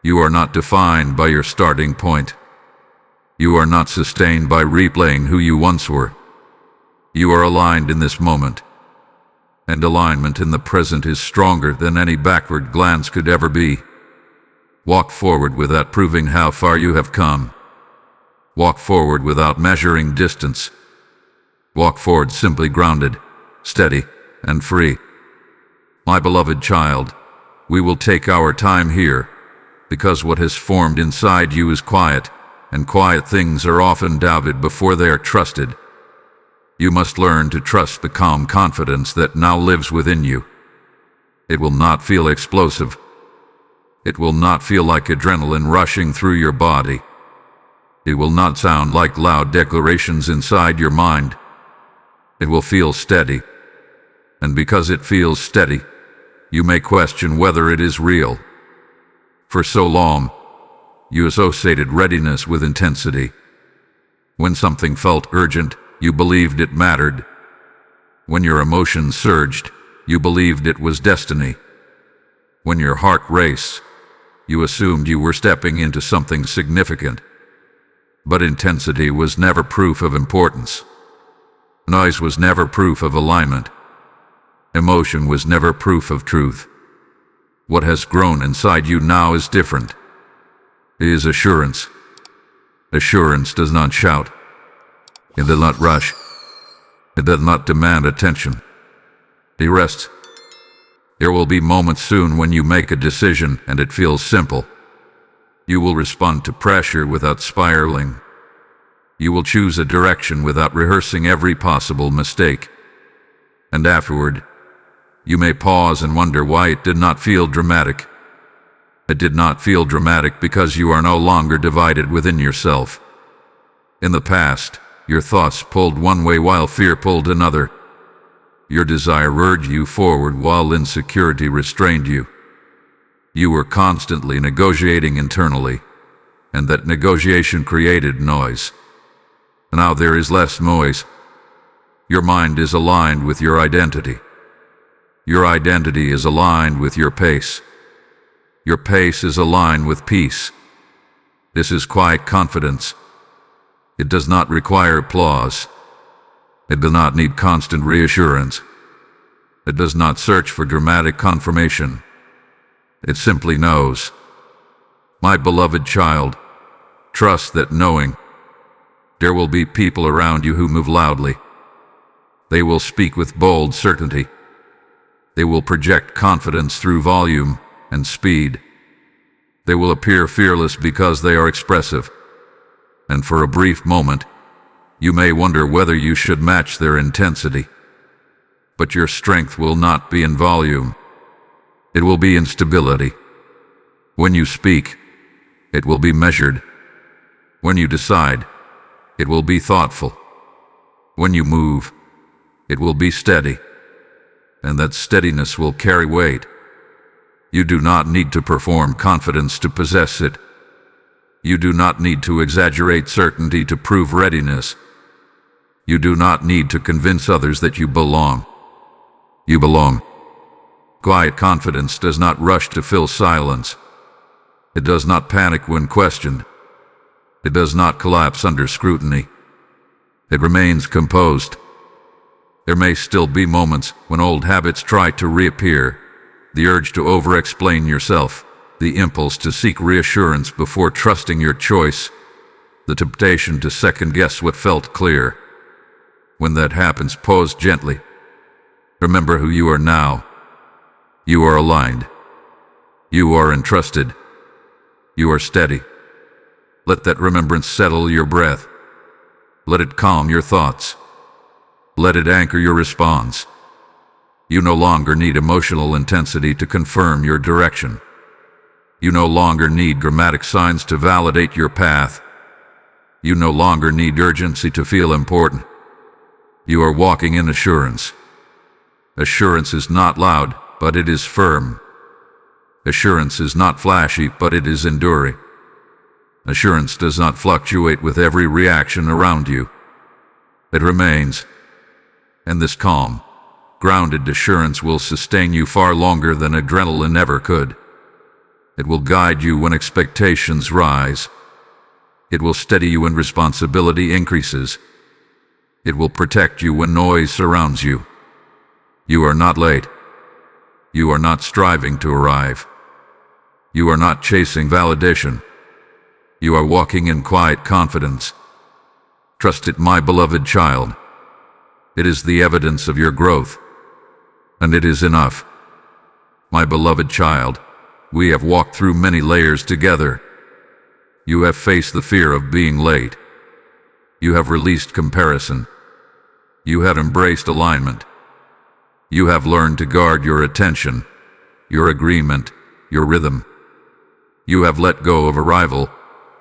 You are not defined by your starting point. You are not sustained by replaying who you once were. You are aligned in this moment. And alignment in the present is stronger than any backward glance could ever be. Walk forward without proving how far you have come. Walk forward without measuring distance. Walk forward simply grounded, steady, and free. My beloved child, we will take our time here, because what has formed inside you is quiet, and quiet things are often doubted before they are trusted. You must learn to trust the calm confidence that now lives within you. It will not feel explosive. It will not feel like adrenaline rushing through your body. It will not sound like loud declarations inside your mind. It will feel steady. And because it feels steady, you may question whether it is real. For so long, you associated readiness with intensity. When something felt urgent, you believed it mattered. When your emotions surged, you believed it was destiny. When your heart raced, you assumed you were stepping into something significant. But intensity was never proof of importance. Noise was never proof of alignment. Emotion was never proof of truth. What has grown inside you now is different. It is assurance. Assurance does not shout. It does not rush. It does not demand attention. It rests. There will be moments soon when you make a decision and it feels simple. You will respond to pressure without spiraling. You will choose a direction without rehearsing every possible mistake. And afterward, you may pause and wonder why it did not feel dramatic. It did not feel dramatic because you are no longer divided within yourself. In the past, your thoughts pulled one way while fear pulled another. Your desire urged you forward while insecurity restrained you. You were constantly negotiating internally, and that negotiation created noise. Now there is less noise. Your mind is aligned with your identity. Your identity is aligned with your pace. Your pace is aligned with peace. This is quiet confidence. It does not require applause. It does not need constant reassurance. It does not search for dramatic confirmation. It simply knows. My beloved child, trust that knowing. There will be people around you who move loudly. They will speak with bold certainty. They will project confidence through volume and speed. They will appear fearless because they are expressive. And for a brief moment, you may wonder whether you should match their intensity. But your strength will not be in volume. It will be in stability. When you speak, it will be measured. When you decide, it will be thoughtful. When you move, it will be steady. And that steadiness will carry weight. You do not need to perform confidence to possess it. You do not need to exaggerate certainty to prove readiness. You do not need to convince others that you belong. You belong. Quiet confidence does not rush to fill silence. It does not panic when questioned. It does not collapse under scrutiny. It remains composed. There may still be moments when old habits try to reappear, the urge to over-explain yourself, the impulse to seek reassurance before trusting your choice, the temptation to second-guess what felt clear. When that happens, pause gently. Remember who you are now. You are aligned. You are entrusted. You are steady. Let that remembrance settle your breath. Let it calm your thoughts. Let it anchor your response. You no longer need emotional intensity to confirm your direction. You no longer need dramatic signs to validate your path. You no longer need urgency to feel important. You are walking in assurance. Assurance is not loud, but it is firm. Assurance is not flashy, but it is enduring. Assurance does not fluctuate with every reaction around you. It remains. And this calm, grounded assurance will sustain you far longer than adrenaline ever could. It will guide you when expectations rise. It will steady you when responsibility increases. It will protect you when noise surrounds you. You are not late. You are not striving to arrive. You are not chasing validation. You are walking in quiet confidence. Trust it, my beloved child. It is the evidence of your growth, and it is enough. My beloved child, we have walked through many layers together. You have faced the fear of being late. You have released comparison. You have embraced alignment. You have learned to guard your attention, your agreement, your rhythm. You have let go of arrival,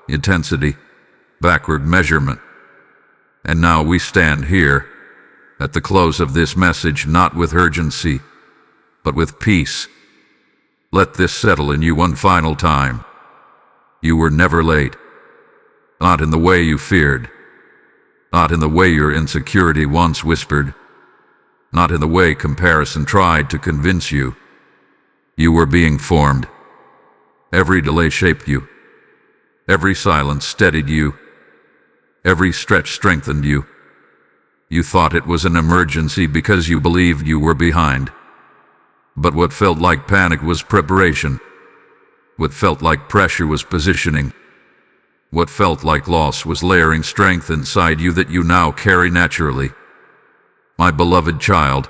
intensity, backward measurement. And now we stand here, at the close of this message, not with urgency, but with peace. Let this settle in you one final time. You were never late. Not in the way you feared. Not in the way your insecurity once whispered. Not in the way comparison tried to convince you. You were being formed. Every delay shaped you. Every silence steadied you. Every stretch strengthened you. You thought it was an emergency because you believed you were behind. But what felt like panic was preparation. What felt like pressure was positioning. What felt like loss was layering strength inside you that you now carry naturally. My beloved child,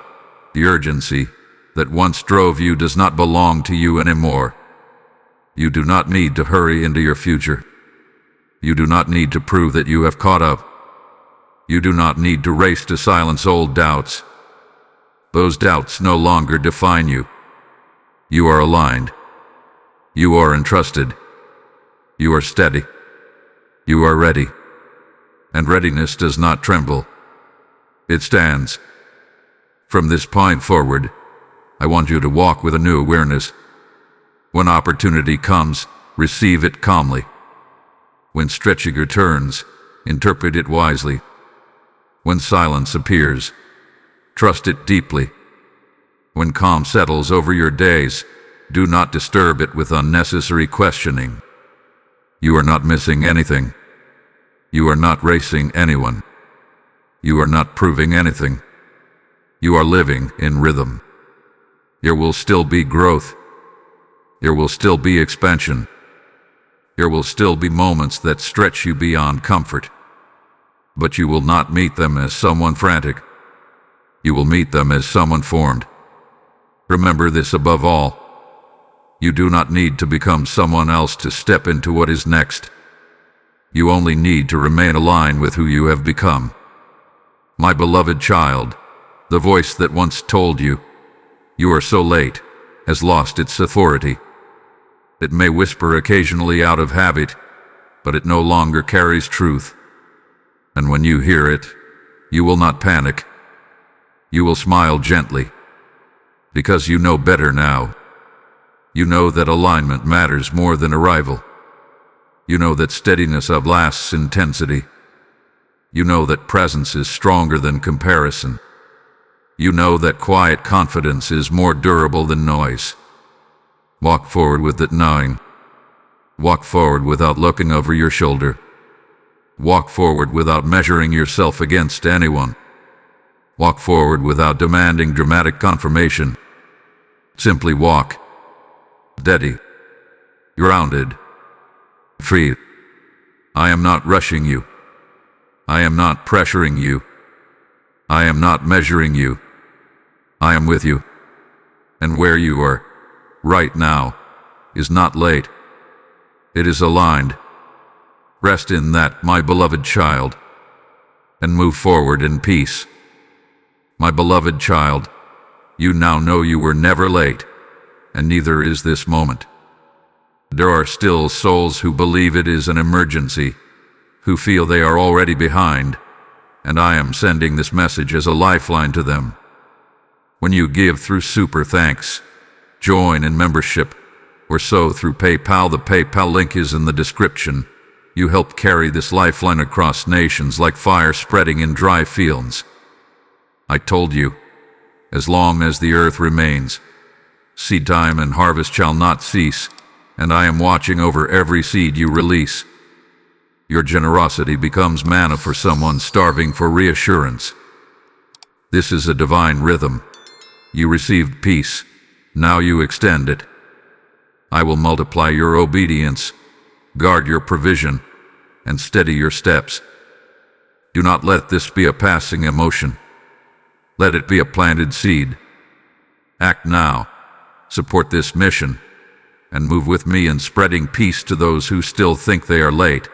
the urgency that once drove you does not belong to you anymore. You do not need to hurry into your future. You do not need to prove that you have caught up. You do not need to race to silence old doubts. Those doubts no longer define you. You are aligned. You are entrusted. You are steady. You are ready. And readiness does not tremble. It stands. From this point forward, I want you to walk with a new awareness. When opportunity comes, receive it calmly. When stretching returns, interpret it wisely. When silence appears, trust it deeply. When calm settles over your days, do not disturb it with unnecessary questioning. You are not missing anything. You are not racing anyone. You are not proving anything. You are living in rhythm. There will still be growth. There will still be expansion. There will still be moments that stretch you beyond comfort. But you will not meet them as someone frantic. You will meet them as someone formed. Remember this above all. You do not need to become someone else to step into what is next. You only need to remain aligned with who you have become. My beloved child, the voice that once told you, "You are so late," has lost its authority. It may whisper occasionally out of habit, but it no longer carries truth. And when you hear it, you will not panic. You will smile gently, because you know better now. You know that alignment matters more than arrival. You know that steadiness outlasts intensity. You know that presence is stronger than comparison. You know that quiet confidence is more durable than noise. Walk forward with that knowing. Walk forward without looking over your shoulder. Walk forward without measuring yourself against anyone. Walk forward without demanding dramatic confirmation. Simply walk. Steady. Grounded. Free. I am not rushing you. I am not pressuring you. I am not measuring you. I am with you. And where you are, right now, is not late. It is aligned. Rest in that, my beloved child, and move forward in peace. My beloved child, you now know you were never late, and neither is this moment. There are still souls who believe it is an emergency, who feel they are already behind, and I am sending this message as a lifeline to them. When you give through Super Thanks, join in membership, or sow through PayPal, the PayPal link is in the description. You help carry this lifeline across nations like fire spreading in dry fields. I told you, as long as the earth remains, seed time and harvest shall not cease, and I am watching over every seed you release. Your generosity becomes manna for someone starving for reassurance. This is a divine rhythm. You received peace, now you extend it. I will multiply your obedience, guard your provision, and steady your steps. Do not let this be a passing emotion. Let it be a planted seed. Act now, support this mission, and move with me in spreading peace to those who still think they are late.